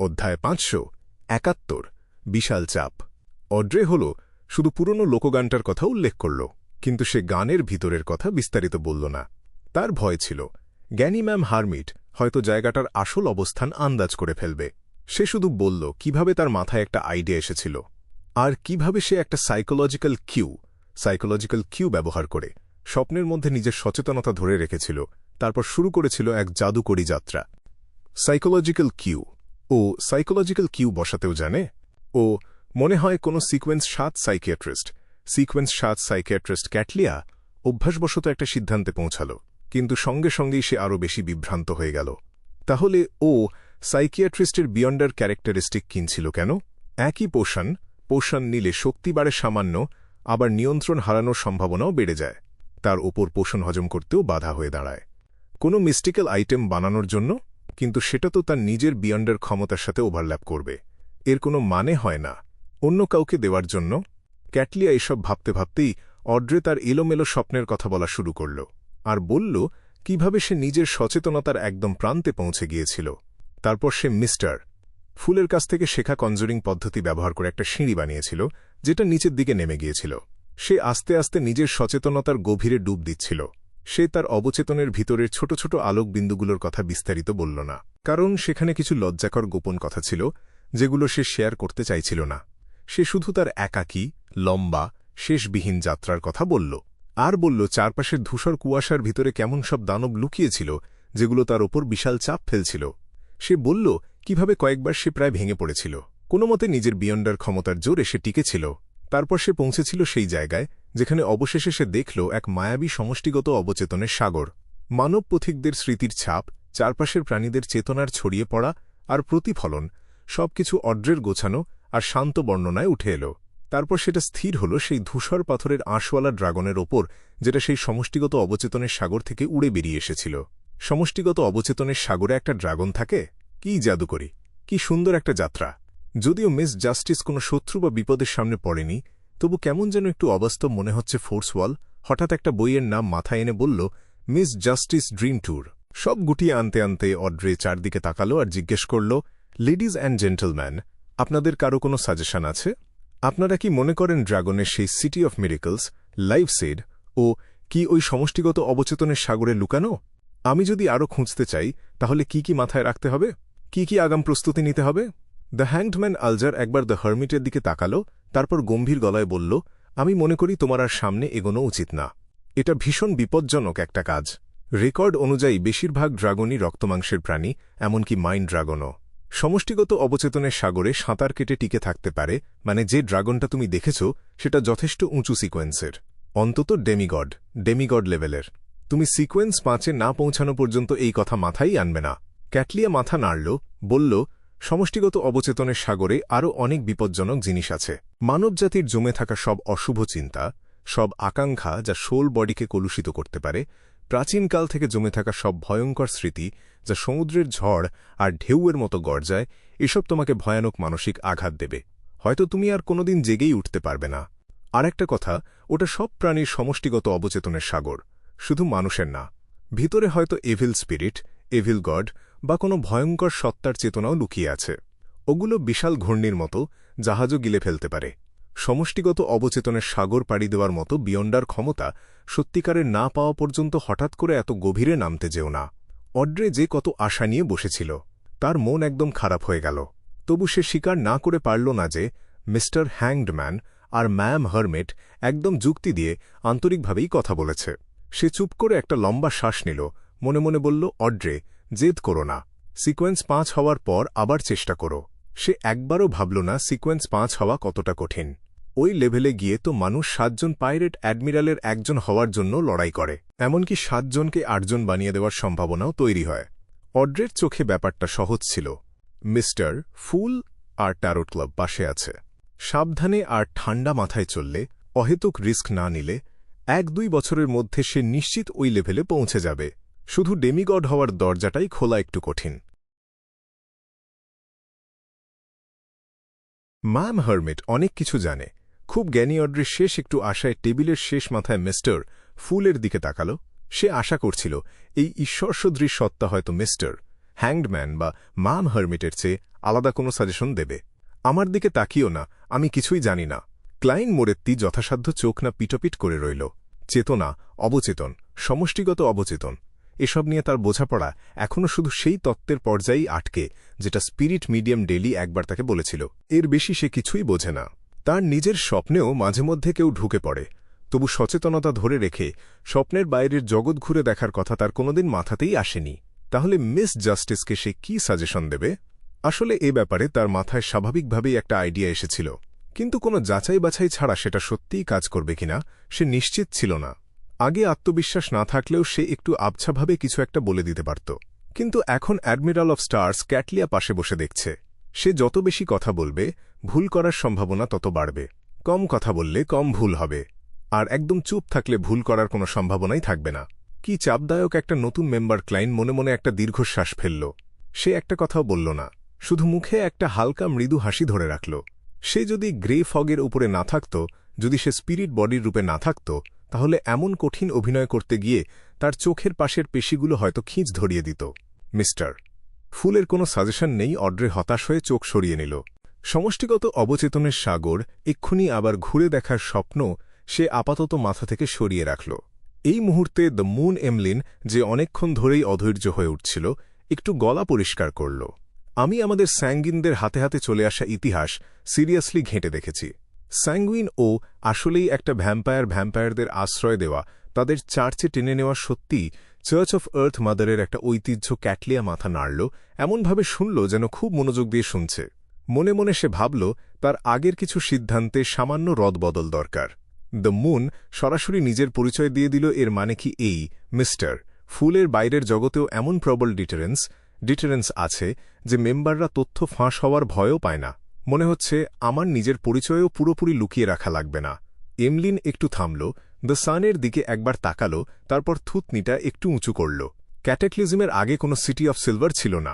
অধ্যায় 571 বিশাল চাপ। অড্রে হল শুধু পুরনো লোকগানটার কথা উল্লেখ করল, কিন্তু সে গানের ভিতরের কথা বিস্তারিত বলল না। তার ভয় ছিল জ্ঞানী ম্যাম হারমিট হয়তো জায়গাটার আসল অবস্থান আন্দাজ করে ফেলবে। সে শুধু বলল কিভাবে তার মাথায় একটা আইডিয়া এসেছিল, আর কিভাবে সে একটা সাইকোলজিক্যাল কিউ ব্যবহার করে স্বপ্নের মধ্যে নিজের সচেতনতা ধরে রেখেছিল, তারপর শুরু করেছিল এক জাদুকরী যাত্রা। সাইকোলজিক্যাল কিউ বসাতেও জানে। ও মনে হয় কোনো সিকোয়েন্স 7 সাইকিয়াট্রিস্ট ক্যাটলিয়া অভ্যাসবশত একটা সিদ্ধান্তে পৌঁছাল, কিন্তু সঙ্গে সঙ্গেই সে আরও বেশি বিভ্রান্ত হয়ে গেল। তাহলে ও সাইকিয়াট্রিস্টের বিয়ন্ডার ক্যারেক্টারিস্টিক কিনছিল কেন? একই পোষণ নিলে শক্তি বাড়ে সামান্য, আবার নিয়ন্ত্রণ হারানোর সম্ভাবনাও বেড়ে যায়। তার ওপর পোষণ হজম করতেও বাধা হয়ে দাঁড়ায় কোনো মিস্টিক্যাল আইটেম বানানোর জন্য, কিন্তু সেটা তো তার নিজের বিয়ন্ডার ক্ষমতার সাথে ওভারল্যাপ করবে। এর কোনো মানে হয় না অন্য কাউকে দেওয়ার জন্য। ক্যাটলিয়া এসব ভাবতে ভাবতেই অড্রে তার এলোমেলো স্বপ্নের কথা বলা শুরু করল, আর বলল কিভাবে সে নিজের সচেতনতার একদম প্রান্তে পৌঁছে গিয়েছিল। তারপর সে মিস্টার ফুলের কাছ থেকে শেখা কনজুরিং পদ্ধতি ব্যবহার করে একটা সিঁড়ি বানিয়েছিল, যেটা নিচের দিকে নেমে গিয়েছিল। সে আস্তে আস্তে নিজের সচেতনতার গভীরে ডুব দিচ্ছিল। সে তার অবচেতনের ভিতরের ছোট ছোট আলোক বিন্দুগুলোর কথা বিস্তারিত বলল না, কারণ সেখানে কিছু লজ্জাকর গোপন কথা ছিল যেগুলো সে শেয়ার করতে চাইছিল না। সে শুধু তার একাকী, লম্বা, শেষবিহীন যাত্রার কথা বলল, আর বলল চারপাশের ধূসর কুয়াশার ভিতরে কেমন সব দানব লুকিয়েছিল যেগুলো তার ওপর বিশাল চাপ ফেলছিল। সে বলল কিভাবে কয়েকবার সে প্রায় ভেঙে পড়েছিল, কোনো মতে নিজের বিয়ন্ডার ক্ষমতার জোরে সে টিকেছিল। তারপর সে পৌঁছেছিল সেই জায়গায় যেখানে অবশেষে সে দেখল এক মায়াবী সমষ্টিগত অবচেতনের সাগর। মানব পথিকদের স্মৃতির ছাপ, চারপাশের প্রাণীদের চেতনার ছড়িয়ে পড়া আর প্রতিফলন, সবকিছু অড্রের গোছানো আর শান্ত বর্ণনায় উঠে এল। তারপর সেটা স্থির হল সেই ধূসর পাথরের আঁশওয়ালা ড্রাগনের ওপর, যেটা সেই সমষ্টিগত অবচেতনের সাগর থেকে উড়ে বেরিয়ে এসেছিল। সমষ্টিগত অবচেতনের সাগরে একটা ড্রাগন থাকে? কি জাদুকরী, কি সুন্দর একটা যাত্রা! যদিও মিস জাস্টিস কোনো শত্রু বা বিপদের সামনে পড়েনি, তবু কেমন যেন একটু অবাস্তব মনে হচ্ছে ফোর্সওয়াল হঠাৎ একটা বইয়ের নাম মাথায় এনে বলল, মিস জাস্টিস ড্রিম ট্যুর। সব গুটিয়ে আনতে আনতে অড্রে চারদিকে তাকালো আর জিজ্ঞেস করল, লেডিজ অ্যান্ড জেন্টলম্যান, আপনাদের কারো কোনো সাজেশন আছে? আপনারা কি মনে করেন ড্রাগনের সেই city of miracles, life said ও কি ওই সমষ্টিগত অবচেতনের সাগরে লুকানো? আমি যদি আরও খুঁজতে চাই, তাহলে কি মাথায় রাখতে হবে? কি আগাম প্রস্তুতি নিতে হবে? দ্য হ্যাংডম্যান আলজার একবার দ্য হারমিটের দিকে তাকালো, তারপর গম্ভীর গলায় বলল, আমি মনে করি তোমার আর সামনে এগোনো উচিত না। এটা ভীষণ বিপজ্জনক একটা কাজ। রেকর্ড অনুযায়ী বেশিরভাগ ড্রাগনই রক্তমাংসের প্রাণী, এমনকি মাইন্ড ড্রাগনও। সমষ্টিগত অবচেতনের সাগরে সাঁতার কেটে টিকে থাকতে পারে, মানে যে ড্রাগনটা তুমি দেখেছ সেটা যথেষ্ট উঁচু সিকোয়েন্সের, অন্তত ডেমিগড লেভেলের। তুমি সিকোয়েন্স 5-এ না পৌঁছানো পর্যন্ত এই কথা মাথায় আনবে না। ক্যাটলিয়া মাথা নাড়ল, বলল, সমষ্টিগত অবচেতনের সাগরে আরও অনেক বিপজ্জনক জিনিস আছে। মানবজাতির জমে থাকা সব অশুভ চিন্তা, সব আকাঙ্ক্ষা যা সোল বডিকে কলুষিত করতে পারে, প্রাচীনকাল থেকে জমে থাকা সব ভয়ঙ্কর স্মৃতি যা সমুদ্রের ঝড় আর ঢেউয়ের মতো গর্জায়, এসব তোমাকে ভয়ানক মানসিক আঘাত দেবে। হয়তো তুমি আর কোনোদিন জেগেই উঠতে পারবে না। আর একটা কথা, ওটা সব প্রাণীর সমষ্টিগত অবচেতনের সাগর, শুধু মানুষের না। ভিতরে হয়তো এভিল স্পিরিট, এভিল গড বা কোনো ভয়ঙ্কর সত্তার চেতনাও লুকিয়ে আছে। ওগুলো বিশাল ঘূর্ণির মতো, জাহাজও গিলে ফেলতে পারে। সমষ্টিগত অবচেতনের সাগর পাড়ি দেওয়ার মতো বিয়ন্ডার ক্ষমতা সত্যিকারের না পাওয়া পর্যন্ত হঠাৎ করে এত গভীরে নামতে যেও না। অড্রে যে কত আশা নিয়ে বসেছিল, তার মন একদম খারাপ হয়ে গেল। তবু সে স্বীকার না করে পারল না যে মিস্টার হ্যাংডম্যান আর ম্যাম হারমিট একদম যুক্তি দিয়ে আন্তরিকভাবেই কথা বলেছে। সে চুপ করে একটা লম্বা শ্বাস নিল, মনে মনে বলল, অড্রে, জেদ করো না। সিকোয়েন্স 5 হওয়ার পর আবার চেষ্টা করো। সে একবারও ভাবল না সিকোয়েন্স 5 হওয়া কতটা কঠিন। ওই লেভেলে গিয়ে তো মানুষ 7 জন পাইরেট অ্যাডমিরালের একজন হওয়ার জন্য লড়াই করে, এমনকি 7 জনকে 8 জন বানিয়ে দেওয়ার সম্ভাবনাও তৈরি হয়। অড্রের চোখে ব্যাপারটা সহজ ছিল। মিস্টার ফুল আর ট্যারোট ক্লাব পাশে আছে। সাবধানে আর ঠান্ডা মাথায় চললে, অহেতুক রিস্ক না নিলে 1-2 বছরের মধ্যে সে নিশ্চিত ওই লেভেলে পৌঁছে যাবে। শুধু ডেমিগড হওয়ার দরজাটাই খোলা একটু কঠিন। ম্যাম হারমিট অনেক কিছু জানে, খুব জ্ঞানী। অড্রে শেষ একটু আশায় টেবিলের শেষ মাথায় মিস্টার ফুলের দিকে তাকাল। সে আশা করছিল এই ঈশ্বরসদৃশ সত্তা হয়তো মিস্টার হ্যাংডম্যান বা মাম হার্মিটের চেয়ে আলাদা কোনো সাজেশন দেবে। আমার দিকে তাকিও না, আমি কিছুই জানি না। ক্লাইন মোরেত্তি যথাসাধ্য চোখ না পিটপিট করে রইল। চেতনা, অবচেতন, সমষ্টিগত অবচেতন, এসব নিয়ে তার বোঝাপড়া এখনও শুধু সেই তত্ত্বের পর্যায়েই আটকে যেটা স্পিরিট মিডিয়াম ডেলি একবার তাকে বলেছিল। এর বেশি সে কিছুই বোঝে না। তার নিজের স্বপ্নেও মাঝে মধ্যে কেউ ঢুকে পড়ে, তবু সচেতনতা ধরে রেখে স্বপ্নের বাইরের জগৎ ঘুরে দেখার কথা তার কোনোদিন মাথাতেই আসেনি। তাহলে মিস জাস্টিসকে সে কি সাজেশন দেবে? আসলে এ ব্যাপারে তার মাথায় স্বাভাবিকভাবেই একটা আইডিয়া এসেছিল, কিন্তু কোনো যাচাই বাছাই ছাড়া সেটা সত্যিই কাজ করবে কিনা সে নিশ্চিত ছিল না। আগে আত্মবিশ্বাস না থাকলেও সে একটু আবছাভাবে কিছু একটা বলে দিতে পারত, কিন্তু এখন অ্যাডমিরাল অফ স্টার্স ক্যাটলিয়া পাশে বসে দেখছে। সে যত বেশি কথা বলবে, ভুল করার সম্ভাবনা তত বাড়বে। কম কথা বললে কম ভুল হবে, আর একদম চুপ থাকলে ভুল করার কোনো সম্ভাবনাই থাকবে না। কি চাপদায়ক একটা নতুন মেম্বার! ক্লাইন মনে মনে একটা দীর্ঘশ্বাস ফেলল। সে একটা কথাও বলল না, শুধু মুখে একটা হালকা মৃদু হাসি ধরে রাখল। সে যদি গ্রে ফগের উপরে না থাকত, যদি সে স্পিরিট বডির রূপে না থাকত, তাহলে এমন কঠিন অভিনয় করতে গিয়ে তার চোখের পাশের পেশিগুলো হয়তো খিঁচ ধরিয়ে দিত। মিস্টার ফুলের কোনো সাজেশন নেই। অড্রে হতাশ হয়ে চোখ সরিয়ে নিল। সমষ্টিগত অবচেতনের সাগর, এক্ষুনি আবার ঘুরে দেখার স্বপ্ন সে আপাতত মাথা থেকে সরিয়ে রাখল। এই মুহূর্তে দ্য মুন এমলিন, যে অনেকক্ষণ ধরেই অধৈর্য হয়ে উঠছিল, একটু গলা পরিষ্কার করল। আমি আমাদের স্যাঙ্গুইনদের হাতে হাতে চলে আসা ইতিহাস সিরিয়াসলি ঘেঁটে দেখেছি। স্যাঙ্গুইন ও আসলেই একটা ভ্যাম্পায়ারদের আশ্রয় দেওয়া, তাদের চার্চে টেনে নেওয়া সত্যিই চার্চ অফ আর্থ মাদারের একটা ঐতিহ্য। ক্যাটলিয়া মাথা নাড়ল, এমনভাবে শুনল যেন খুব মনোযোগ দিয়ে শুনছে। মনে মনে সে ভাবল তার আগের কিছু সিদ্ধান্তে সামান্য রদবদল দরকার। দ্য মুন সরাসরি নিজের পরিচয় দিয়ে দিল। এর মানে কি এই, মিস্টার ফুলের বাইরের জগতেও এমন প্রবল ডিটারেন্স আছে যে মেম্বাররা তথ্য ফাঁস হওয়ার ভয়ও পায় না। মনে হচ্ছে আমার নিজের পরিচয়ও পুরোপুরি লুকিয়ে রাখা লাগবে না। এমলিন একটু থামল, দ্য সানের দিকে একবার তাকাল, তারপর থুতনিটা একটু উঁচু করল। ক্যাটাক্লিজমের আগে কোনো সিটি অফ সিলভার ছিল না,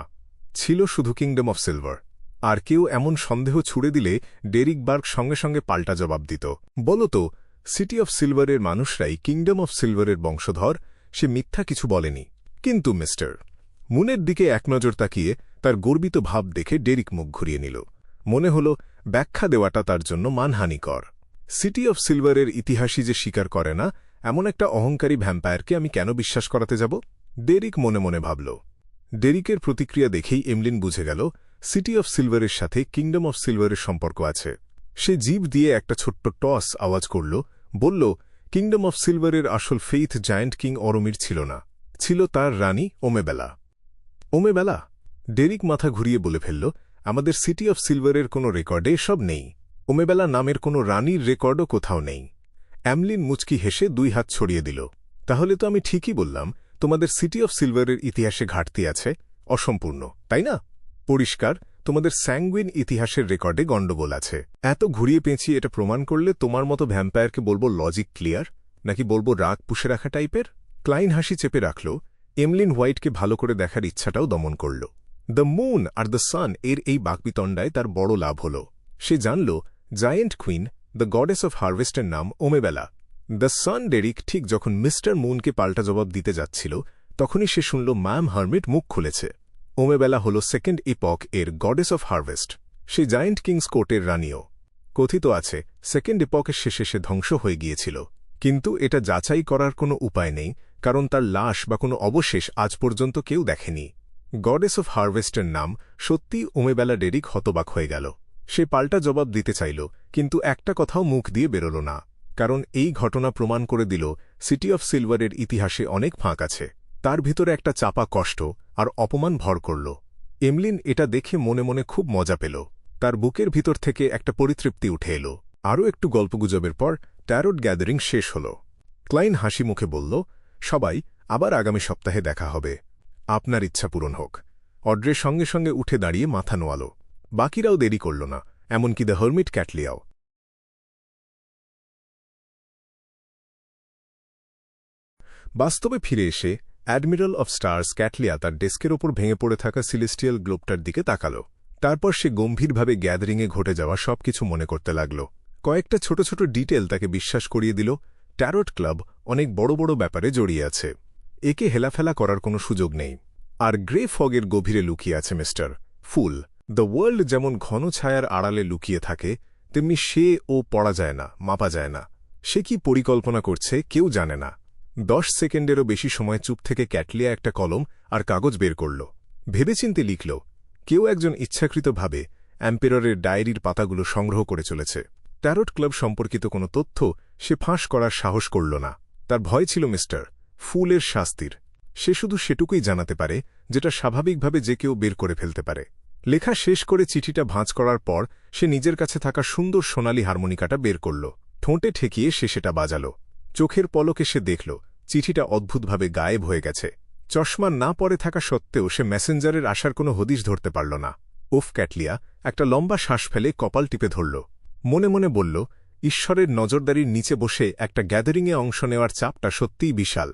ছিল শুধু কিংডম অফ সিলভার। আর কেউ এমন সন্দেহ ছুড়ে দিলে ডেরিক বার্গ সঙ্গে সঙ্গে পাল্টা জবাব দিত। বলত, সিটি অফ সিলভারের মানুষরাই কিংডম অফ সিলভারের বংশধর। সে মিথ্যা কিছু বলেনি। কিন্তু মিস্টার মুনের দিকে এক নজর তাকিয়ে তার গর্বিত ভাব দেখে ডেরিক মুখ ঘুরিয়ে নিল। মনে হল ব্যাখ্যা দেওয়াটা তার জন্য মানহানিকর। সিটি অফ সিলভারের ইতিহাসই যে স্বীকার করে না, এমন একটা অহংকারী ভ্যাম্পায়ারকে আমি কেন বিশ্বাস করাতে যাব? ডেরিক মনে মনে ভাবল। ডেরিকের প্রতিক্রিয়া দেখেই এমলিন বুঝে গেল সিটি অফ সিলভারের সাথে কিংডম অফ সিলভারের সম্পর্ক আছে। সে জিভ দিয়ে একটা ছোট্ট টস আওয়াজ করল, বলল, কিংডম অফ সিলভারের আসল ফেইথ জায়ান্ট কিং অরমির ছিল না, ছিল তার রানী ওমেবেলা। ওমেবেলা? ডেরিক মাথা ঘুরিয়ে বলে ফেলল, আমাদের সিটি অফ সিলভারের কোনো রেকর্ডে সব নেই। ওমেবেলা নামের কোনো রানীর রেকর্ডও কোথাও নেই। অ্যামলিন মুচকি হেসে দুই হাত ছড়িয়ে দিল। তাহলে তো আমি ঠিকই বললাম, তোমাদের সিটি অফ সিলভারের ইতিহাসে ঘাটতি আছে, অসম্পূর্ণ, তাই না? পরিষ্কার, তোমাদের স্যাঙ্গুইন ইতিহাসের রেকর্ডে গণ্ডগোল আছে। এত ঘুরিয়ে পেঁচিয়ে এটা প্রমাণ করলে তোমার মতো ভ্যাম্পায়ারকে বলবো লজিক ক্লিয়ার, নাকি বলবো রাগ পুষে রাখা টাইপের? ক্লাইন হাসি চেপে রাখল। এমলিন হোয়াইটকে ভালো করে দেখার ইচ্ছাটাও দমন করল। দ্য মুন আর দ্য সান এর এই বাকবিতণ্ডায় তার বড় লাভ হল। সে জানল giant queen, the goddess of হারভেস্টের নাম ওমেবেলা। দ্য সান ডেরিক ঠিক যখন মিস্টার মুনকে পাল্টা জবাব দিতে যাচ্ছিল, তখনই সে শুনল ম্যাম হার্মিট মুখ খুলেছে। ওমেবেলা হল সেকেন্ড ইপক এর গডেস অফ হারভেস্ট। সে জায়েন্ট কিংস কোর্টের রানীও। কথিত আছে সেকেন্ড ইপকের শেষে সে ধ্বংস হয়ে গিয়েছিল, কিন্তু এটা যাচাই করার কোনো উপায় নেই, কারণ তার লাশ বা কোনো অবশেষ আজ পর্যন্ত কেউ দেখেনি। গডেস অফ হারভেস্টের নাম সত্যি ওমেবেলা। ডেরিক হতবাক হয়ে গেল। সে পাল্টা জবাব দিতে চাইল, কিন্তু একটা কথাও মুখ দিয়ে বেরোল না, কারণ এই ঘটনা প্রমাণ করে দিল সিটি অফ সিলভারের ইতিহাসে অনেক ফাঁক আছে। তার ভিতরে একটা চাপা কষ্ট আর অপমান ভর করল। এমলিন এটা দেখে মনে মনে খুব মজা পেল। তার বুকের ভিতর থেকে একটা পরিতৃপ্তি উঠে এল। আরও একটু গল্পগুজবের পর ট্যারোট গ্যাদারিং শেষ হল। ক্লাইন হাসি মুখে বলল, সবাই আবার আগামী সপ্তাহে দেখা হবে। আপনার ইচ্ছা পূরণ হোক। অড্রে সঙ্গে সঙ্গে উঠে দাঁড়িয়ে মাথা নোয়াল। বাকিরাও দেরি করল না, এমনকি দ্য হার্মিট ক্যাটলিয়াও। বাস্তবে ফিরে এসে অ্যাডমিরাল অফ স্টার্স ক্যাটলিয়া তার ডেস্কের ওপর ভেঙে পড়ে থাকা সিলেস্টিয়াল গ্লোবটার দিকে তাকাল। তারপর সে গম্ভীরভাবে গ্যাদারিংয়ে ঘটে যাওয়া সবকিছু মনে করতে লাগল। কয়েকটা ছোট ছোট ডিটেল তাকে বিশ্বাস করিয়ে দিল ট্যারোট ক্লাব অনেক বড় বড় ব্যাপারে জড়িয়ে আছে। একে হেলাফেলা করার কোনো সুযোগ নেই। আর গ্রে ফগের গভীরে লুকিয়ে আছে মিস্টার ফুল। দ্য ওয়ার্ল্ড যেমন ঘন ছায়ার আড়ালে লুকিয়ে থাকে, তেমনি সে ও পড়া যায় না, মাপা যায় না। সে কি পরিকল্পনা করছে কেউ জানে না। 10 সেকেন্ডেরও বেশি সময় চুপ থেকে ক্যাটলিয়া একটা কলম আর কাগজ বের করল। ভেবেচিন্তে লিখল, কেউ একজন ইচ্ছাকৃতভাবে অ্যাম্পেররের ডায়েরির পাতাগুলো সংগ্রহ করে চলেছে। ট্যারট ক্লাব সম্পর্কিত কোনো তথ্য সে ফাঁস করার সাহস করল না। তার ভয় ছিল মিস্টার ফুলের শাস্তির। সে শুধু সেটুকুই জানাতে পারে যেটা স্বাভাবিকভাবে যে কেউ বের করে ফেলতে পারে। লেখা শেষ করে চিঠিটা ভাঁজ করার পর সে নিজের কাছে থাকা সুন্দর সোনালি হারমোনিকাটা বের করল। ঠোঁটে ঠেকিয়ে সে সেটা বাজাল। চোখের পলকে সে দেখল চিঠিটা অদ্ভুতভাবে গায়েব হয়ে গেছে। চশমা না পরে থাকা সত্ত্বেও সে মেসেঞ্জারের আসার কোনো হদিশ ধরতে পারল না। উফ! ক্যাটলিয়া একটা লম্বা শ্বাস ফেলে কপাল টিপে ধরল। মনে মনে বলল, ঈশ্বরের নজরদারির নিচে বসে একটা গ্যাদারিংয়ে অংশ নেওয়ার চাপটা সত্যিই বিশাল।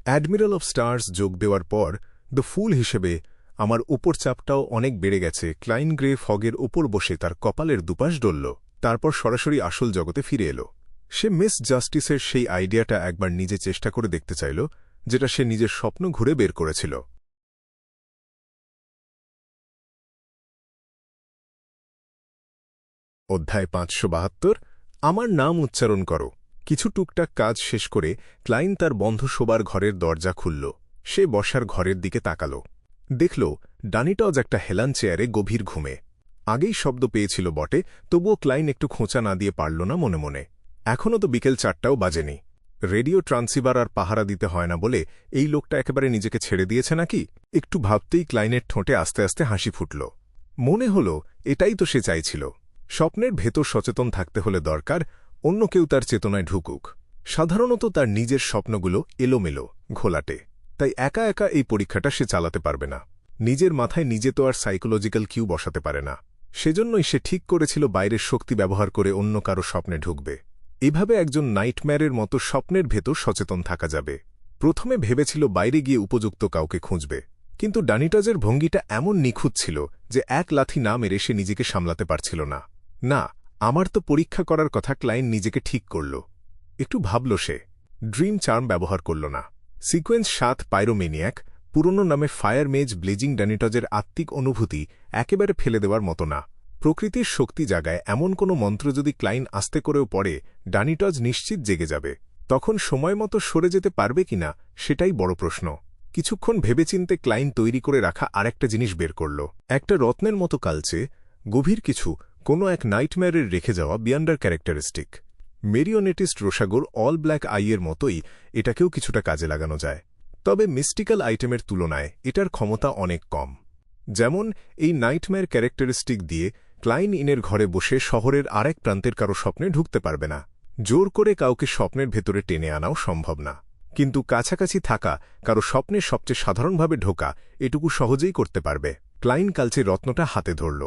অ্যাডমিরাল অফ স্টার্স যোগ দেওয়ার পর দ্য ফুল হিসেবে আমার উপর চাপটাও অনেক বেড়ে গেছে। ক্লাইন গ্রে ফগের ওপর বসে তার কপালের দুপাশ ডলল। তারপর সরাসরি আসল জগতে ফিরে এলো। সে মিস জাস্টিসের সেই আইডিয়াটা একবার নিজে চেষ্টা করে দেখতে চাইল, যেটা সে নিজের স্বপ্ন ঘুরে বের করেছিল। অধ্যায় 572, আমার নাম উচ্চারণ করো। কিছু টুকটাক কাজ শেষ করে ক্লাইন তার বন্ধ শোবার ঘরের দরজা খুলল। সে বসার ঘরের দিকে তাকাল। দেখল ডানিটজ একটা হেলান চেয়ারে গভীর ঘুমে। আগেই শব্দ পেয়েছিল বটে, তবুও ক্লাইন একটু খোঁচা না দিয়ে পারল না মনে মনে। এখনও তো বিকেল 4টাও বাজেনি। রেডিও ট্রান্সিভার আর পাহারা দিতে হয় না বলে এই লোকটা একেবারে নিজেকে ছেড়ে দিয়েছে নাকি? একটু ভাবতেই ক্লাইনের ঠোঁটে আস্তে আস্তে হাসি ফুটল। মনে হল এটাই তো সে চাইছিল। স্বপ্নের ভেতর সচেতন থাকতে হলে দরকার অন্য কেউ তার চেতনায় ঢুকুক। সাধারণত তার নিজের স্বপ্নগুলো এলোমেলো, ঘোলাটে। তাই একা একা এই পরীক্ষাটা সে চালাতে পারবে না। নিজের মাথায় নিজে তো আর সাইকোলজিক্যাল কিউ বসাতে পারে না। সেজন্যই সে ঠিক করেছিল বাইরের শক্তি ব্যবহার করে অন্য কারো স্বপ্নে ঢুকবে। এভাবে একজন নাইটম্যারের মতো স্বপ্নের ভেতর সচেতন থাকা যাবে। প্রথমে ভেবেছিল বাইরে গিয়ে উপযুক্ত কাউকে খুঁজবে, কিন্তু ডানিটজের ভঙ্গিটা এমন নিখুঁত ছিল যে এক লাথি না মেরে সে নিজেকে সামলাতে পারছিল না। না, আমার তো পরীক্ষা করার কথা। ক্লাইন নিজেকে ঠিক করল। একটু ভাবল সে। ড্রিম চার্ম ব্যবহার করল না। সিকোয়েন্স 7 পাইরোমেনিয়াক, পুরনো নামে ফায়ার মেজ ব্লেজিং ডানিটজের আত্মিক অনুভূতি একেবারে ফেলে দেওয়ার মতো না। প্রকৃতির শক্তি জাগায় এমন কোনো মন্ত্র যদি ক্লাইন আস্তে করেও পড়ে, ডানিটজ নিশ্চিত জেগে যাবে। তখন সময়মতো সরে যেতে পারবে কিনা সেটাই বড় প্রশ্ন। কিছুক্ষণ ভেবেচিন্তে ক্লাইন তৈরি করে রাখা আরেকটা জিনিস বের করল। একটা রত্নের মতো কালচে, গভীর কিছু, কোনো এক নাইটম্যারের রেখে যাওয়া বিয়ান্ডার ক্যারেক্টারিস্টিক। মেরিওনেটিস্ট রোসাগোর অল ব্ল্যাক আইয়ের মতোই এটাকেও কিছুটা কাজে লাগানো যায়। তবে মিস্টিক্যাল আইটেমের তুলনায় এটার ক্ষমতা অনেক কম। যেমন এই নাইটম্যার ক্যারেক্টারিস্টিক দিয়ে ক্লাইন ইনের ঘরে বসে শহরের আরেক প্রান্তের কারো স্বপ্নে ঢুকতে পারবে না। জোর করে কাউকে স্বপ্নের ভেতরে টেনে আনাও সম্ভব না। কিন্তু কাছাকাছি থাকা কারো স্বপ্নে সবচেয়ে সাধারণভাবে ঢোকা এটুকু সহজেই করতে পারবে। ক্লাইন কালচে রত্নটা হাতে ধরল।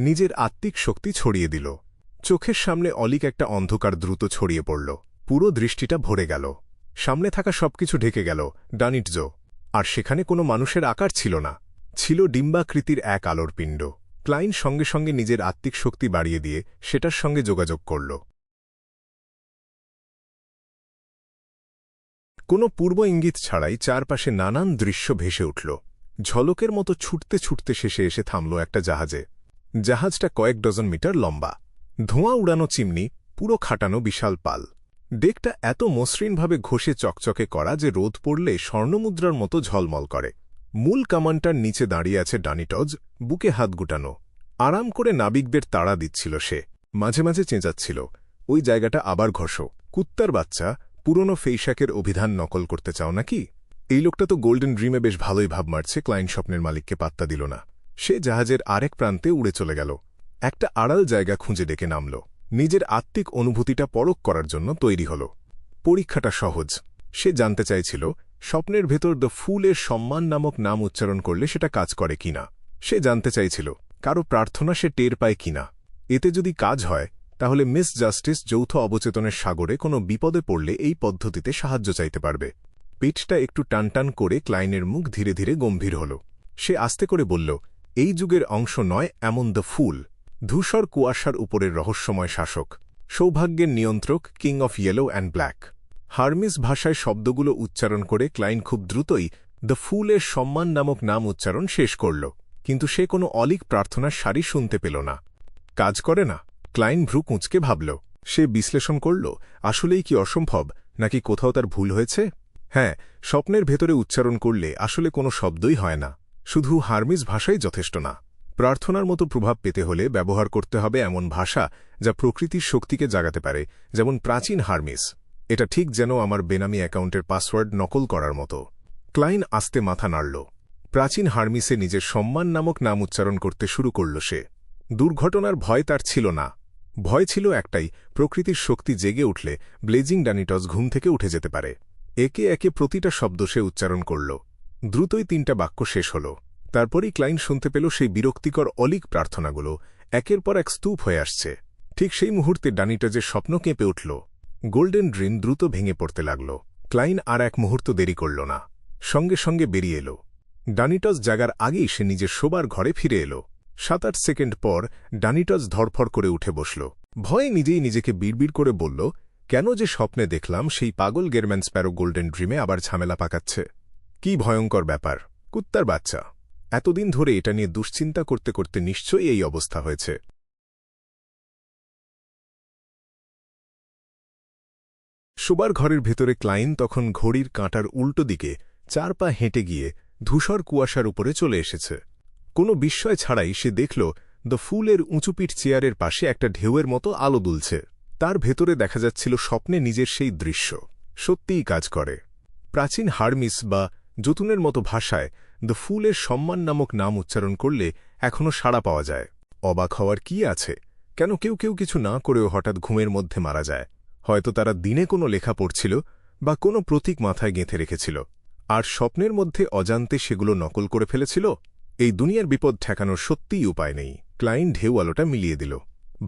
নিজের আত্মিক শক্তি ছড়িয়ে দিল। চোখের সামনে অলিক একটা অন্ধকার দ্রুত ছড়িয়ে পড়ল। পুরো দৃষ্টিটা ভরে গেল। সামনে থাকা সবকিছু ঢেকে গেল ডানিটজ। আর সেখানে কোনো মানুষের আকার ছিল না। ছিল ডিম্বাকৃতির এক আলোর পিণ্ড। ক্লাইন সঙ্গে সঙ্গে নিজের আত্মিক শক্তি বাড়িয়ে দিয়ে সেটার সঙ্গে যোগাযোগ করল। কোনো পূর্ব ইঙ্গিত ছাড়াই চারপাশে নানান দৃশ্য ভেসে উঠল। ঝলকের মতো ছুটতে ছুটতে শেষে এসে থামল একটা জাহাজে। জাহাজটা কয়েক ডজন মিটার লম্বা। ধোঁয়া উড়ানো চিমনি, পুরো খাটানো বিশাল পাল। ডেকটা এত মসৃণভাবে ঘষে চকচকে করা যে রোদ পড়লে স্বর্ণমুদ্রার মতো ঝলমল করে। মূল কামানটার নিচে দাঁড়িয়ে আছে ডানিটজ, বুকে হাত গুটানো। আরাম করে নাবিকদের তাড়া দিচ্ছিল সে। মাঝে মাঝে চেঁচাচ্ছিল, ওই জায়গাটা আবার ঘষো। কুত্তার বাচ্চা, পুরনো ফেইশাকের অভিধান নকল করতে চাও নাকি? এই লোকটা তো গোল্ডেন ড্রিমে বেশ ভালোই ভাব মারছে। ক্লাইন স্বপ্নের মালিককে পাত্তা দিল না। সে জাহাজের আরেক প্রান্তে উড়ে চলে গেল। একটা আড়াল জায়গা খুঁজে ডেকে নামল। নিজের আত্মিক অনুভূতিটা পরখ করার জন্য তৈরি হল। পরীক্ষাটা সহজ। সে জানতে চাইছিল স্বপ্নের ভেতর দ্য ফুলের সম্মান নামক নাম উচ্চারণ করলে সেটা কাজ করে কিনা। সে জানতে চাইছিল কারো প্রার্থনা সে টের পায় কিনা। এতে যদি কাজ হয় তাহলে মিস জাস্টিস যৌথ অবচেতনের সাগরে কোনো বিপদে পড়লে এই পদ্ধতিতে সাহায্য চাইতে পারবে। পিঠটা একটু টানটান করে ক্লাইনের মুখ ধীরে ধীরে গম্ভীর হল। সে আস্তে করে বলল, এই যুগের অংশ নয় এমন দ্য ফুল, ধূসর কুয়াশার উপরের রহস্যময় শাসক, সৌভাগ্যের নিয়ন্ত্রক, king of yellow and black. Hermes ভাষায় শব্দগুলো উচ্চারণ করে ক্লাইন খুব দ্রুতই দ্য ফুলের সম্মান নামক নাম উচ্চারণ শেষ করল, কিন্তু সে কোনো অলিক প্রার্থনার সারি শুনতে পেল না। কাজ করে না। ক্লাইন ভ্রু কুঁচকে ভাবল। সে বিশ্লেষণ করল, আসলেই কি অসম্ভব, নাকি কোথাও তার ভুল হয়েছে? হ্যাঁ, স্বপ্নের ভেতরে উচ্চারণ করলে আসলে কোনো শব্দই হয় না। শুধু হার্মিস ভাষাই যথেষ্ট না। প্রার্থনার মতো প্রভাব পেতে হলে ব্যবহার করতে হবে এমন ভাষা যা প্রকৃতির শক্তিকে জাগাতে পারে, যেমন প্রাচীন হার্মিস। এটা ঠিক যেন আমার বেনামি অ্যাকাউন্টের পাসওয়ার্ড নকল করার মতো। ক্লাইন আস্তে মাথা নাড়ল। প্রাচীন হার্মিসে নিজের সম্মান নামক নাম উচ্চারণ করতে শুরু করল সে। দুর্ঘটনার ভয় তার ছিল না। ভয় ছিল একটাই, প্রকৃতির শক্তি জেগে উঠলে ব্লেজিং ডানিটস ঘুম থেকে উঠে যেতে পারে। একে একে প্রতিটা শব্দ সে উচ্চারণ করল। দ্রুতই 3টা বাক্য শেষ হল। তারপরই ক্লাইন শুনতে পেল সেই বিরক্তিকর অলিক প্রার্থনাগুলো একের পর এক স্তূপ হয়ে আসছে। ঠিক সেই মুহূর্তে ডানিটজের স্বপ্ন কেঁপে উঠল। গোল্ডেন ড্রিম দ্রুত ভেঙে পড়তে লাগল। ক্লাইন আর এক মুহূর্ত দেরি করল না, সঙ্গে সঙ্গে বেরিয়ে এল। ডানিটস জাগার আগেই সে নিজের শোবার ঘরে ফিরে এল। 7-8 সেকেন্ড পর ডানিটস ধরফর করে উঠে বসল। ভয়ে নিজেই নিজেকে বিড়বিড় করে বলল, কেন যে স্বপ্নে দেখলাম সেই পাগল গেরম্যান স্প্যারো গোল্ডেন ড্রিমে আবার ঝামেলা পাকাচ্ছে। কি ভয়ঙ্কর ব্যাপার! কুত্তার বাচ্চা! এতদিন ধরে এটা নিয়ে দুশ্চিন্তা করতে করতে নিশ্চয়ই এই অবস্থা হয়েছে। শোবার ঘরের ভেতরে ক্লাইন তখন ঘড়ির কাঁটার উল্টো দিকে 4 পা হেঁটে গিয়ে ধূসর কুয়াশার উপরে চলে এসেছে। কোনো বিস্ময় ছাড়াই সে দেখল দ্য ফুলের উঁচুপিঠ চেয়ারের পাশে একটা ঢেউয়ের মতো আলো দুলছে। তার ভেতরে দেখা যাচ্ছিল স্বপ্নে নিজের সেই দৃশ্য সত্যিই কাজ করে। প্রাচীন হার্মিস বা জতুনের মতো ভাষায় দ্য ফুলের সম্মান নামক নাম উচ্চারণ করলে এখনও সাড়া পাওয়া যায়। অবাক হওয়ার কি আছে? কেন কেউ কেউ কিছু না করেও হঠাৎ ঘুমের মধ্যে মারা যায়? হয়তো তারা দিনে কোনো লেখা পড়ছিল বা কোনো প্রতীক মাথায় গেঁথে রেখেছিল, আর স্বপ্নের মধ্যে অজান্তে সেগুলো নকল করে ফেলেছিল। এই দুনিয়ার বিপদ ঠেকানোর সত্যিই উপায় নেই। ক্লাইন ঢেউ আলোটা মিলিয়ে দিল।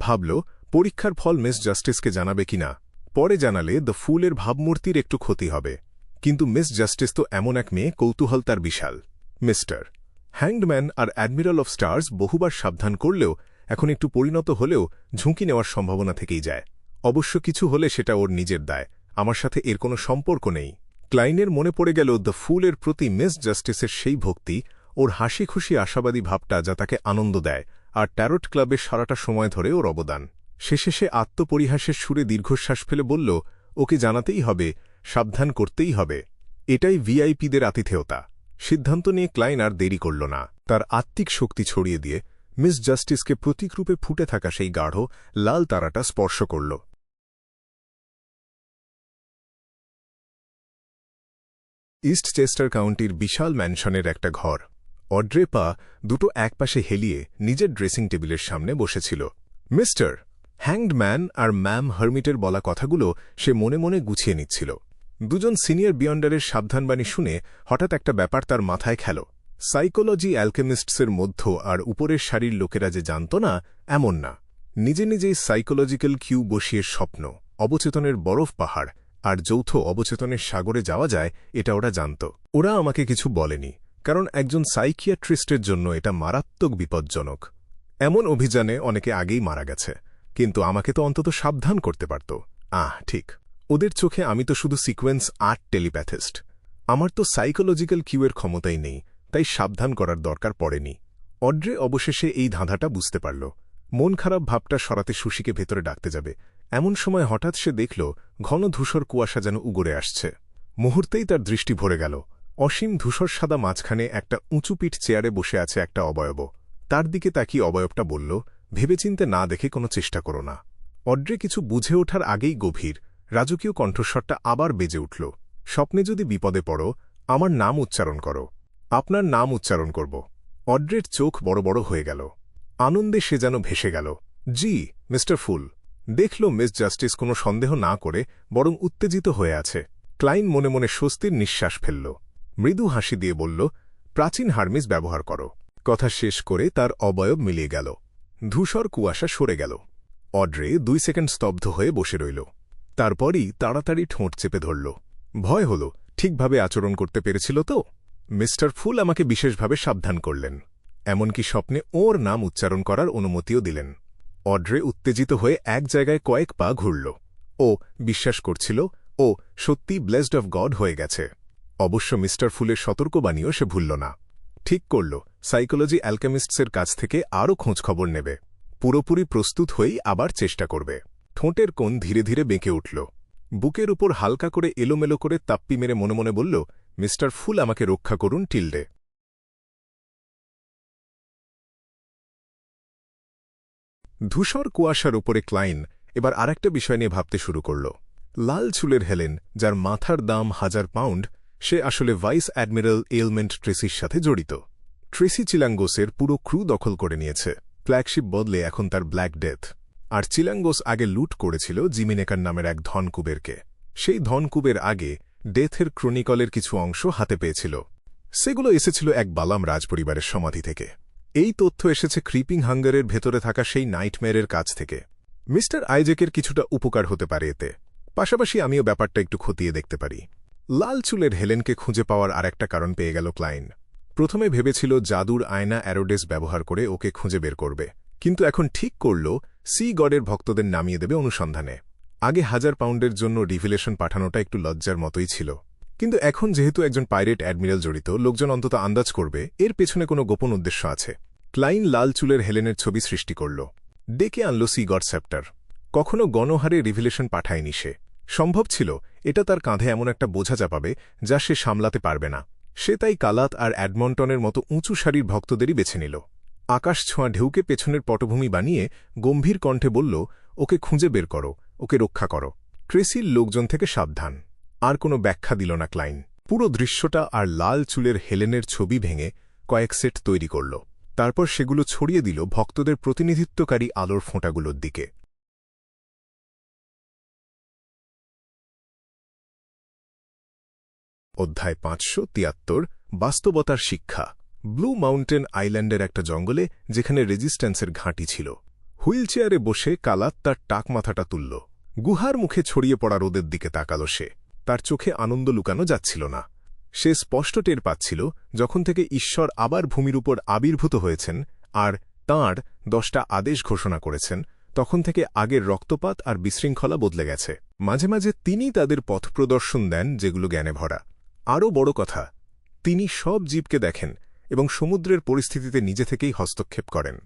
ভাবল, পরীক্ষার ফল মিস জাস্টিসকে জানাবে কিনা। পরে জানালে দ্য ফুলের ভাবমূর্তির একটু ক্ষতি হবে, কিন্তু মিস জাস্টিস তো এমন এক মেয়ে, কৌতূহল তার বিশাল। মিস্টার হ্যাংডম্যান আর অ্যাডমিরাল অফ স্টার্স বহুবার সাবধান করলেও এখন একটু পরিণত হলেও ঝুঁকি নেওয়ার সম্ভাবনা থেকেই যায়। অবশ্য কিছু হলে সেটা ওর নিজের দায়, আমার সাথে এর কোনো সম্পর্ক নেই। ক্লাইনের মনে পড়ে গেল দ্য ফুলের প্রতি মিস জাস্টিসের সেই ভক্তি, ওর হাসি খুশি আশাবাদী ভাবটা যা তাকে আনন্দ দেয়, আর ট্যারট ক্লাবের সারাটা সময় ধরে ওর অবদান। শেষে সে আত্মপরিহাসের সুরে দীর্ঘশ্বাস ফেলে বলল, ওকে জানাতেই হবে, সাবধান করতেই হবে। এটাই ভিআইপিদের আতিথেয়তা। সিদ্ধান্ত নিয়ে ক্লাইন আর দেরি করল না। তার আত্মিক শক্তি ছড়িয়ে দিয়ে মিস জাস্টিসকে প্রতীকরূপে ফুটে থাকা সেই গাঢ় লাল তারাটা স্পর্শ করল। ইস্ট চেস্টার কাউন্টির বিশাল ম্যানশনের একটা ঘর। অড্রে পা দুটো একপাশে হেলিয়ে নিজের ড্রেসিং টেবিলের সামনে বসেছিল। মিস্টার হ্যাংড ম্যান আর ম্যাম হার্মিটের বলা কথাগুলো সে মনে মনে গুছিয়ে নিচ্ছিল। দুজন সিনিয়র বিয়ন্ডারের সাবধানবাণী শুনে হঠাৎ একটা ব্যাপার তার মাথায় খেল। সাইকোলজি অ্যালকেমিস্টসের মধ্য আর উপরের সারির লোকেরা যে জানত না, এমন না। নিজে নিজেই সাইকোলজিক্যাল কিউ বসিয়ে স্বপ্ন, অবচেতনের বরফ পাহাড় আর যৌথ অবচেতনের সাগরে যাওয়া যায়, এটা ওরা জানত। ওরা আমাকে কিছু বলেনি, কারণ একজন সাইকিয়াট্রিস্টের জন্য এটা মারাত্মক বিপজ্জনক। এমন অভিযানে অনেকে আগেই মারা গেছে, কিন্তু আমাকে তো অন্তত সাবধান করতে পারত। ঠিক, ওদের চোখে আমি তো শুধু সিকোয়েন্স 8 টেলিপ্যাথিস্ট। আমার তো সাইকোলজিক্যাল কিউয়ের ক্ষমতাই নেই, তাই সাবধান করার দরকার পড়েনি। অড্রে অবশেষে এই ধাঁধাটা বুঝতে পারল। মন খারাপ ভাবটা সরাতে সুশিকে ভেতরে ডাকতে যাবে, এমন সময় হঠাৎ সে দেখল ঘন ধূসর কুয়াশা যেন উগরে আসছে। মুহূর্তেই তার দৃষ্টি ভরে গেল। অসীম ধূসর সাদা মাঝখানে একটা উঁচুপিঠ চেয়ারে বসে আছে একটা অবয়ব। তার দিকে তাকিয়ে অবয়বটা বলল, ভেবেচিন্তে না দেখে কোনো চেষ্টা করো না। অড্রে কিছু বুঝে ওঠার আগেই গভীর রাজকীয় কণ্ঠস্বরটা আবার বেজে উঠল। স্বপ্নে যদি বিপদে পড়ো, আমার নাম উচ্চারণ করো। আপনার নাম উচ্চারণ করব। অড্রের চোখ বড় বড় হয়ে গেল। আনন্দে সে যেন ভেসে গেল। জি, মিস্টার ফুল। দেখল মিস জাস্টিস কোনো সন্দেহ না করে বরং উত্তেজিত হয়ে আছে। ক্লাইন মনে মনে স্বস্তির নিঃশ্বাস ফেলল। মৃদু হাসি দিয়ে বলল, প্রাচীন হার্মিস ব্যবহার করো। কথা শেষ করে তার অবয়ব মিলিয়ে গেল। ধূসর কুয়াশা সরে গেল। অড্রে 2 সেকেন্ড স্তব্ধ হয়ে বসে রইল। তারপরই তাড়াতাড়ি ঠোঁট চেপে ধরল। ভয় হল, ঠিকভাবে আচরণ করতে পেরেছিল তো? মিস্টার ফুল আমাকে বিশেষভাবে সাবধান করলেন, এমনকি স্বপ্নে ওর নাম উচ্চারণ করার অনুমতিও দিলেন। অড্রে উত্তেজিত হয়ে এক জায়গায় কয়েক পা ঘুরল। ও বিশ্বাস করছিল ও সত্যি ব্লেসড অফ গড হয়ে গেছে। অবশ্য মিস্টার ফুলের সতর্কবাণীও সে ভুলল না। ঠিক করল সাইকোলজি অ্যালকেমিস্টসের কাছ থেকে আরও খোঁজখবর নেবে, পুরোপুরি প্রস্তুত হয়েই আবার চেষ্টা করবে। ঠোঁটের কোণ ধীরে ধীরে বেঁকে উঠল। বুকের উপর হালকা করে এলোমেলো করে তাপ্পি মেরে মনে মনে বলল, মিস্টার ফুল আমাকে রক্ষা করুন টিল্ডে। ধূসর কুয়াশার উপরে ক্লাইন এবার আরেকটা বিষয় নিয়ে ভাবতে শুরু করল। লাল চুলের হেলেন, যার মাথার দাম 1000 পাউন্ড, সে আসলে ভাইস অ্যাডমিরাল এলমেন্ট ট্রেসির সাথে জড়িত। ট্রেসি চিলাঙ্গোসের পুরো ক্রু দখল করে নিয়েছে। ফ্ল্যাগশিপ বদলে এখন তার ব্ল্যাক ডেথ। আর চিলাঙ্গোস আগে লুট করেছিল জিমি নেকার নামের এক ধনকুবেরকে। সেই ধনকুবের আগে ডেথের ক্রনিকলের কিছু অংশ হাতে পেয়েছিল। সেগুলো এসেছিল এক বালাম রাজপরিবারের সমাধি থেকে। এই তথ্য এসেছে ক্রিপিং হাঙ্গারের ভেতরে থাকা সেই নাইটমেয়ারের কাছ থেকে। মিস্টার আইজেকের কিছুটা উপকার হতে পারে এতে। পাশাপাশি আমিও ব্যাপারটা একটু খতিয়ে দেখতে পারি। লাল চুলের হেলেনকে খুঁজে পাওয়ার আরেকটা কারণ পেয়ে গেল ক্লাইন। প্রথমে ভেবেছিল জাদুর আয়না অ্যারোডেস ব্যবহার করে ওকে খুঁজে বের করবে, কিন্তু এখন ঠিক করল সি গডের ভক্তদের নামিয়ে দেবে অনুসন্ধানে। আগে 1000 পাউন্ডের জন্য রিভিলেশন পাঠানোটা একটু লজ্জার মতোই ছিল, কিন্তু এখন যেহেতু একজন পাইরেট অ্যাডমিরাল জড়িত, লোকজন অন্তত আন্দাজ করবে এর পেছনে কোনো গোপন উদ্দেশ্য আছে। ক্লাইন লাল চুলের হেলেনের ছবি সৃষ্টি করল, ডেকে আনল সি গড সেপ্টার। কখনো গণহারে রিভিলেশন পাঠায়নি সে। সম্ভব ছিল এটা তার কাঁধে এমন একটা বোঝা চাপাবে যা সে সামলাতে পারবে না। সে তাই কালাত আর অ্যাডমন্টনের মতো উঁচু সারির ভক্তদেরই বেছে নিল। আকাশ ছোঁয়া ঢেউকে পেছনের পটভূমি বানিয়ে গম্ভীর কণ্ঠে বলল, ওকে খুঁজে বের করো, ওকে রক্ষা করো, ট্রেসির লোকজন থেকে সাবধান। আর কোনো ব্যাখ্যা দিল না ক্লাইন। পুরো দৃশ্যটা আর লাল চুলের হেলেনের ছবি ভেঙে কয়েক সেট তৈরি করল। তারপর সেগুলো ছড়িয়ে দিল ভক্তদের প্রতিনিধিত্বকারী আলোর ফোঁটাগুলোর দিকে। অধ্যায় 573, বাস্তবতার শিক্ষা। ব্লু মাউন্টেন আইল্যান্ডের একটা জঙ্গলে, যেখানে রেজিস্ট্যান্সের ঘাঁটি ছিল। হুইলচেয়ারে বসে কালাত তার টাক মাথাটা তুলল। গুহার মুখে ছড়িয়ে পড়া রোদের দিকে তাকাল সে। তার চোখে আনন্দ লুকানো যাচ্ছিল না। সে স্পষ্ট টের পাচ্ছিল যখন থেকে ঈশ্বর আবার ভূমির উপর আবির্ভূত হয়েছেন আর তাঁর 10টা আদেশ ঘোষণা করেছেন, তখন থেকে আগের রক্তপাত আর বিশৃঙ্খলা বদলে গেছে। মাঝে মাঝে তিনি তাদের পথ প্রদর্শন দেন, যেগুলো জ্ঞানে ভরা। আরও বড় কথা, তিনি সব জীবকে দেখেন এবং সমুদ্রের পরিস্থিতিতে নিজে থেকেই হস্তক্ষেপ করেন।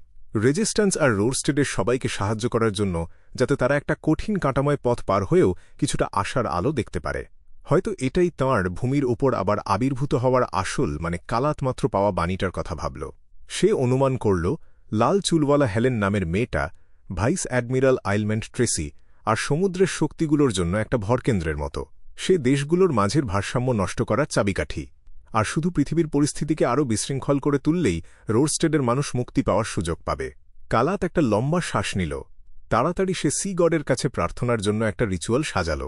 রেজিস্ট্যান্স আর রোরস্টেডের সবাইকে সাহায্য করার জন্য, যাতে তারা একটা কঠিন কাঁটাময় পথ পার হয়েও কিছুটা আশার আলো দেখতে পারে। হয়তো এটাই তাঁর ভূমির ওপর আবার আবির্ভূত হওয়ার আসল, মানে কালাতমাত্র পাওয়া বাণীটার কথা ভাবল। সে অনুমান করল লাল চুলওয়ালা হেলেন নামের মেয়েটা ভাইস অ্যাডমিরাল আইলমেন্ট ট্রেসি আর সমুদ্রের শক্তিগুলোর জন্য একটা ভরকেন্দ্রের মতো। সে দেশগুলোর মাঝের ভারসাম্য নষ্ট করার চাবিকাঠি। আর শুধু পৃথিবীর পরিস্থিতিকে আরও বিশৃঙ্খল করে তুললেই রোরস্টেডের মানুষ মুক্তি পাওয়ার সুযোগ পাবে। কালাত একটা লম্বা শ্বাস নিল। তাড়াতাড়ি সে সি গডের কাছে প্রার্থনার জন্য একটা রিচুয়াল সাজাল।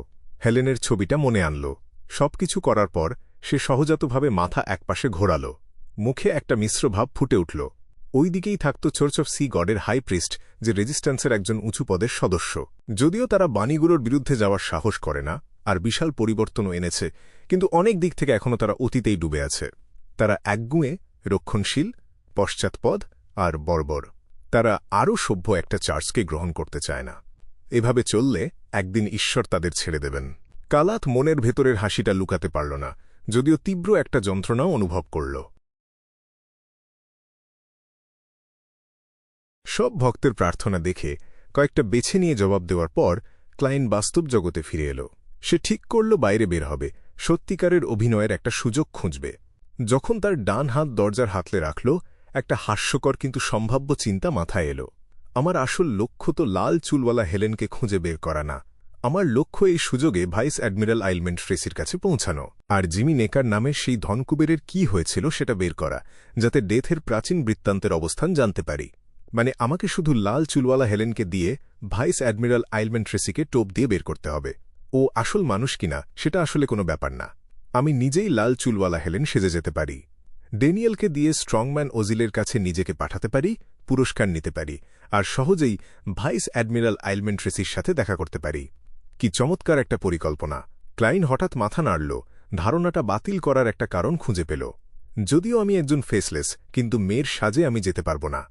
হেলেনের ছবিটা মনে আনল। সবকিছু করার পর সে সহজাতভাবে মাথা একপাশে ঘোরাল। মুখে একটা মিশ্র ভাব ফুটে উঠল। ওই দিকেই থাকত চার্চ অফ সি গডের হাই প্রিস্ট, যে রেজিস্ট্যান্সের একজন উঁচু পদের সদস্য। যদিও তারা বাণীগুলোর বিরুদ্ধে যাওয়ার সাহস করে না আর বিশাল পরিবর্তনও এনেছে, কিন্তু অনেক দিক থেকে এখনও তারা অতীতেই ডুবে আছে। তারা একগুঁয়ে, রক্ষণশীল, পশ্চাৎপদ আর বর্বর। তারা আরও সভ্য একটা চার্চকে গ্রহণ করতে চায় না। এভাবে চললে একদিন ঈশ্বর তাদের ছেড়ে দেবেন। কালাত মনের ভেতরের হাসিটা লুকাতে পারল না, যদিও তীব্র একটা যন্ত্রণাও অনুভব করল। সব ভক্তের প্রার্থনা দেখে কয়েকটা বেছে নিয়ে জবাব দেওয়ার পর ক্লাইন বাস্তব জগতে ফিরে এল। সে ঠিক করল বাইরে বের হবে, সত্যিকারের অভিনয়ের একটা সুযোগ খুঁজবে। যখন তার ডান হাত দরজার হাতলে রাখল, একটা হাস্যকর কিন্তু সম্ভাব্য চিন্তা মাথায় এল। আমার আসল লক্ষ্য তো লাল চুলওয়ালা হেলেনকে খুঁজে বের করা না। আমার লক্ষ্য এই সুযোগে ভাইস অ্যাডমিরাল আইলমেন্ট ট্রেসির কাছে পৌঁছানো, আর জিমি নেকার নামে সেই ধনকুবেরের কি হয়েছিল সেটা বের করা, যাতে ডেথের প্রাচীন বৃত্তান্তের অবস্থান জানতে পারি। মানে আমাকে শুধু লাল চুলওয়ালা হেলেনকে দিয়ে ভাইস অ্যাডমিরাল আইলমেন্ট ট্রেসিকে টোপ দিয়ে বের করতে হবে। ও আসল মানুষ কিনা সেটা আসলে কোনো ব্যাপার না। আমি নিজেই লাল চুলওয়ালা হেলেন সেজে যেতে পারি। ড্যানিয়েলকে দিয়ে স্ট্রংম্যান ওজিলের কাছে নিজেকে পাঠাতে পারি, পুরস্কার নিতে পারি, আর সহজেই ভাইস অ্যাডমিরাল আইলমেন্ট ট্রেসির সাথে দেখা করতে পারি। কি চমৎকার একটা পরিকল্পনা! ক্লাইন হঠাৎ মাথা নাড়ল, ধারণাটা বাতিল করার একটা কারণ খুঁজে পেল। যদিও আমি একজন ফেসলেস, কিন্তু মেয়ের সাজে আমি যেতে পারব না।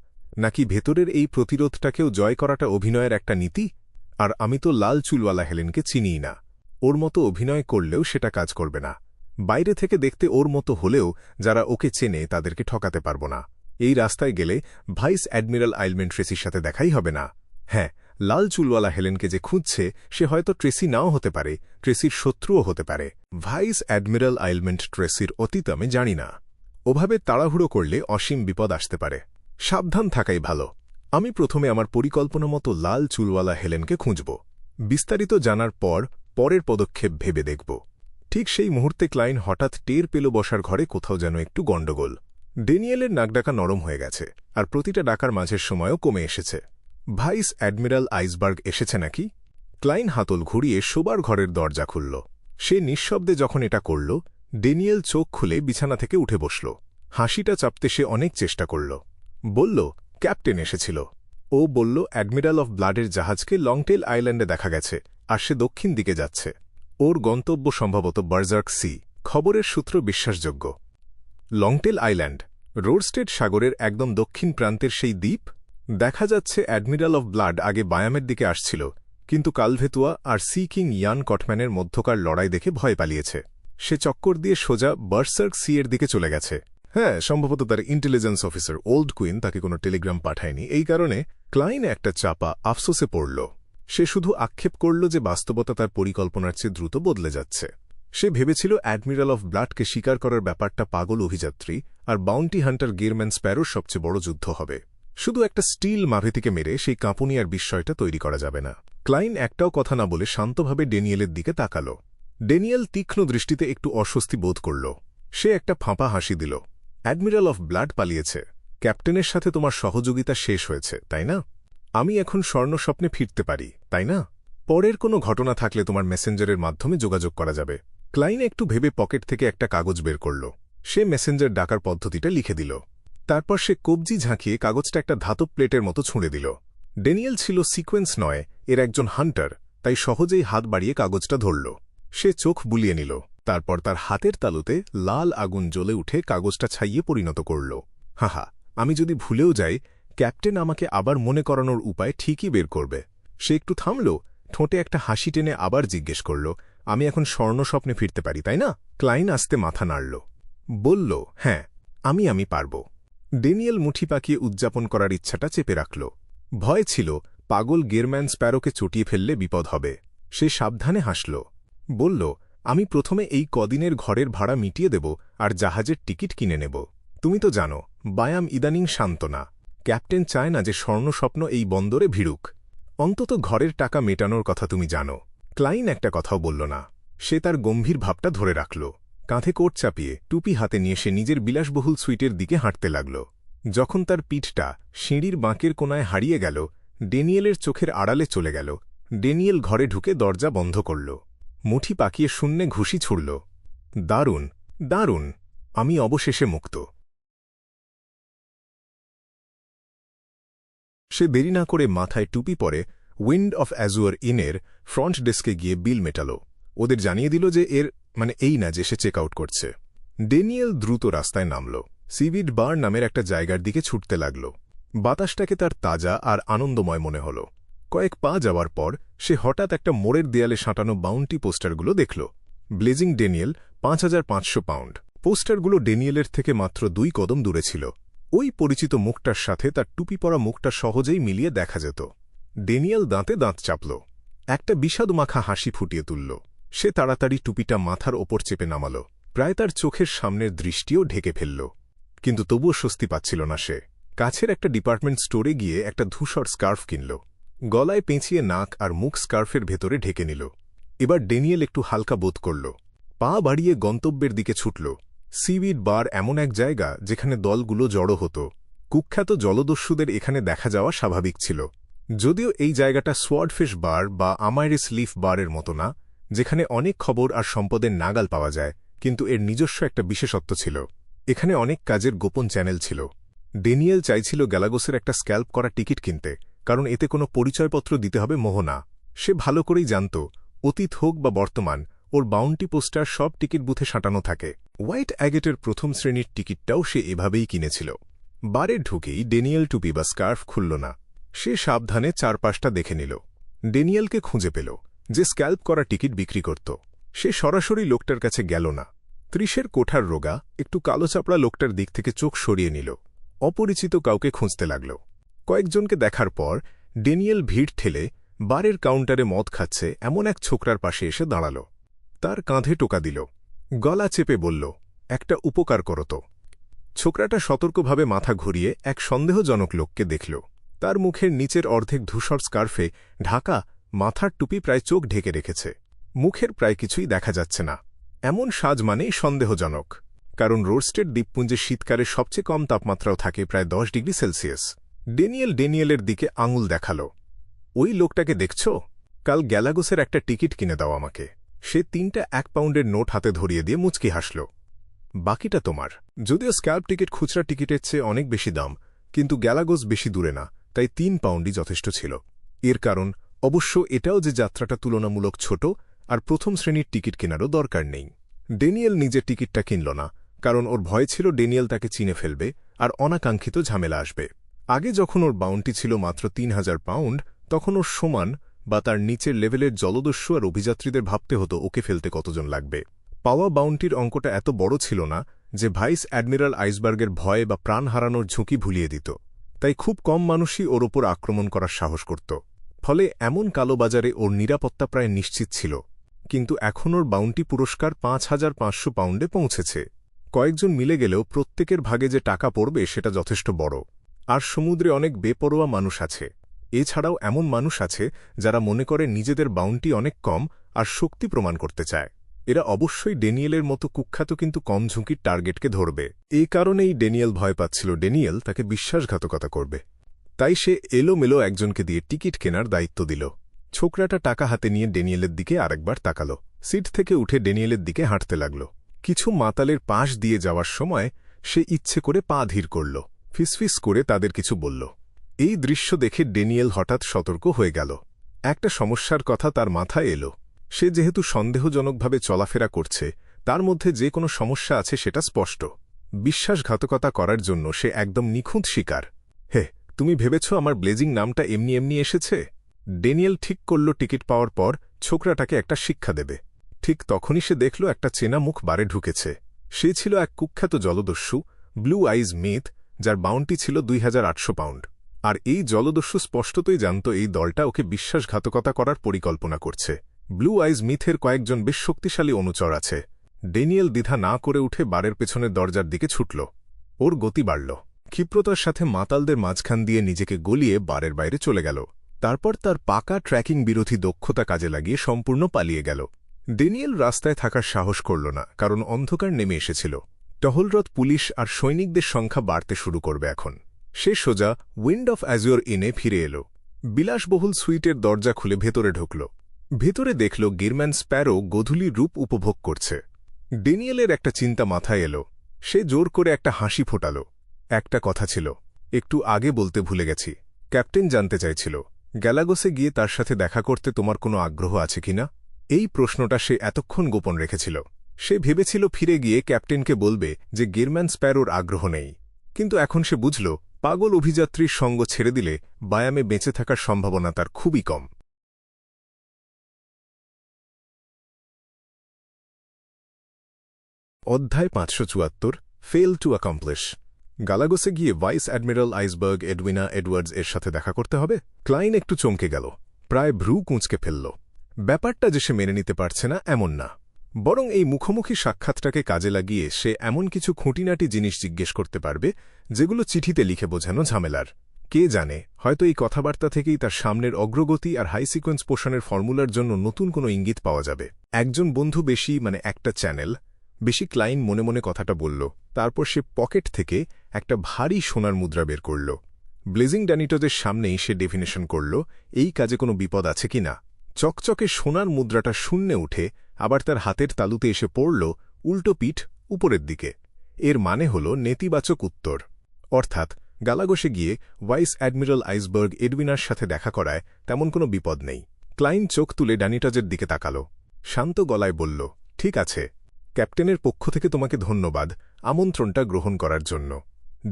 নাকি ভেতরের এই প্রতিরোধটাকেও জয় করাটা অভিনয়ের একটা নীতি? আর আমি তো লাল চুলওয়ালা হেলেনকে চিনিই না। ও ওর মতো অভিনয় করলেও সেটা কাজ করবে না। বাইরে থেকে দেখতে ওর মতো হলেও যারা ওকে চেনে তাদেরকে ঠকাতে পারব না। এই রাস্তায় গেলে ভাইস অ্যাডমিরাল আইলম্যান ট্রেসির সাথে দেখাই হবে না। হ্যাঁ, লাল চুলওয়ালা হেলেনকে যে খুঁজছে সে হয়তো ট্রেসি নাও হতে পারে, ট্রেসির শত্রুও হতে পারে। ভাইস অ্যাডমিরাল আইলম্যান ট্রেসির অতীত আমি জানি না। ওভাবে তাড়াহুড়ো করলে অসীম বিপদ আসতে পারে। সাবধান থাকাই ভালো। আমি প্রথমে আমার পরিকল্পনা মতো লাল চুলওয়ালা হেলেনকে খুঁজব। বিস্তারিত জানার পর পরের পদক্ষেপ ভেবে দেখব। ঠিক সেই মুহূর্তে ক্লাইন হঠাৎ টের পেল বসার ঘরে কোথাও যেন একটু গণ্ডগোল। ড্যানিয়েলের নাকডাকা নরম হয়ে গেছে, আর প্রতিটা ডাকার মাঝের সময়ও কমে এসেছে। ভাইস অ্যাডমিরাল আইসবার্গ এসেছে নাকি? ক্লাইন হাতল ঘুরিয়ে শোবার ঘরের দরজা খুলল। সে নিঃশব্দে যখন এটা করল, ড্যানিয়েল চোখ খুলে বিছানা থেকে উঠে বসল। হাসিটা চাপতে সে অনেক চেষ্টা করল। বলল, ক্যাপ্টেন এসেছিল। ও বলল অ্যাডমিরাল অফ ব্লাডের জাহাজকে লংটেল আইল্যান্ডে দেখা গেছে, আর সে দক্ষিণ দিকে যাচ্ছে। ওর গন্তব্য সম্ভবত বার্জার্ক সি। খবরের সূত্র বিশ্বাসযোগ্য। লংটেল আইল্যান্ড রোডস্টেড সাগরের একদম দক্ষিণ প্রান্তের সেই দ্বীপ। দেখা যাচ্ছে অ্যাডমিরাল অফ ব্লাড আগে বায়ামের দিকে আসছিল, কিন্তু কালভেতুয়া আর সি কিং ইয়ান কটম্যানের মধ্যকার লড়াই দেখে ভয় পালিয়েছে। সে চক্কর দিয়ে সোজা বার্সার্ক সি এর দিকে চলে গেছে। হ্যাঁ, সম্ভবত তার ইন্টেলিজেন্স অফিসার ওল্ড কুইন তাকে কোনো টেলিগ্রাম পাঠায়নি। এই কারণে ক্লাইন একটা চাপা আফসোসে পড়ল। সে শুধু আক্ষেপ করল যে বাস্তবতা তার পরিকল্পনার চেয়ে দ্রুত বদলে যাচ্ছে। সে ভেবেছিল অ্যাডমিরাল অফ ব্লাডকে শিকার করার ব্যাপারটা পাগল অভিযাত্রী আর বাউন্টি হান্টার গিরম্যান স্প্যারোর সবচেয়ে বড় যুদ্ধ হবে। শুধু একটা স্টিল মাভেতিকে মেরে সেই কাঁপুনি আর বিস্ময়টা তৈরি করা যাবে না। ক্লাইন একটাও কথা না বলে শান্তভাবে ড্যানিয়েলের দিকে তাকাল। ড্যানিয়েল তীক্ষ্ণ দৃষ্টিতে একটু অস্বস্তি বোধ করল। সে একটা ফাঁপা হাসি দিল। অ্যাডমিরাল অফ ব্লাড পালিয়েছে। ক্যাপ্টেনের সাথে তোমার সহযোগিতা শেষ হয়েছে, তাই না? আমি এখন স্বপ্নে ফিরতে পারি, তাই না? পরের কোনো ঘটনা থাকলে তোমার মেসেঞ্জারের মাধ্যমে যোগাযোগ করা যাবে। ক্লাইন একটু ভেবে পকেট থেকে একটা কাগজ বের করল। সে মেসেঞ্জার ডাকার পদ্ধতিটা লিখে দিল। তারপর সে কবজি ঝাঁকিয়ে কাগজটা একটা ধাতব প্লেটের মতো ছুঁড়ে দিল। ড্যানিয়েল ছিল সিকোয়েন্স নয়, এর একজন হান্টার, তাই সহজেই হাত বাড়িয়ে কাগজটা ধরল। সে চোখ বুলিয়ে নিল। তারপর তার হাতের তালুতে লাল আগুন জ্বলে উঠে কাগজটা ছাইয়ে পরিণত করল। হাহা, আমি যদি ভুলেও যাই, ক্যাপ্টেন আমাকে আবার মনে করানোর উপায় ঠিকই বের করবে। সে একটু থামল, ঠোঁটে একটা হাসি টেনে আবার জিজ্ঞেস করল, আমি এখন স্বপ্নে ফিরতে পারি, তাই না? ক্লাইন আস্তে মাথা নাড়ল। বলল, হ্যাঁ, আমি পারব। ড্যানিয়েল মুঠি পাকিয়ে উদযাপন করার ইচ্ছাটা চেপে রাখল। ভয় ছিল পাগল গিরম্যান স্প্যারোকে চটিয়ে ফেললে বিপদ হবে। সে সাবধানে হাসল। বলল, আমি প্রথমে এই কদিনের ঘরের ভাড়া মিটিয়ে দেব আর জাহাজের টিকিট কিনে নেব। তুমি তো জানো, বায়াম ইদানিং শান্ত না। ক্যাপ্টেন চায় না যে স্বপ্ন এই বন্দরে ভিড়ুক। অন্তত ঘরের টাকা মেটানোর কথা তুমি জানো। ক্লাইন একটা কথাও বলল না। সে তার গম্ভীর ভাবটা ধরে রাখল। কাঁধে কোট চাপিয়ে টুপি হাতে নিয়ে সে নিজের বিলাসবহুল সুইটের দিকে হাঁটতে লাগল। যখন তার পিঠটা সিঁড়ির বাঁকের কোনায় হারিয়ে গেল, ড্যানিয়েলের চোখের আড়ালে চলে গেল। ড্যানিয়েল ঘরে ঢুকে দরজা বন্ধ করল। মুঠি পাকিয়ে শূন্যে ঘুষি ছুড়ল। দারুণ, দারুণ, আমি অবশেষে মুক্ত। সে দেরি না করে মাথায় টুপি পরে উইন্ড অফ অ্যাজুয়ার ইনের ফ্রন্ট ডেস্কে গিয়ে বিল মেটাল। ওদের জানিয়ে দিল যে এই না যে সে চেক আউট করছে। ড্যানিয়েল দ্রুত রাস্তায় নামল। সিভিড বার নামের একটা জায়গার দিকে ছুটতে লাগল। বাতাসটাকে তার তাজা আর আনন্দময় মনে হল। কয়েক পা যাওয়ার পর সে হঠাৎ একটা মোড়ের দেয়ালে সাঁটানো বাউন্টি পোস্টারগুলো দেখল। ব্লেজিং ড্যানিয়েল ৫,৫০০ পাউন্ড। পোস্টারগুলো ড্যানিয়েলের থেকে মাত্র ২ কদম দূরে ছিল। ওই পরিচিত মুখটার সাথে তার টুপি পরা মুখটা সহজেই মিলিয়ে দেখা যেত। ড্যানিয়েল দাঁতে দাঁত চাপল। একটা বিষাদমাখা হাসি ফুটিয়ে তুলল। সে তাড়াতাড়ি টুপিটা মাথার ওপর চেপে নামাল। প্রায় তার চোখের সামনের দৃষ্টিও ঢেকে ফেলল। কিন্তু তবুও স্বস্তি পাচ্ছিল না সে। কাছের একটা ডিপার্টমেন্ট স্টোরে গিয়ে একটা ধূসর স্কার্ফ কিনল। গলায় পেঁচিয়ে নাক আর মুখ স্কার্ফের ভেতরে ঢেকে নিল। এবার ড্যানিয়েল একটু হালকা বোধ করল। পা বাড়িয়ে গন্তব্যের দিকে ছুটল। সিউইড বার এমন এক জায়গা যেখানে দলগুলো জড়ো হতো। কুখ্যাত জলদস্যুদের এখানে দেখা যাওয়া স্বাভাবিক ছিল। যদিও এই জায়গাটা সোয়ার্ডফিশ বার বা আমাইরিস লিফ বারের মতো না, যেখানে অনেক খবর আর সম্পদের নাগাল পাওয়া যায়, কিন্তু এর নিজস্ব একটা বিশেষত্ব ছিল। এখানে অনেক কাজের গোপন চ্যানেল ছিল। ড্যানিয়েল চাইছিল গ্যালাগোসের একটা স্ক্যাল্প করা টিকিট কিনতে, কারণ এতে কোনো পরিচয়পত্র দিতে হবে মোহনা। সে ভালো করেই জানত, অতীত হোক বা বর্তমান, ওর বাউন্টি পোস্টার সব টিকিট বুথে সাঁটানো থাকে। হোয়াইট অ্যাগেটের প্রথম শ্রেণীর টিকিটটাও সে এভাবেই কিনেছিল। বারে ঢুকেই ড্যানিয়েল টুপি বা স্কার্ফ খুলল না। সে সাবধানে চারপাশটা দেখে নিল। ড্যানিয়েলকে খুঁজে পেল। যে স্ক্যাল্প করা টিকিট বিক্রি করত। সে সরাসরি লোকটার কাছে গেল না। 30-এর কোঠার রোগা একটু কালো চাপড়া লোকটার দিক থেকে চোখ সরিয়ে নিল। অপরিচিত কাউকে খুঁজতে লাগল। কয়েকজনকে দেখার পর ড্যানিয়েল ভিড় ঠেলে বারের কাউন্টারে মদ খাচ্ছে এমন এক ছোকরার পাশে এসে দাঁড়াল। তার কাঁধে টোকা দিল। গলা চেপে বলল, একটা উপকার করো তো। ছোকরাটা সতর্কভাবে মাথা ঘুরিয়ে এক সন্দেহজনক লোককে দেখল। তার মুখের নিচের অর্ধেক ধূসর স্কার্ফে ঢাকা মাথার টুপি প্রায় চোখ ঢেকে রেখেছে। মুখের প্রায় কিছুই দেখা যাচ্ছে না। এমন সাজ মানেই সন্দেহজনক, কারণ রোস্টেড দ্বীপপুঞ্জে শীতকালে সবচেয়ে কম তাপমাত্রাও থাকে প্রায় 10 ডিগ্রি সেলসিয়াস। ড্যানিয়েলের দিকে আঙুল দেখাল। ওই লোকটাকে দেখছ? কাল গ্যালাগোসের একটা টিকিট কিনে দাও আমাকে। সে 3টা 1 পাউন্ডের নোট হাতে ধরিয়ে দিয়ে মুচকি হাসল। বাকিটা তোমার। যদিও স্ক্যাল্প টিকিট খুচরা টিকিটের চেয়ে অনেক বেশি দাম, কিন্তু গ্যালাগোস বেশি দূরে না, তাই 3 পাউন্ডই যথেষ্ট ছিল। এর কারণ অবশ্য এটাও যে যাত্রাটা তুলনামূলক ছোট আর প্রথম শ্রেণীর টিকিট কেনারও দরকার নেই। ড্যানিয়েল নিজের টিকিটটা কিনল না, কারণ ওর ভয় ছিল ড্যানিয়েল তাকে চিনে ফেলবে আর অনাকাঙ্ক্ষিত ঝামেলা আসবে। আগে যখন ওর বাউন্টি ছিল মাত্র 3000 পাউন্ড, তখন ওর সমান বা তার নিচের লেভেলের জলদস্যু আর অভিযাত্রীদের ভাবতে হতো ওকে ফেলতে কতজন লাগবে। পাওয়া বাউন্টির অঙ্কটা এত বড় ছিল না যে ভাইস অ্যাডমিরাল আইসবার্গের ভয় বা প্রাণ হারানোর ঝুঁকি ভুলিয়ে দিত। তাই খুব কম মানুষই ওর ওপর আক্রমণ করার সাহস করত। ফলে এমন কালোবাজারে ওর নিরাপত্তা প্রায় নিশ্চিত ছিল। কিন্তু এখন ওর বাউন্টি পুরস্কার 5500 পাউন্ডে পৌঁছেছে। কয়েকজন মিলে গেলেও প্রত্যেকের ভাগে যে টাকা পড়বে সেটা যথেষ্ট বড়। আর সমুদ্রে অনেক বেপরোয়া মানুষ আছে। এছাড়াও এমন মানুষ আছে যারা মনে করে নিজেদের বাউন্টি অনেক কম আর শক্তি প্রমাণ করতে চায়। এরা অবশ্যই ড্যানিয়েলের মতো কুখ্যাত কিন্তু কম ঝুঁকির টার্গেটকে ধরবে। এই কারণেই ড্যানিয়েল ভয় পাচ্ছিল ড্যানিয়েল তাকে বিশ্বাসঘাতকতা করবে। তাই সে এলোমেলো একজনকে দিয়ে টিকিট কেনার দায়িত্ব দিল। ছোকরাটা টাকা হাতে নিয়ে ড্যানিয়েলের দিকে আরেকবার তাকাল। সিট থেকে উঠে ড্যানিয়েলের দিকে হাঁটতে লাগল। কিছু মাতালের পাশ দিয়ে যাওয়ার সময় সে ইচ্ছে করে পা ধীর করল। ফিসফিস করে তাদের কিছু বলল। এই দৃশ্য দেখে ড্যানিয়েল হঠাৎ সতর্ক হয়ে গেল। একটা সমস্যার কথা তার মাথায় এলো। সে যেহেতু সন্দেহজনকভাবে চলাফেরা করছে, তার মধ্যে যে কোনো সমস্যা আছে সেটা স্পষ্ট। বিশ্বাসঘাতকতা করার জন্য সে একদম নিখুঁত শিকার। হে, তুমি ভেবেছ আমার ব্লেজিং নামটা এমনি এমনি এসেছে? ড্যানিয়েল ঠিক করল টিকিট পাওয়ার পর ছোকরাটাকে একটা শিক্ষা দেবে। ঠিক তখনই সে দেখল একটা চেনা মুখ বারে ঢুকেছে। সে ছিল এক কুখ্যাত জলদস্যু, ব্লু আইজ মিথ, যার বাউন্টি ছিল 2800 পাউন্ড। আর এই জলদস্যু স্পষ্টতই জানত এই দলটা ওকে বিশ্বাসঘাতকতা করার পরিকল্পনা করছে। ব্লু আইজ মিথের কয়েকজন বেশ শক্তিশালী অনুচর আছে। ড্যানিয়েল দ্বিধা না করে উঠে বারের পেছনের দরজার দিকে ছুটল। ওর গতি বাড়ল। ক্ষিপ্রতার সাথে মাতালদের মাঝখান দিয়ে নিজেকে গলিয়ে বারের বাইরে চলে গেল। তারপর তার পাকা ট্র্যাকিং বিরোধী দক্ষতা কাজে লাগিয়ে সম্পূর্ণ পালিয়ে গেল। ড্যানিয়েল রাস্তায় থাকার সাহস করল না, কারণ অন্ধকার নেমে এসেছিল। টহলরত পুলিশ আর সৈনিকদের সংখ্যা বাড়তে শুরু করবে এখন। সে সোজা উইন্ড অফ অ্যাজিওর ইনে ফিরে এল। বিলাসবহুল সুইটের দরজা খুলে ভেতরে ঢুকল। ভেতরে দেখল গিরম্যান স্প্যারো গোধূলির রূপ উপভোগ করছে। ড্যানিয়েলের একটা চিন্তা মাথায় এলো। সে জোর করে একটা হাসি ফোটাল। একটা কথা ছিল, একটু আগে বলতে ভুলে গেছি। ক্যাপ্টেন জানতে চাইছিল, গ্যালাগোসে গিয়ে তার সাথে দেখা করতে তোমার কোনো আগ্রহ আছে কিনা? এই প্রশ্নটা সে এতক্ষণ গোপন রেখেছিল। সে ভেবেছিল ফিরে গিয়ে ক্যাপ্টেনকে বলবে যে গিরম্যান স্প্যারোর আগ্রহ নেই। কিন্তু এখন সে বুঝল, পাগল অভিযাত্রীর সঙ্গ ছেড়ে দিলে বায়ামে বেঁচে থাকার সম্ভাবনা তার খুবই কম। অধ্যায় 574, ফেল টু অ্যাকমপ্লিশ। গালাগোসে গিয়ে vice admiral iceberg Edwina Edwards এর সাথে দেখা করতে হবে। ক্লাইন একটু চমকে গেল, প্রায় ভ্রু কুঁচকে ফেলল। ব্যাপারটা যে সে মেনে নিতে পারছে না এমন না, বরং এই মুখোমুখি সাক্ষাৎটাকে কাজে লাগিয়ে সে এমন কিছু খুঁটিনাটি জিনিস জিজ্ঞেস করতে পারবে যেগুলো চিঠিতে লিখে বোঝানো ঝামেলার। কে জানে, হয়তো এই কথাবার্তা থেকেই তার সামনের অগ্রগতি আর হাই সিকোয়েন্স পোষণের ফর্মুলার জন্য নতুন কোনো ইঙ্গিত পাওয়া যাবে। একজন বন্ধু বেশি, মানে একটা চ্যানেল বেশি। ক্লাইন মনে মনে কথাটা বলল। তারপর সে পকেট থেকে একটা ভারী সোনার মুদ্রা বের করল। ব্লেজিং ড্যানিটজের সামনেই সে ডেফিনেশন করল এই কাজে কোনো বিপদ আছে কিনা। চকচকে সোনার মুদ্রাটা শূন্যে উঠে আবার তার হাতের তালুতে এসে পড়ল উল্টো পিঠ উপরের দিকে। এর মানে হল নেতিবাচক উত্তর, অর্থাৎ গালাগোসে গিয়ে ভাইস অ্যাডমিরাল আইসবার্গ এডউইনার সাথে দেখা করায় তেমন কোনো বিপদ নেই। ক্লাইন চোখ তুলে ড্যানিটজের দিকে তাকাল। শান্ত গলায় বলল, ঠিক আছে, ক্যাপ্টেনের পক্ষ থেকে তোমাকে ধন্যবাদ আমন্ত্রণটা গ্রহণ করার জন্য।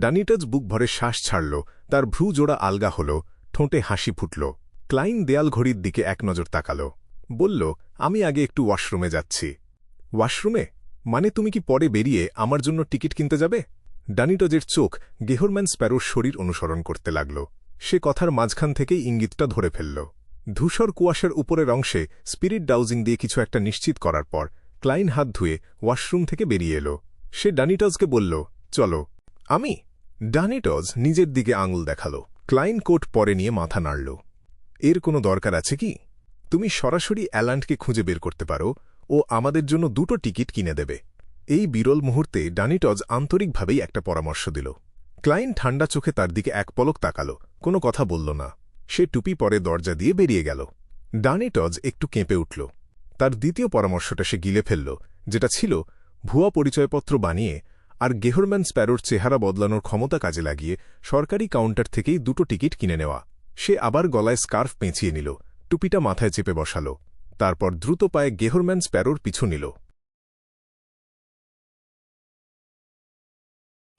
ড্যানিটজ বুক ভরে শ্বাস ছাড়ল, তার ভ্রু জোড়া আলগা হল, ঠোঁটে হাসি ফুটল। ক্লাইন দেয়াল ঘড়ির দিকে এক নজর তাকাল। বলল, আমি আগে একটু ওয়াশরুমে যাচ্ছি। ওয়াশরুমে? মানে তুমি কি পরে বেরিয়ে আমার জন্য টিকিট কিনতে যাবে? ডানিটজের চোখ গেহরম্যান স্প্যারোর শরীর অনুসরণ করতে লাগল। সে কথার মাঝখান থেকেই ইঙ্গিতটা ধরে ফেলল। ধূসর কুয়াশার উপরের অংশে স্পিরিট ডাউজিং দিয়ে কিছু একটা নিশ্চিত করার পর ক্লাইন হাত ধুয়ে ওয়াশরুম থেকে বেরিয়ে এলো। সে ডানিটজকে বলল, চলো। আমি? ডানিটজ নিজের দিকে আঙুল দেখাল। ক্লাইন কোট পরে নিয়ে মাথা নাড়ল। এর কোনো দরকার আছে কি? তুমি সরাসরি অ্যালান্ডকে খুঁজে বের করতে পারো, ও আমাদের জন্য 2টো টিকিট কিনে দেবে। এই বিরল মুহূর্তে ডানিটজ আন্তরিকভাবেই একটা পরামর্শ দিল। ক্লাইন ঠান্ডা চোখে তার দিকে এক পলক তাকাল, কোনো কথা বলল না। সে টুপি পরে দরজা দিয়ে বেরিয়ে গেল। ডানিটজ একটু কেঁপে উঠল। তার দ্বিতীয় পরামর্শটা সে গিলে ফেলল, যেটা ছিল ভুয়া পরিচয়পত্র বানিয়ে আর গেহরম্যান স্প্যারোর চেহারা বদলানোর ক্ষমতা কাজে লাগিয়ে সরকারি কাউন্টার থেকেই 2টো টিকিট কিনে নেওয়া। সে আবার গলায় স্কার্ফ পেঁচিয়ে নিল, টুপিটা মাথায় চেপে বসাল, তারপর দ্রুত পায়ে গেহরম্যান স্প্যারোর পিছু নিল।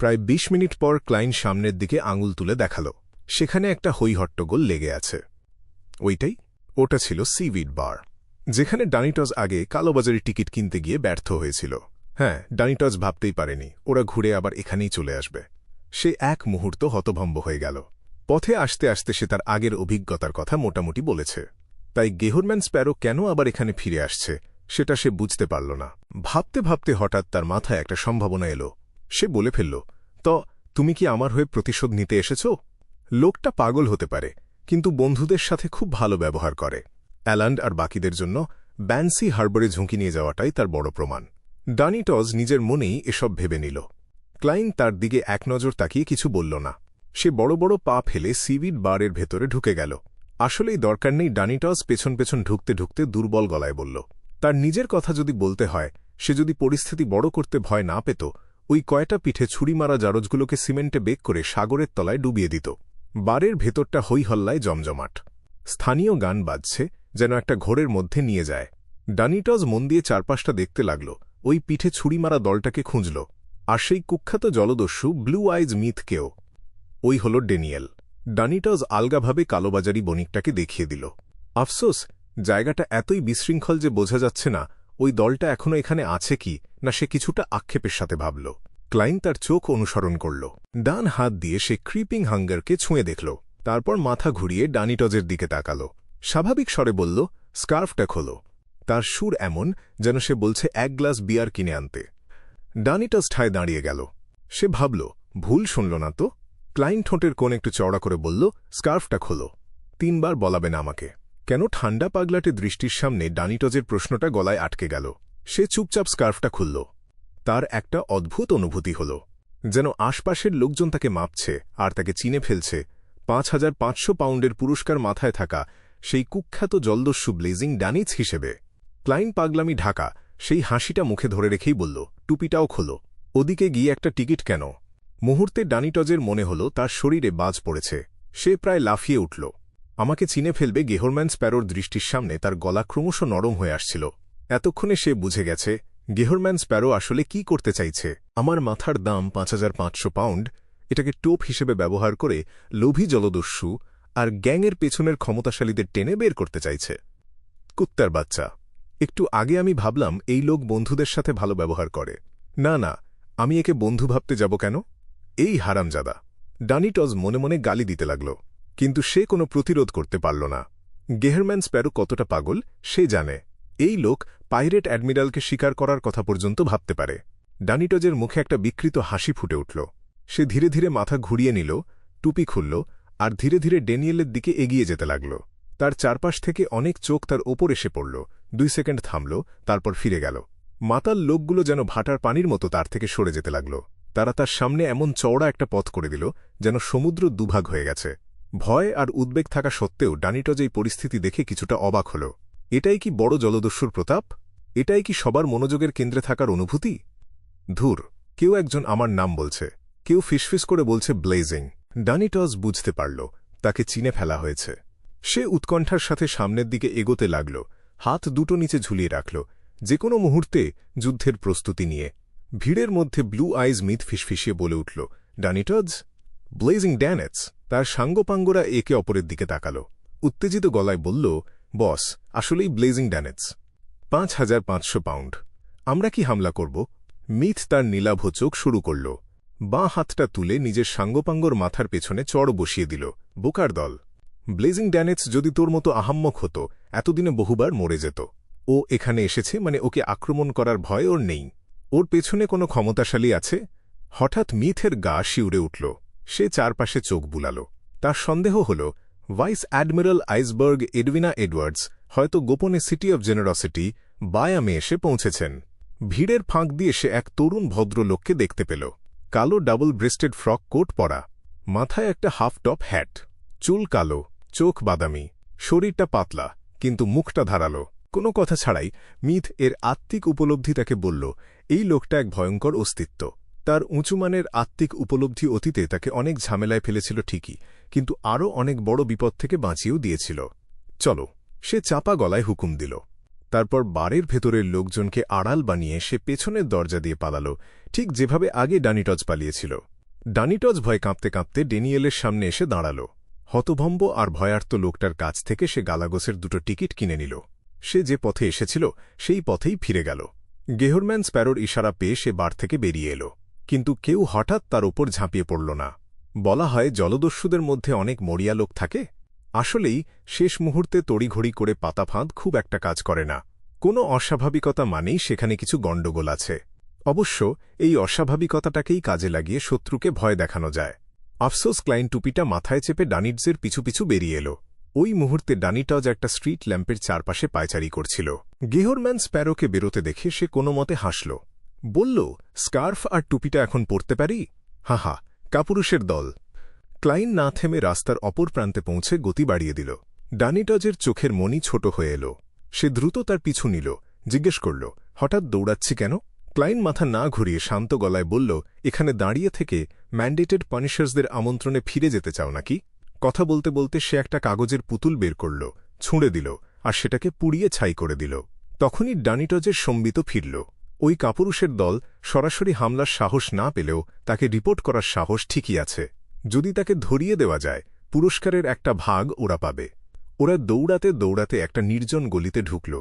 প্রায় 20 মিনিট পর ক্লাইন সামনের দিকে আঙুল তুলে দেখাল। সেখানে একটা হইহট্টগোল লেগে আছে। ওইটাই? ওটা ছিল সিভিড বার, যেখানে ডানিটজ আগে কালোবাজারি টিকিট কিনতে গিয়ে ব্যর্থ হয়েছিল। হ্যাঁ, ডানিটজ ভাবতেই পারেনি ওরা ঘুরে আবার এখানেই চলে আসবে। সে এক মুহূর্ত হতভম্ব হয়ে গেল। পথে আসতে আসতে সে তার আগের অভিজ্ঞতার কথা মোটামুটি বলেছে। তাই গেহরম্যান স্প্যারো কেন আবার এখানে ফিরে আসছে সেটা সে বুঝতে পারল না। ভাবতে ভাবতে হঠাৎ তার মাথায় একটা সম্ভাবনা এলো। সে বলে ফেলল, তো তুমি কি আমার হয়ে প্রতিশোধ নিতে এসেছ? লোকটা পাগল হতে পারে, কিন্তু বন্ধুদের সাথে খুব ভালো ব্যবহার করে। অ্যালান্ড আর বাকিদের জন্য ব্যান্সি হারবারে ঝুঁকি নিয়ে যাওয়াটাই তার বড় প্রমাণ। ডানিটজ নিজের মনেই এসব ভেবে নিল। ক্লাইন তার দিকে এক নজর তাকিয়ে কিছু বলল না। সে বড় বড় পা ফেলে সিভিড বারের ভেতরে ঢুকে গেল। আসলেই দরকার নেই, ডানিটজ পেছন পেছন ঢুকতে ঢুকতে দুর্বল গলায় বলল। তার নিজের কথা যদি বলতে হয়, সে যদি পরিস্থিতি বড় করতে ভয় না পেত, ওই কয়টা পিঠে ছুরি মারা জারজগুলোকে সিমেন্টে বেক করে সাগরের তলায় ডুবিয়ে দিত। বারের ভেতরটা হইহল্লায় জমজমাট। স্থানীয় গান বাজছে, যেন একটা ঘোরের মধ্যে নিয়ে যায়। ডানিটজ মন দিয়ে চারপাশটা দেখতে লাগল, ওই পিঠে ছুরি মারা দলটাকে খুঁজল। আর সেই কুখ্যাত জলদস্যু ব্লু আইজ মিথকেও। ওই হল ডেনিয়েল। ডানিটজ আলগাভাবে কালোবাজারি বণিকটাকে দেখিয়ে দিল। আফসোস, জায়গাটা এতই বিশৃঙ্খল যে বোঝা যাচ্ছে না ওই দলটা এখনও এখানে আছে কি না। সে কিছুটা আক্ষেপের সাথে ভাবল। ক্লাইন তার চোখ অনুসরণ করল। ডান হাত দিয়ে সে ক্রিপিং হাঙ্গারকে ছুঁয়ে দেখল, তারপর মাথা ঘুরিয়ে ডানিটজের দিকে তাকাল। স্বাভাবিক স্বরে বলল, স্কার্ফটা খোলো। তার সুর এমন যেন সে বলছে 1 গ্লাস বিয়ার কিনে আনতে। ডানিটজ ঠায় দাঁড়িয়ে গেল। সে ভাবল, ভুল শুনল না তো? ক্লাইন ঠোঁটের কোণ একটু চওড়া করে বলল, স্কার্ফটা খোলো। 3 বার বলাবে না আমাকে। কেন ঠান্ডা পাগলাটে দৃষ্টির সামনে ডানিটজের প্রশ্নটা গলায় আটকে গেল। সে চুপচাপ স্কার্ফটা খুলল। তার একটা অদ্ভুত অনুভূতি হল, যেন আশপাশের লোকজন তাকে মাপছে আর তাকে চিনে ফেলছে। 5500 পাউন্ডের পুরস্কার মাথায় থাকা সেই কুখ্যাত জলদস্যু ব্লেজিং ডানিজ হিসেবে। ক্লাইন পাগলামি ঢাকা সেই হাসিটা মুখে ধরে রেখেই বলল, টুপিটাও খোলো। ওদিকে গিয়ে একটা টিকিট কেন? মুহূর্তে ডানিটজের মনে হল তার শরীরে বাজ পড়েছে। সে প্রায় লাফিয়ে উঠল। আমাকে চিনে ফেলবে গেহরম্যান স্প্যারোর দৃষ্টির সামনে তার গলা ক্রমশ নরম হয়ে আসছিল। এতক্ষণে সে বুঝে গেছে গেহরম্যান স্প্যারো আসলে কি করতে চাইছে। আমার মাথার দাম 5500 পাউন্ড, এটাকে টোপ হিসেবে ব্যবহার করে লোভী জলদস্যু আর গ্যাংয়ের পেছনের ক্ষমতাশালীদের টেনে বের করতে চাইছে। কুত্তার বাচ্চা। একটু আগে আমি ভাবলাম এই লোক বন্ধুদের সাথে ভালো ব্যবহার করে। না না, আমি একে বন্ধু ভাবতে যাব কেন? এই হারামজাদা। ডানিটজ মনে মনে গালি দিতে লাগল, কিন্তু সে কোনো প্রতিরোধ করতে পারল না। গেহরম্যান স্প্যারো কতটা পাগল সে জানে। এই লোক পাইরেট অ্যাডমিরালকে স্বীকার করার কথা পর্যন্ত ভাবতে পারে। ডানিটজের মুখে একটা বিকৃত হাসি ফুটে উঠল। সে ধীরে ধীরে মাথা ঘুরিয়ে নিল, টুপি খুলল আর ধীরে ধীরে ড্যানিয়েলের দিকে এগিয়ে যেতে লাগল। তার চারপাশ থেকে অনেক চোখ তার ওপর এসে পড়ল। 2 সেকেন্ড থামল, তারপর ফিরে গেল। মাতাল লোকগুলো যেন ভাটার পানির মতো তার থেকে সরে যেতে লাগল। তারা তার সামনে এমন চওড়া একটা পথ করে দিল যেন সমুদ্র দুভাগ হয়ে গেছে। ভয় আর উদ্বেগ থাকা সত্ত্বেও ডানিটজ এই পরিস্থিতি দেখে কিছুটা অবাক হল। এটাই কি বড় জলদস্যুর প্রতাপ? এটাই কি সবার মনোযোগের কেন্দ্রে থাকার অনুভূতি? ধুর, কেউ একজন আমার নাম বলছে, কেউ ফিসফিস করে বলছে ব্লেজিং। ডানিটজ বুঝতে পারল তাকে চিনে ফেলা হয়েছে। সে উৎকণ্ঠার সাথে সামনের দিকে এগোতে লাগল, হাত দুটো নিচে ঝুলিয়ে রাখল, যে কোনো মুহূর্তে যুদ্ধের প্রস্তুতি নিয়ে। ভিড়ের মধ্যে ব্লু আইজ মিথ ফিসফিসিয়ে বলে উঠল, ডানিটজ। ব্লেজিং ড্যানেটস। তার সাঙ্গপাঙ্গরা একে অপরের দিকে তাকাল। উত্তেজিত গলায় বলল, বস, আসলেই ব্লেজিং ড্যানেটস। ৫,৫০০ পাউন্ড। আমরা কি হামলা করব? মিথ তার নীলাভ চোখ শুরু করল। বাঁ হাতটা তুলে নিজের সাঙ্গপাঙ্গর মাথার পেছনে চড় বসিয়ে দিল। বোকার দল! ব্লেজিং ড্যানেটস যদি তোর মতো আহাম্মক হতো, এতদিনে বহুবার মরে যেত। ও এখানে এসেছে মানে ওকে আক্রমণ করার ভয় ওর নেই। ওর পেছনে কোনো ক্ষমতাশালী আছে? হঠাৎ মিথের গা শিউরে উঠল। সে চারপাশে চোখ বুলাল। তার সন্দেহ হল vice admiral iceberg Edwina Edwards হয়তো গোপনে সিটি অব জেনারসিটি বায়ামে এসে পৌঁছেছেন। ভিড়ের ফাঁক দিয়ে সে এক তরুণ ভদ্রলোককে দেখতে পেল। কালো ডাবল ব্রেস্টেড ফ্রক কোট পরা, মাথায় একটা হাফ টপ হ্যাট, চুল কালো, চোখ বাদামি, শরীরটা পাতলা, কিন্তু মুখটা ধারালো। কোনো কথা ছাড়াই মিথ এর আত্মিক উপলব্ধি তাকে বলল, এই লোকটা এক ভয়ঙ্কর অস্তিত্ব। তার উঁচুমানের আত্মিক উপলব্ধি অতীতে তাকে অনেক ঝামেলায় ফেলেছিল ঠিকই, কিন্তু আরও অনেক বড় বিপদ থেকে বাঁচিয়েও দিয়েছিল। চলো, সে চাপা গলায় হুকুম দিল। তারপর বারের ভেতরের লোকজনকে আড়াল বানিয়ে সে পেছনের দরজা দিয়ে পালাল, ঠিক যেভাবে আগে ডানিটজ পালিয়েছিল। ডানিটজ ভয় কাঁপতে কাঁপতে ডেনিয়েলের সামনে এসে দাঁড়াল। হতভম্ব আর ভয়ার্ত লোকটার কাছ থেকে সে গালাগোসের 2টো টিকিট কিনে নিল। সে যে পথে এসেছিল সেই পথেই ফিরে গেল। গেহরম্যান স্প্যারোর ইশারা পেয়ে সে বার থেকে বেরিয়ে এল, কিন্তু কেউ হঠাৎ তার ওপর ঝাঁপিয়ে পড়ল না। বলা হয় জলদস্যুদের মধ্যে অনেক মরিয়া লোক থাকে। আসলেই শেষ মুহূর্তে তড়িঘড়ি করে পাতা ফাঁদ খুব একটা কাজ করে না। কোনো অস্বাভাবিকতা মানেই সেখানে কিছু গণ্ডগোল আছে। অবশ্য এই অস্বাভাবিকতাটাকেই কাজে লাগিয়ে শত্রুকে ভয় দেখানো যায়। আফসোস ক্লাইন টুপিটা মাথায় চেপে ডানিটজের পিছু পিছু বেরিয়ে এল। ওই মুহূর্তে ডানিটজ একটা স্ট্রিট ল্যাম্পের চারপাশে পায়চারি করছিল। গেহরম্যান স্প্যারোকে বেরোতে দেখে সে কোনো মতে হাসল। বলল, স্কার্ফ আর টুপিটা এখন পরতে পারি? হাহা, কাপুরুষের দল। ক্লাইন না থেমে রাস্তার অপর প্রান্তে পৌঁছে গতি বাড়িয়ে দিল। ডানিটজের চোখের মনি ছোট হয়ে এল। সে দ্রুত তার পিছু নিল, জিজ্ঞেস করল, হঠাৎ দৌড়াচ্ছি কেন? ক্লাইন মাথা না ঘুরিয়ে শান্ত গলায় বলল, এখানে দাঁড়িয়ে থেকে ম্যান্ডেটেড পানিশার্সদের আমন্ত্রণে ফিরে যেতে চাও নাকি? কথা বলতে বলতে সে একটা কাগজের পুতুল বের করল, ছুঁড়ে দিল, আর সেটাকে পুড়িয়ে ছাই করে দিল। তখনই ডানিটজের সম্বিত ফিরল। ওই কাপুরুষের দল সরাসরি হামলার সাহস না পেলেও তাকে রিপোর্ট করার সাহস ঠিকই আছে। যদি তাকে ধরিয়ে দেওয়া যায়, পুরস্কারের একটা ভাগ ওরা পাবে। ওরা দৌড়াতে দৌড়াতে একটা নির্জন গলিতে ঢুকল।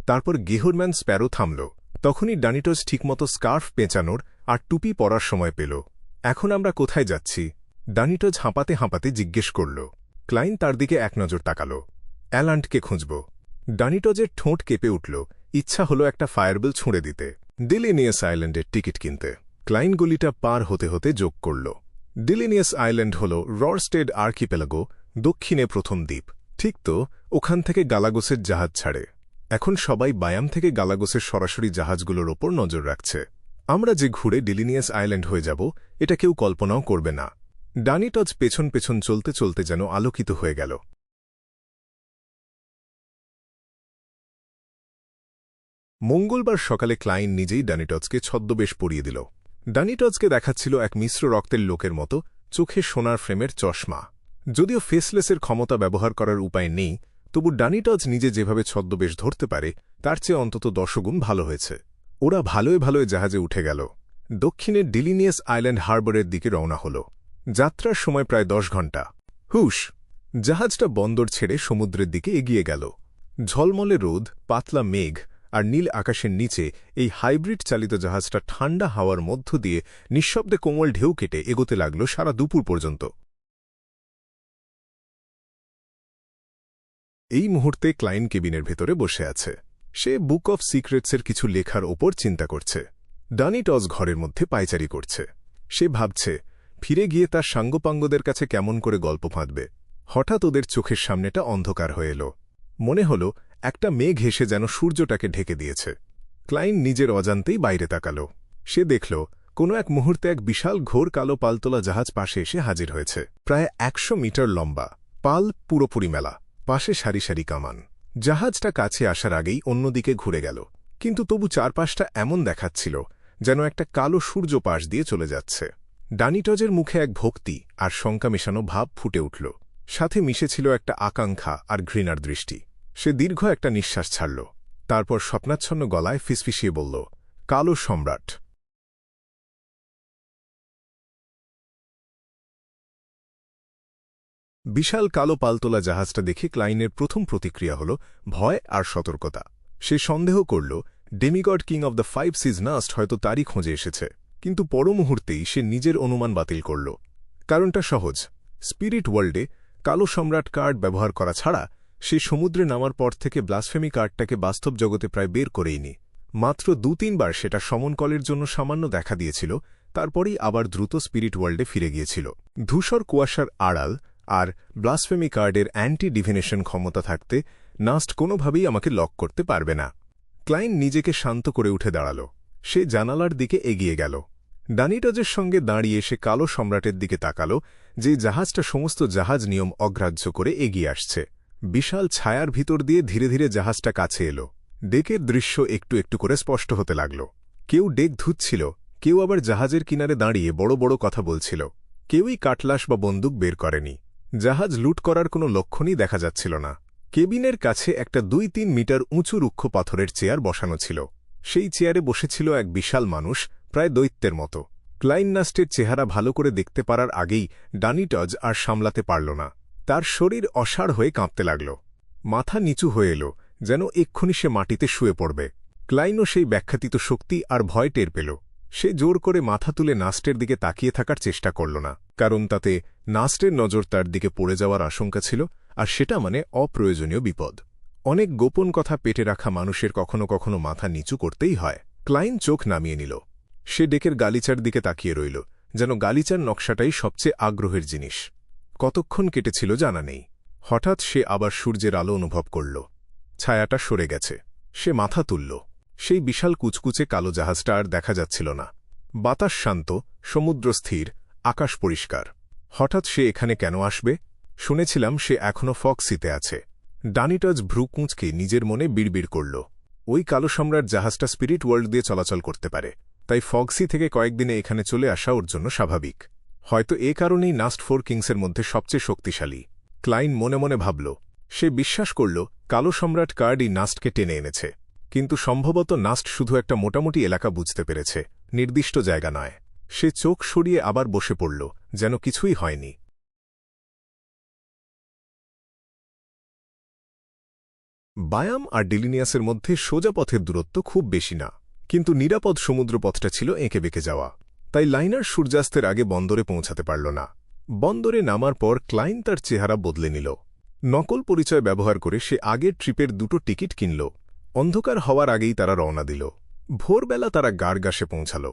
তারপর গেহরম্যান স্প্যারো থামল। তখনই ডানিটজ ঠিকমতো স্কার্ফ পেঁচানোর আর টুপি পরার সময় পেল। এখন আমরা কোথায় যাচ্ছি? ডানিটজ হাঁপাতে হাঁপাতে জিজ্ঞেস করল। ক্লাইন তার দিকে এক নজর তাকাল। অ্যালান্টকে খুঁজব। ডানিটজের ঠোঁট কেঁপে উঠল। ইচ্ছা হলো একটা ফায়ারবেল ছুঁড়ে দিতে। ডিলিনিয়াস আইল্যান্ডের টিকিট কিনতে। ক্লাইন গলিটা পার হতে হতে যোগ করল, ডিলিনিয়াস আইল্যান্ড হল ররস্টেড আর্কিপেলাগো, দক্ষিণে প্রথম দ্বীপ। ঠিক তো, ওখান থেকে গালাগোসের জাহাজ ছাড়ে। এখন সবাই বায়াম থেকে গালাগোসের সরাসরি জাহাজগুলোর ওপর নজর রাখছে। আমরা যে ঘুরে ডিলিনিয়াস আইল্যান্ড হয়ে যাব, এটা কেউ কল্পনাও করবে না। ডানিটজ পেছন পেছন চলতে চলতে যেন আলোকিত হয়ে গেল। মঙ্গলবার সকালে ক্লাইন নিজেই ডানিটজকে ছদ্মবেশ পরিয়ে দিল। ডানিটজকে দেখাচ্ছিল এক মিশ্র রক্তের লোকের মতো, চোখে সোনার ফ্রেমের চশমা। যদিও ফেসলেসের ক্ষমতা ব্যবহার করার উপায় নেই, তবু ডানিটজ নিজে যেভাবে ছদ্মবেশ ধরতে পারে তার চেয়ে অন্তত 10 গুণ ভালো হয়েছে। ওরা ভালোয় ভালোয় জাহাজে উঠে গেল। দক্ষিণের ডিলিনিয়াস আইল্যান্ড হারবারের দিকে রওনা হল। যাত্রার সময় প্রায় 10 ঘণ্টা। হুশ! জাহাজটা বন্দর ছেড়ে সমুদ্রের দিকে এগিয়ে গেল। ঝলমলে রোদ, পাতলা মেঘ আর নীল আকাশের নিচে এই হাইব্রিড চালিত জাহাজটা ঠান্ডা হাওয়ার মধ্য দিয়ে নিঃশব্দে কোমল ঢেউ কেটে এগোতে লাগল সারা দুপুর পর্যন্ত। এই মুহূর্তে ক্লাইন কেবিনের ভেতরে বসে আছে। সে বুক অফ সিক্রেটসের কিছু লেখার ওপর চিন্তা করছে। ডানিটজ ঘরের মধ্যে পায়চারি করছে। সে ভাবছে, ফিরে গিয়ে তার সাঙ্গপাঙ্গদের কাছে কেমন করে গল্প ফাঁদবে। হঠাৎ ওদের চোখের সামনেটা অন্ধকার হয়ে এল। মনে হল একটা মেঘ হেসে যেন সূর্যটাকে ঢেকে দিয়েছে। ক্লাইন নিজের অজান্তেই বাইরে তাকাল। সে দেখল কোনো এক মুহূর্তে এক বিশাল ঘোর কালো পালতোলা জাহাজ পাশে এসে হাজির হয়েছে। প্রায় 100 মিটার লম্বা, পাল পুরোপুরি মেলা, পাশে সারি সারি কামান। জাহাজটা কাছে আসার আগেই অন্যদিকে ঘুরে গেল, কিন্তু তবু চারপাশটা এমন দেখাচ্ছিল যেন একটা কালো সূর্য পাশ দিয়ে চলে যাচ্ছে। ডানিটজের মুখে এক ভক্তি আর শঙ্কা মেশানো ভাব ফুটে উঠল। সাথে মিশেছিল একটা আকাঙ্ক্ষা আর ঘৃণার দৃষ্টি। সে দীর্ঘ একটা নিঃশ্বাস ছাড়ল। তারপর স্বপ্নাচ্ছন্ন গলায় ফিসফিসিয়ে বলল, কালো সম্রাট। বিশাল কালো পালতোলা জাহাজটা দেখে ক্লাইনের প্রথম প্রতিক্রিয়া হল ভয় আর সতর্কতা। সে সন্দেহ করল demigod king of the 5 seize Nast হয়তো তারই খোঁজে এসেছে, কিন্তু পর মুহূর্তেই সে নিজের অনুমান বাতিল করল। কারণটা সহজ, স্পিরিট ওয়ার্ল্ডে কালো সম্রাট কার্ড ব্যবহার করা ছাড়া সে সমুদ্রে নামার পর থেকে ব্লাসফেমি কার্ডটাকে বাস্তব জগতে প্রায় বের করেইনি। মাত্র 2-3 বার সেটা সমন কলের জন্য সামান্য দেখা দিয়েছিল, তারপরেই আবার দ্রুত স্পিরিট ওয়ার্ল্ডে ফিরে গিয়েছিল। ধূসর কুয়াশার আড়াল আর ব্লাসফেমি কার্ডের অ্যান্টি ডিভিনেশন ক্ষমতা থাকতে নাস্ট কোনোভাবেই আমাকে লক করতে পারবে না। ক্লাইন নিজেকে শান্ত করে উঠে দাঁড়াল। সে জানালার দিকে এগিয়ে গেল। ডানিটজের সঙ্গে দাঁড়িয়ে সে কালো সম্রাটের দিকে তাকাল, যে জাহাজটা সমস্ত জাহাজ নিয়ম অগ্রাহ্য করে এগিয়ে আসছে। বিশাল ছায়ার ভিতর দিয়ে ধীরে ধীরে জাহাজটা কাছে এল। ডেকের দৃশ্য একটু একটু করে স্পষ্ট হতে লাগল। কেউ ডেক ধুচ্ছিল, কেউ আবার জাহাজের কিনারে দাঁড়িয়ে বড় বড় কথা বলছিল। কেউই কাটলাস বা বন্দুক বের করেনি। জাহাজ লুট করার কোনো লক্ষণই দেখা যাচ্ছিল না। কেবিনের কাছে একটা 2-3 মিটার উঁচু রুক্ষ পাথরের চেয়ার বসানো ছিল। সেই চেয়ারে বসেছিল এক বিশাল মানুষ, প্রায় দৈত্যের মতো। ক্লাইন নাস্টের চেহারা ভালো করে দেখতে পারার আগেই ডানিটজ আর সামলাতে পারল না। তার শরীর অসাড় হয়ে কাঁপতে লাগল। মাথা নিচু হয়ে এল, যেন এক্ষুনি সে মাটিতে শুয়ে পড়বে। ক্লাইনও সেই ব্যাখ্যাতীত শক্তি আর ভয় টের পেল। সে জোর করে মাথা তুলে নাস্টের দিকে তাকিয়ে থাকার চেষ্টা করল না, কারণ তাতে নাস্টের নজর তার দিকে পড়ে যাওয়ার আশঙ্কা ছিল, আর সেটা মানে অপ্রয়োজনীয় বিপদ। অনেক গোপন কথা পেটে রাখা মানুষের কখনো কখনো মাথা নিচু করতেই হয়। ক্লাইন চোখ নামিয়ে নিল। সে ডেকের গালিচার দিকে তাকিয়ে রইল, যেন গালিচার নকশাটাই সবচেয়ে আগ্রহের জিনিস। কতক্ষণ কেটেছিল জানা নেই। হঠাৎ সে আবার সূর্যের আলো অনুভব করল। ছায়াটা সরে গেছে। সে মাথা তুলল। সেই বিশাল কুচকুচে কালো জাহাজটা আর দেখা যাচ্ছিল না। বাতাস শান্ত, সমুদ্র স্থির, আকাশ পরিষ্কার। হঠাৎ সে এখানে কেন আসবে? শুনেছিলাম সে এখনও ফক্সিতে আছে। ডানিটজ ভ্রু কুঁচকে নিজের মনে বিড়বিড় করল। ওই কালো সম্রাট জাহাজটা স্পিরিট ওয়ার্ল্ড দিয়ে চলাচল করতে পারে, তাই ফক্সি থেকে কয়েকদিনে এখানে চলে আসা ওর জন্য স্বাভাবিক। হয়তো এ কারণেই নাস্ট 4 কিংসের মধ্যে সবচেয়ে শক্তিশালী। ক্লাইন মনে মনে ভাবল। সে বিশ্বাস করল কালো সম্রাট কার্ডই নাস্টকে টেনে এনেছে, কিন্তু সম্ভবত নাস্ট শুধু একটা মোটামুটি এলাকা বুঝতে পেরেছে, নির্দিষ্ট জায়গা নয়। সে চোখ সরিয়ে আবার বসে পড়ল, যেন কিছুই হয়নি। বায়াম আর ডিলিনিয়াসের মধ্যে সোজা পথের দূরত্ব খুব বেশি না, কিন্তু নিরাপদ সমুদ্রপথটা ছিল এঁকে বেঁকে যাওয়া। তাই লাইনার সূর্যাস্তের আগে বন্দরে পৌঁছাতে পারল না। বন্দরে নামার পর ক্লাইন তার চেহারা বদলে নিল। নকল পরিচয় ব্যবহার করে সে আগের ট্রিপের 2টো টিকিট কিনল। অন্ধকার হওয়ার আগেই তারা রওনা দিল। ভোরবেলা তারা গার্গাসে পৌঁছাল।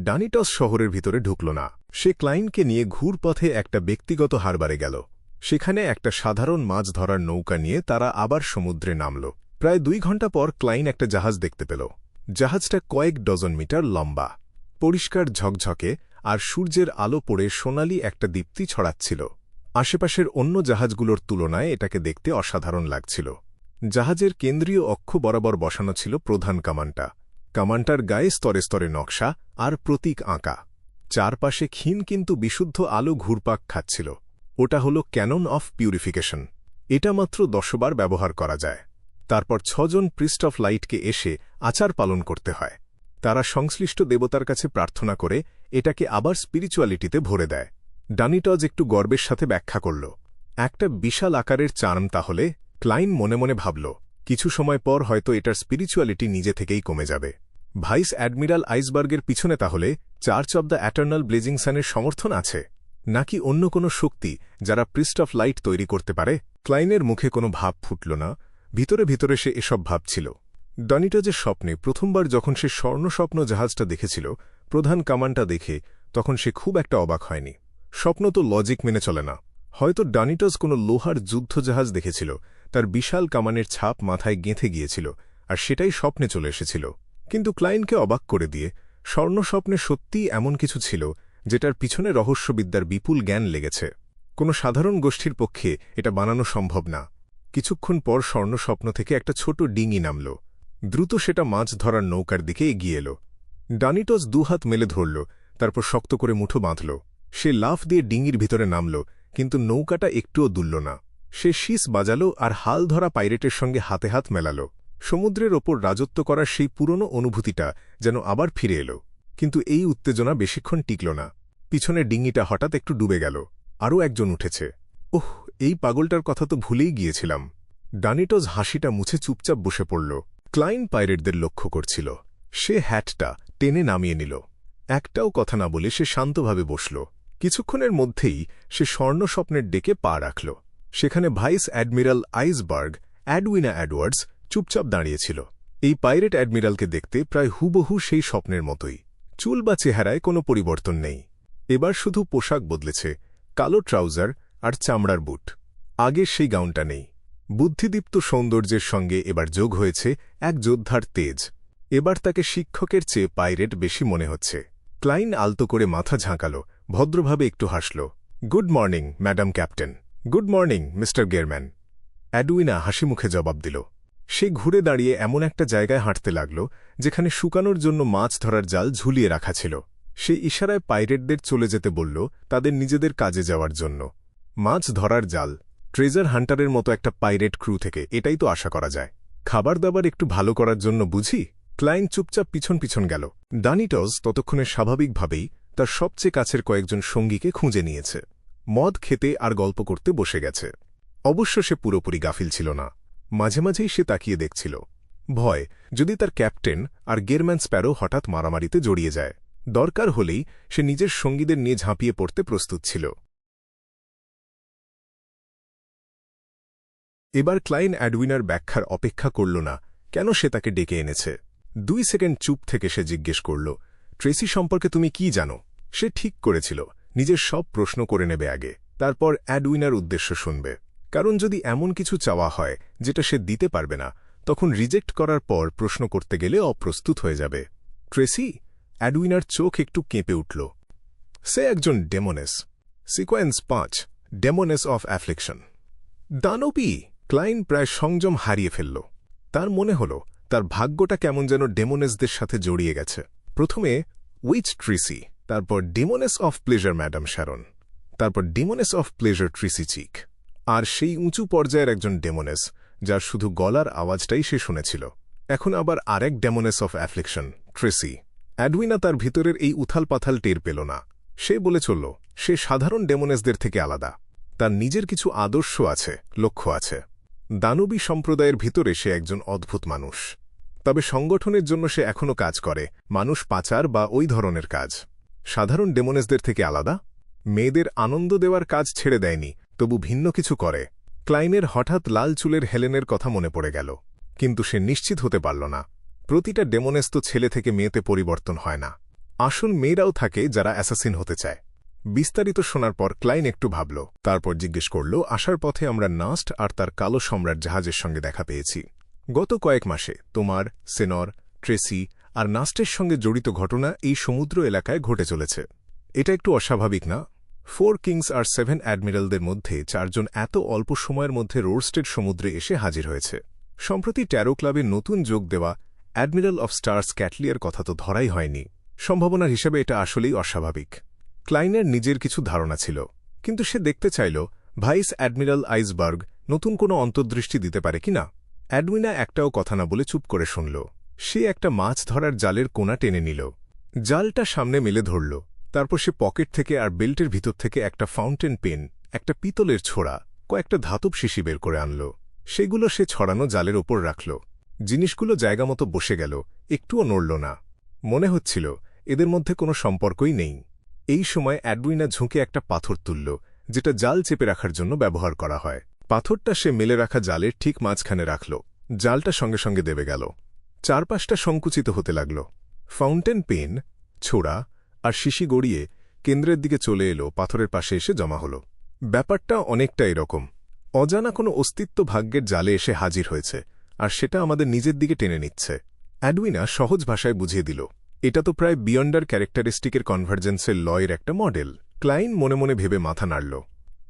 ডানিটস শহরের ভিতরে ঢুকল না। সে ক্লাইনকে নিয়ে ঘুরপথে একটা ব্যক্তিগত হারবারে গেল। সেখানে একটা সাধারণ মাছ ধরার নৌকা নিয়ে তারা আবার সমুদ্রে নামল। প্রায় 2 ঘণ্টা পর ক্লাইন একটা জাহাজ দেখতে পেল। জাহাজটা কয়েক ডজন মিটার লম্বা, পরিষ্কার ঝকঝকে, আর সূর্যের আলো পড়ে সোনালি একটা দীপ্তি ছড়াচ্ছিল। আশেপাশের অন্য জাহাজগুলোর তুলনায় এটাকে দেখতে অসাধারণ লাগছিল। জাহাজের কেন্দ্রীয় অক্ষ বরাবর বসানো ছিল প্রধান কামানটা। কামানটার গায়ে স্তরে স্তরে নকশা আর প্রতীক আঁকা। চারপাশে ক্ষীণ কিন্তু বিশুদ্ধ আলো ঘুরপাক খাচ্ছিল। ওটা হলো ক্যানন অফ পিউরিফিকেশন। এটা মাত্র 10 বার ব্যবহার করা যায়। তারপর 6 জন প্রিস্ট অফ লাইটকে এসে আচার পালন করতে হয়। তারা সংশ্লিষ্ট দেবতার কাছে প্রার্থনা করে এটাকে আবার স্পিরিচুয়ালিটিতে ভরে দেয়। ডানিটজ একটু গর্বের সাথে ব্যাখ্যা করল। একটা বিশাল আকারের চার্ম তাহলে। ক্লাইন মনে মনে ভাবল, কিছু সময় পর হয়তো এটার স্পিরিচুয়ালিটি নিজে থেকেই কমে যাবে। ভাইস অ্যাডমিরাল আইসবার্গের পিছনে তাহলে church of the eternal blazing সানের সমর্থন আছে, নাকি অন্য কোনো শক্তি যারা প্রিস্ট অফ লাইট তৈরি করতে পারে? ক্লাইনের মুখে কোনো ভাব ফুটল না। ভিতরে ভিতরে সে এসব ভাবছিল। ডানিটজের স্বপ্নে প্রথমবার যখন সে স্বর্ণস্বপ্ন জাহাজটা দেখেছিল, প্রধান কামানটা দেখে, তখন সে খুব একটা অবাক হয়নি। স্বপ্ন তো লজিক মেনে চলে না। হয়তো ডানিটজ কোনো লোহার যুদ্ধজাহাজ দেখেছিল, তার বিশাল কামানের ছাপ মাথায় গেঁথে গিয়েছিল, আর সেটাই স্বপ্নে চলে এসেছিল। কিন্তু ক্লাইনকে অবাক করে দিয়ে স্বর্ণস্বপ্নে সত্যিই এমন কিছু ছিল যেটার পিছনে রহস্যবিদ্যার বিপুল জ্ঞান লেগেছে। কোনো সাধারণ গোষ্ঠীর পক্ষে এটা বানানো সম্ভব না। কিছুক্ষণ পর স্বর্ণস্বপ্ন থেকে একটা ছোট ডিঙি নামল। দ্রুত সেটা মাছ ধরার নৌকার দিকে এগিয়ে এল। ডানিটজ 2 হাত মেলে ধরল, তারপর শক্ত করে মুঠো বাঁধল। সে লাফ দিয়ে ডিঙির ভিতরে নামল, কিন্তু নৌকাটা একটুও দুলল না। সে শীষ বাজাল আর হাল ধরা পাইরেটের সঙ্গে হাতে হাত মেলাল। সমুদ্রের ওপর রাজত্ব করার সেই পুরনো অনুভূতিটা যেন আবার ফিরে এল। কিন্তু এই উত্তেজনা বেশিক্ষণ টিকল না। পিছনের ডিঙিটা হঠাৎ একটু ডুবে গেল। আরও একজন উঠেছে। ওহ, এই পাগলটার কথা তো ভুলেই গিয়েছিলাম। ডানিটজ হাসিটা মুছে চুপচাপ বসে পড়ল। ক্লাইন পাইরেটদের লক্ষ্য করছিল। সে হ্যাটটা টেনে নামিয়ে নিল। একটাও কথা না বলে সে শান্তভাবে বসল। কিছুক্ষণের মধ্যেই সে স্বর্ণস্বপ্নের ডেকে পা রাখল। সেখানে ভাইস অ্যাডমিরাল আইসবার্গ অ্যাডউইনা অ্যাডওয়ার্ডস চুপচাপ দাঁড়িয়েছিল। এই পাইরেট অ্যাডমিরালকে দেখতে প্রায় হুবহু সেই স্বপ্নের মতোই। চুল বা চেহারায় কোনো পরিবর্তন নেই। এবার শুধু পোশাক বদলেছে, কালো ট্রাউজার আর চামড়ার বুট। আগের সেই গাউনটা নেই। বুদ্ধিদীপ্ত সৌন্দর্যের সঙ্গে এবার যোগ হয়েছে এক যোদ্ধার তেজ। এবার তাকে শিক্ষকের চেয়ে পাইরেট বেশি মনে হচ্ছে। ক্লাইন আলতো করে মাথা ঝাঁকাল, ভদ্রভাবে একটু হাসল। Good morning, madam captain. Good morning, mister Gehrman. Edwina হাসি মুখে জবাব দিল। সে ঘুরে দাঁড়িয়ে এমন একটা জায়গায় হাঁটতে লাগল যেখানে শুকানোর জন্য মাছ ধরার জাল ঝুলিয়ে রাখা ছিল। সে ইশারায় পাইরেটদের চলে যেতে বলল, তাদের নিজেদের কাজে যাওয়ার জন্য। মাছ ধরার জাল, ট্রেজার হান্টারের মতো একটা পাইরেট ক্রু থেকে এটাই তো আশা করা যায়। খাবার দাবার একটু ভালো করার জন্য বুঝি? ক্লাইন চুপচাপ পিছন পিছন গেল। ডানিটজ ততক্ষণে স্বাভাবিকভাবেই তার সবচেয়ে কাছের কয়েকজন সঙ্গীকে খুঁজে নিয়েছে। মদ খেতে আর গল্প করতে বসে গেছে। অবশ্য সে পুরোপুরি গাফিল ছিল না। মাঝে মাঝেই সে তাকিয়ে দেখছিল, ভয় যদি তার ক্যাপ্টেন আর গেরম্যান স্প্যারো হঠাৎ মারামারিতে জড়িয়ে যায়। দরকার হলেই সে নিজের সঙ্গীদের নিয়ে ঝাঁপিয়ে পড়তে প্রস্তুত ছিল। এবার ক্লাইন অ্যাডউইনার ব্যাখ্যার অপেক্ষা করল না কেন সে তাকে ডেকে এনেছে। 2 সেকেন্ড চুপ থেকে সে জিজ্ঞেস করল, ট্রেসি সম্পর্কে তুমি কি জানো? সে ঠিক করেছিল নিজের সব প্রশ্ন করে নেবে আগে, তারপর অ্যাডউইনার উদ্দেশ্য শুনবে। কারণ যদি এমন কিছু চাওয়া হয় যেটা সে দিতে পারবে না, তখন রিজেক্ট করার পর প্রশ্ন করতে গেলে অপ্রস্তুত হয়ে যাবে। ট্রেসি? অ্যাডউইনার চোখ একটু কেঁপে উঠল। সে একজন ডেমোনেস। Sequence 5, ডেমোনেস of অ্যাফ্লিকশন। দানবী! ক্লাইন প্রায় সংযম হারিয়ে ফেলল। তার মনে হল তার ভাগ্যটা কেমন যেন ডেমোনেসদের সাথে জড়িয়ে গেছে। প্রথমে উইচ ট্রিসি, তারপর ডেমোনেস অফ প্লেজার ম্যাডাম শ্যারন, তারপর ডেমোনেস অফ প্লেজার ট্রিসি চিক, আর সেই উঁচু পর্যায়ের একজন ডেমোনেস যার শুধু গলার আওয়াজটাই সে শুনেছিল। এখন আবার আরেক ডেমোনেস অফ অ্যাফ্লিকশন, ট্রেসি। অ্যাডউইনা তার ভিতরের এই উথালপাথাল টের পেল না। সে বলে চলল, সে সাধারণ ডেমোনেসদের থেকে আলাদা। তার নিজের কিছু আদর্শ আছে, লক্ষ্য আছে। দানবী সম্প্রদায়ের ভিতরে সে একজন অদ্ভুত মানুষ। তবে সংগঠনের জন্য সে এখনও কাজ করে, মানুষ পাচার বা ওই ধরনের কাজ। সাধারণ ডেমোনেসদের থেকে আলাদা। মেয়েদের আনন্দ দেওয়ার কাজ ছেড়ে দেয়নি, তবু ভিন্ন কিছু করে। ক্লাইনের হঠাৎ লাল চুলের হেলেনের কথা মনে পড়ে গেল, কিন্তু সে নিশ্চিত হতে পারল না। প্রতিটা ডেমোনেস তো ছেলে থেকে মেয়েতে পরিবর্তন হয় না। আসল মেয়েরাও থাকে যারা অ্যাসাসিন হতে চায়। বিস্তারিত শোনার পর ক্লাইন একটু ভাবল, তারপর জিজ্ঞেস করল, আসার পথে আমরা নাস্ট আর তার কালো সম্রাট জাহাজের সঙ্গে দেখা পেয়েছি। গত কয়েক মাসে তোমার, সেনর, ট্রেসি আর নাস্টের সঙ্গে জড়িত ঘটনা এই সমুদ্র এলাকায় ঘটে চলেছে। এটা একটু অস্বাভাবিক না? 4 কিংস আর 7 অ্যাডমিরালদের মধ্যে 4 জন এত অল্প সময়ের মধ্যে রোরস্টেড সমুদ্রে এসে হাজির হয়েছে। সম্প্রতি ট্যারো ক্লাবে নতুন যোগ দেওয়া অ্যাডমিরাল অফ স্টার্স ক্যাটলিয়ার কথা তো ধরাই হয়নি। সম্ভাবনার হিসেবে এটা আসলেই অস্বাভাবিক। ক্লাইনের নিজের কিছু ধারণা ছিল, কিন্তু সে দেখতে চাইল ভাইস অ্যাডমিরাল আইসবার্গ নতুন কোনো অন্তর্দৃষ্টি দিতে পারে কিনা। অ্যাডউইনা একটাও কথা না বলে চুপ করে শুনল। সে একটা মাছ ধরার জালের কোনা টেনে নিল। জালটা সামনে মেলে ধরল। তারপর সে পকেট থেকে আর বেল্টের ভিতর থেকে একটা ফাউন্টেন পেন, একটা পিতলের ছোড়া, কয়েকটা ধাতব শিশি বের করে আনল। সেগুলো সে ছড়ানো জালের ওপর রাখল। জিনিসগুলো জায়গামতো বসে গেল, একটুও নড়ল না। মনে হচ্ছিল এদের মধ্যে কোনো সম্পর্কই নেই। এই সময় অ্যাডউইনা ঝুঁকে একটা পাথর তুলল, যেটা জাল চেপে রাখার জন্য ব্যবহার করা হয়। পাথরটা সে মেলে রাখা জালের ঠিক মাঝখানে রাখল। জালটা সঙ্গে সঙ্গে দেবে গেল। চারপাশটা সংকুচিত হতে লাগল। ফাউন্টেন পেন, ছোড়া আর শিশি গড়িয়ে কেন্দ্রের দিকে চলে এলো, পাথরের পাশে এসে জমা হল। ব্যাপারটা অনেকটা এরকম। অজানা কোনো অস্তিত্ব ভাগ্যের জালে এসে হাজির হয়েছে, আর সেটা আমাদের নিজের দিকে টেনে নিচ্ছে। অ্যাডউইনা সহজ ভাষায় বুঝিয়ে দিল, এটা তো প্রায় বিয়ন্ডার ক্যারেক্টারিস্টিকের কনভার্জেন্সের লয়ের একটা মডেল। ক্লাইন মনে মনে ভেবে মাথা নাড়ল।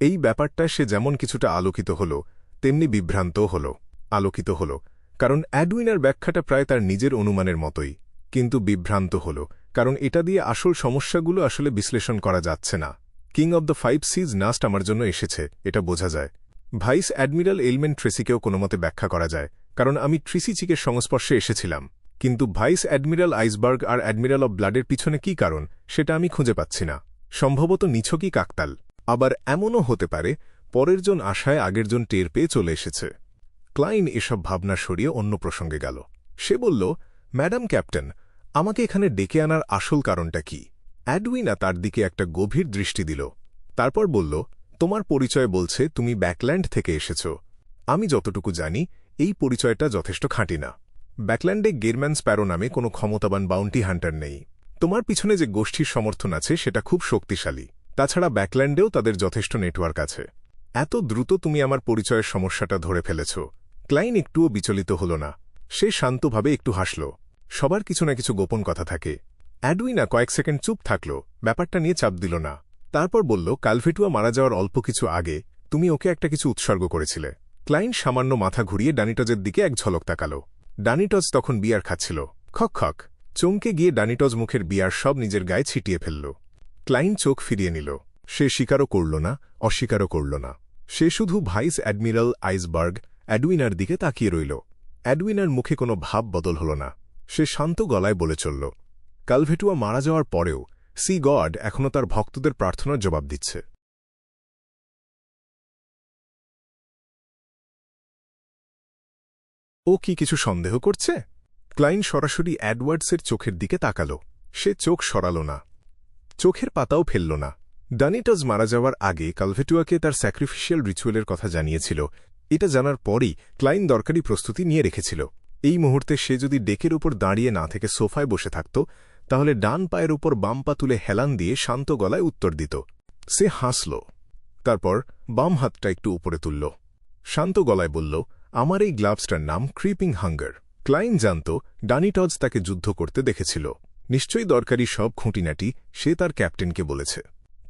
এই ব্যাপারটায় সে যেমন কিছুটা আলোকিত হল, তেমনি বিভ্রান্তও হল। আলোকিত হল কারণ অ্যাডউইনার ব্যাখ্যাটা প্রায় তার নিজের অনুমানের মতোই, কিন্তু বিভ্রান্ত হল কারণ এটা দিয়ে আসল সমস্যাগুলো আসলে বিশ্লেষণ করা যাচ্ছে না। কিং অব দ্য 5 সিজ নাস্ট আমার জন্য এসেছে, এটা বোঝা যায়। ভাইস অ্যাডমিরাল এলমেন ট্রেসিকেও কোনোমতে ব্যাখ্যা করা যায়, কারণ আমি ট্রিসি চিকের সংস্পর্শে এসেছিলাম। কিন্তু ভাইস অ্যাডমিরাল আইসবার্গ আর অ্যাডমিরাল অব ব্লাডের পিছনে কি কারণ সেটা আমি খুঁজে পাচ্ছি না। সম্ভবত নিছকই কাকতাল। আবার এমনও হতে পারে পরের জন আশায় আগের জন টের পেয়ে চলে এসেছে। ক্লাইন এসব ভাবনা সরিয়ে অন্য প্রসঙ্গে গেল। সে বলল, ম্যাডাম ক্যাপ্টেন, আমাকে এখানে ডেকে আনার আসল কারণটা কি? অ্যাডউইনা তার দিকে একটা গভীর দৃষ্টি দিল। তারপর বলল, তোমার পরিচয় বলছে তুমি ব্যাকল্যান্ড থেকে এসেছ। আমি যতটুকু জানি এই পরিচয়টা যথেষ্ট খাঁটি না। ব্যাকল্যান্ডে গেরম্যান স্প্যারো নামে কোনো ক্ষমতাবান বাউন্টি হান্টার নেই। তোমার পিছনে যে গোষ্ঠীর সমর্থন আছে সেটা খুব শক্তিশালী। তাছাড়া ব্যাকল্যান্ডেও তাদের যথেষ্ট নেটওয়ার্ক আছে। এত দ্রুত তুমি আমার পরিচয়ের সমস্যাটা ধরে ফেলেছ। ক্লাইন একটুও বিচলিত হল না। সে শান্তভাবে একটু হাসল। সবার কিছু না কিছু গোপন কথা থাকে। অ্যাডউইনা কয়েক সেকেন্ড চুপ থাকল, ব্যাপারটা নিয়ে চাপ দিল না। তারপর বলল, কালভেটুয়া মারা যাওয়ার অল্প কিছু আগে তুমি ওকে একটা কিছু উৎসর্গ করেছিলে। ক্লাইন সামান্য মাথা ঘুরিয়ে ডানিটজের দিকে এক ঝলক তাকাল। ডানিটজ তখন বিয়ার খাচ্ছিল। খক খক চমকে গিয়ে ডানিটজ মুখের বিয়ার সব নিজের গায়ে ছিটিয়ে ফেলল। ক্লাইন চোখ ফিরিয়ে নিল। সে স্বীকারও করল না, অস্বীকারও করল না। সে শুধু ভাইস অ্যাডমিরাল আইসবার্গ অ্যাডউইনার দিকে তাকিয়ে রইল। অ্যাডউইনার মুখে কোনো ভাব বদল হল না। সে শান্ত গলায় বলে চলল, কালভেটুয়া মারা যাওয়ার পরেও সি গড এখনও তার ভক্তদের প্রার্থনার জবাব দিচ্ছে। ও কি কিছু সন্দেহ করছে? ক্লাইন সরাসরি অ্যাডওয়ার্ডসের চোখের দিকে তাকাল। সে চোখ সরাল না, চোখের পাতাও ফেলল না। ডানিটজ মারা যাওয়ার আগে কালভেটুয়াকে তার স্যাক্রিফিশিয়াল রিচুয়ালের কথা জানিয়েছিল। এটা জানার পরই ক্লাইন দরকারি প্রস্তুতি নিয়ে রেখেছিল। এই মুহূর্তে সে যদি ডেকের উপর দাঁড়িয়ে না থেকে সোফায় বসে থাকত, তাহলে ডান পায়ের উপর বাম পা তুলে হেলান দিয়ে শান্ত গলায় উত্তর দিত। সে হাসল, তারপর বাম হাতটা একটু উপরে তুলল। শান্ত গলায় বলল, আমার এই গ্লাভসটার নাম ক্রিপিং হাঙ্গার। ক্লাইন জানত ডানিটজ তাকে যুদ্ধ করতে দেখেছিল। নিশ্চয়ই দরকারি সব খুঁটিনাটি সে তার ক্যাপ্টেনকে বলেছে।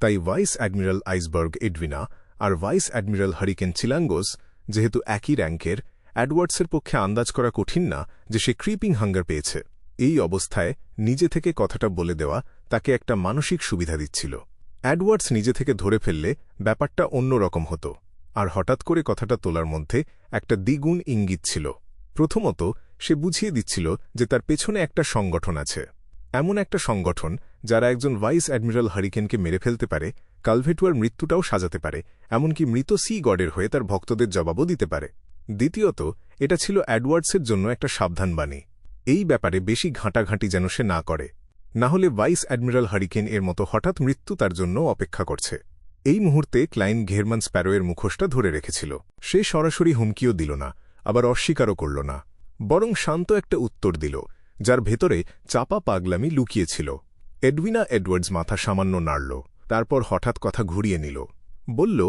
তাই ভাইস অ্যাডমিরাল আইসবার্গ এডউইনা আর ভাইস অ্যাডমিরাল হারিকেন চিলাঙ্গোস যেহেতু একই র্যাঙ্কের, অ্যাডওয়ার্ডসের পক্ষে আন্দাজ করা কঠিন না যে সে ক্রিপিং হাঙ্গার পেয়েছে। এই অবস্থায় নিজে থেকে কথাটা বলে দেওয়া তাকে একটা মানসিক সুবিধা দিচ্ছিল। অ্যাডওয়ার্ডস নিজে থেকে ধরে ফেললে ব্যাপারটা অন্য রকম হতো। আর হঠাৎ করে কথাটা তোলার মধ্যে একটা দ্বিগুণ ইঙ্গিত ছিল। প্রথমত, সে বুঝিয়ে দিচ্ছিল যে তার পেছনে একটা সংগঠন আছে। এমন একটা সংগঠন যারা একজন ভাইস অ্যাডমিরাল হারিকেনকে মেরে ফেলতে পারে, কালভেটুয়ার মৃত্যুটাও সাজাতে পারে, এমনকি মৃত সি গডের হয়ে তার ভক্তদের জবাবও দিতে পারে। দ্বিতীয়ত, এটা ছিল অ্যাডওয়ার্ডসের জন্য একটা সাবধানবাণী। এই ব্যাপারে বেশি ঘাঁটাঘাঁটি যেন সে না করে, না হলে ভাইস অ্যাডমিরাল হারিকেন এর মতো হঠাৎ মৃত্যু তার জন্য অপেক্ষা করছে। এই মুহূর্তে ক্লাইন গেরম্যান স্প্যারোয়ের মুখোশটা ধরে রেখেছিল। সে সরাসরি হুমকিও দিল না, আবার অস্বীকারও করল না, বরং শান্ত একটা উত্তর দিল যার ভেতরে চাপা পাগলামি লুকিয়েছিল। এডউইনা এডওয়ার্ডস মাথা সামান্য নাড়ল, তারপর হঠাৎ কথা ঘুরিয়ে নিল। বলল,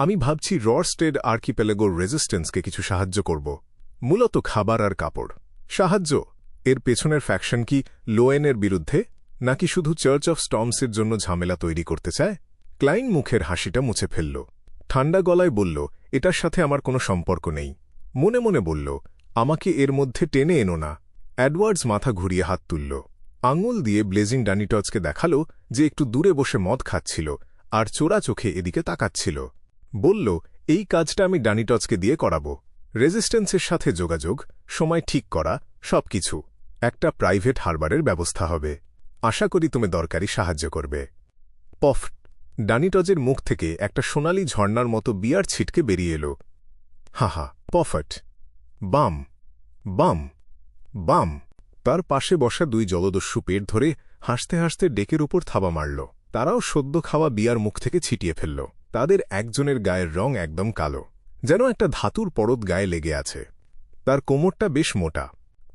আমি ভাবছি রস্টেড আর্কিপেলেগোর রেজিস্ট্যান্সকে কিছু সাহায্য করব, মূলত খাবার আর কাপড়। সাহায্য? এর পেছনের ফ্যাকশন কি লোয়েনের বিরুদ্ধে, নাকি শুধু চার্চ অফ স্টর্মসের জন্য ঝামেলা তৈরি করতে চায়? ক্লাইন মুখের হাসিটা মুছে ফেলল। ঠান্ডা গলায় বলল, এটার সাথে আমার কোনো সম্পর্ক নেই। মনে মনে বলল, আমাকে এর মধ্যে টেনে এনো না। অ্যাডওয়ার্ডস মাথা ঘুরিয়ে হাত তুলল, আঙুল দিয়ে ব্লেজিং ডানিটজকে দেখাল যে একটু দূরে বসে মদ খাচ্ছিল আর চোরা চোখে এদিকে তাকাচ্ছিল। বলল, এই কাজটা আমি ডানিটজকে দিয়ে করাব। রেজিস্ট্যান্সের সাথে যোগাযোগ, সময় ঠিক করা, সবকিছু। একটা প্রাইভেট হারবারের ব্যবস্থা হবে। আশা করি তুমি দরকারি সাহায্য করবে। পফ! ডানিটজের মুখ থেকে একটা সোনালি ঝর্ণার মতো বিয়ার ছিটকে বেরিয়ে এল। হাহা! পফট! বাম বাম বাম! তার পাশে বসা দুই জলদস্যু পেট ধরে হাসতে হাসতে ডেকের উপর থাবা মারল। তারাও সদ্য খাওয়া বিয়ার মুখ থেকে ছিটিয়ে ফেলল। তাদের একজনের গায়ের রং একদম কালো, যেন একটা ধাতুর পরত গায়ে লেগে আছে। তার কোমরটা বেশ মোটা।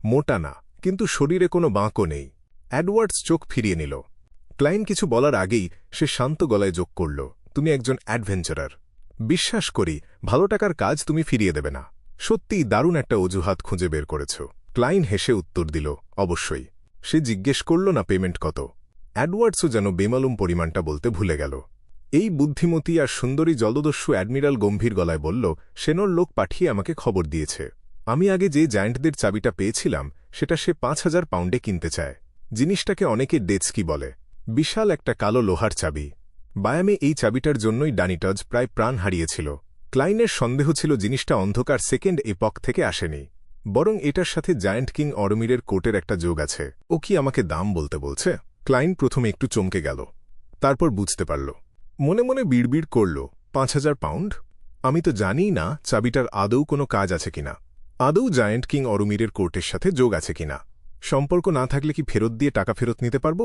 মোটা না, কিন্তু শরীরে কোনো বাঁকও নেই। অ্যাডওয়ার্ডস চোখ ফিরিয়ে নিল। ক্লাইন কিছু বলার আগেই সে শান্ত গলায় যোগ করল, তুমি একজন অ্যাডভেঞ্চারার। বিশ্বাস করি ভালো টাকার কাজ তুমি ফিরিয়ে দেবে না। সত্যিই দারুণ একটা অজুহাত খুঁজে বের করেছ। ক্লাইন হেসে উত্তর দিল, অবশ্যই। সে জিজ্ঞেস করল না পেমেন্ট কত। অ্যাডওয়ার্ডসও যেন বেমালুম পরিমাণটা বলতে ভুলে গেল। এই বুদ্ধিমতী আর সুন্দরী জলদস্যু অ্যাডমিরাল গম্ভীর গলায় বলল, সেনোর লোক পাঠিয়ে আমাকে খবর দিয়েছে। আমি আগে যে জায়ান্টদের চাবিটা পেয়েছিলাম সেটা সে ৫,০০০ পাউন্ডে কিনতে চায়। জিনিসটাকে অনেকে ডেটস্কি বলে। বিশাল একটা কালো লোহার চাবি। বায়ামে এই চাবিটার জন্যই ডানিটজ প্রায় প্রাণ হারিয়েছিল। ক্লাইনের সন্দেহ ছিল জিনিসটা অন্ধকার সেকেন্ড এপক থেকে আসেনি, বরং এটার সাথে জায়ান্ট কিং অরমিরের কোটের একটা যোগ আছে। ও কি আমাকে দাম বলতে বলছে? ক্লাইন প্রথমে একটু চমকে গেল, তারপর বুঝতে পারল। মনে মনে বিড়বিড় করল, ৫,০০০ পাউন্ড? আমি তো জানিই না চাবিটার আদৌ কোনো কাজ আছে কিনা, আদৌ জায়ান্ট কিং অরুমিরের কোর্টের সাথে যোগ আছে কিনা, সম্পর্ক না থাকলে কি ফেরত দিয়ে টাকা ফেরত নিতে পারব?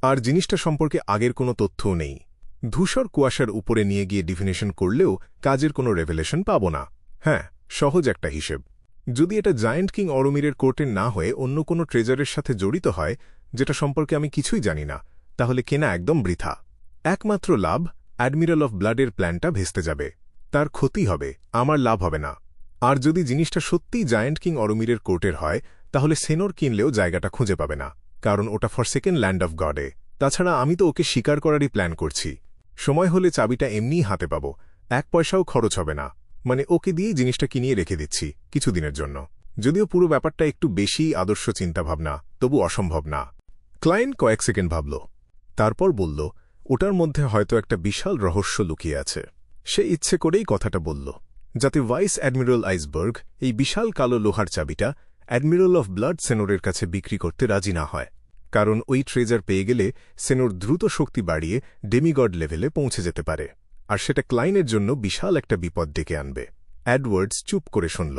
আর জিনিসটা সম্পর্কে আগের কোনো তথ্যও নেই। ধূসর কুয়াশার উপরে নিয়ে গিয়ে ডিফিনেশন করলেও কাজের কোনো রেভেলেশন পাব না। হ্যাঁ, সহজ একটা হিসেব। যদি এটা জায়ান্ট কিং অরুমিরের কোর্টের না হয়ে অন্য কোনো ট্রেজারের সাথে জড়িত হয়, যেটা সম্পর্কে আমি কিছুই জানি না, তাহলে কেনা একদম বৃথা। একমাত্র লাভ, অ্যাডমিরাল অফ ব্লাডের প্ল্যানটা ভেস্তে যাবে। তার ক্ষতি হবে, আমার লাভ হবে না। আর যদি জিনিসটা সত্যিই জায়ান্ট কিং অরুমিরের কোর্টের হয়, তাহলে সেনোর কিনলেও জায়গাটা খুঁজে পাবে না, কারণ ওটা ফরসেকেন ল্যান্ড অফ গডে। তাছাড়া আমি তো ওকে শিকার করারই প্ল্যান করছি। সময় হলে চাবিটা এমনিই হাতে পাব, 1 পয়সাও খরচ হবে না। মানে ওকে দিয়েই জিনিসটা কিনিয়ে রেখে দিচ্ছি কিছুদিনের জন্য। যদিও পুরো ব্যাপারটা একটু বেশি আদর্শ চিন্তাভাবনা, তবু অসম্ভব না। ক্লায়েন্ট কয়েক সেকেন্ড ভাবল, তারপর বলল, ওটার মধ্যে হয়তো একটা বিশাল রহস্য লুকিয়ে আছে। সে ইচ্ছে করেই কথাটা বলল, যাতে ভাইস অ্যাডমিরাল আইসবার্গ এই বিশাল কালো লোহার চাবিটা অ্যাডমিরাল অফ ব্লাড সেনোরের কাছে বিক্রি করতে রাজি না হয়। কারণ ওই ট্রেজার পেয়ে গেলে সেনোর দ্রুত শক্তি বাড়িয়ে ডেমিগড লেভেলে পৌঁছে যেতে পারে, আর সেটা ক্লাইনের জন্য বিশাল একটা বিপদ ডেকে আনবে। অ্যাডওয়ার্ডস চুপ করে শুনল,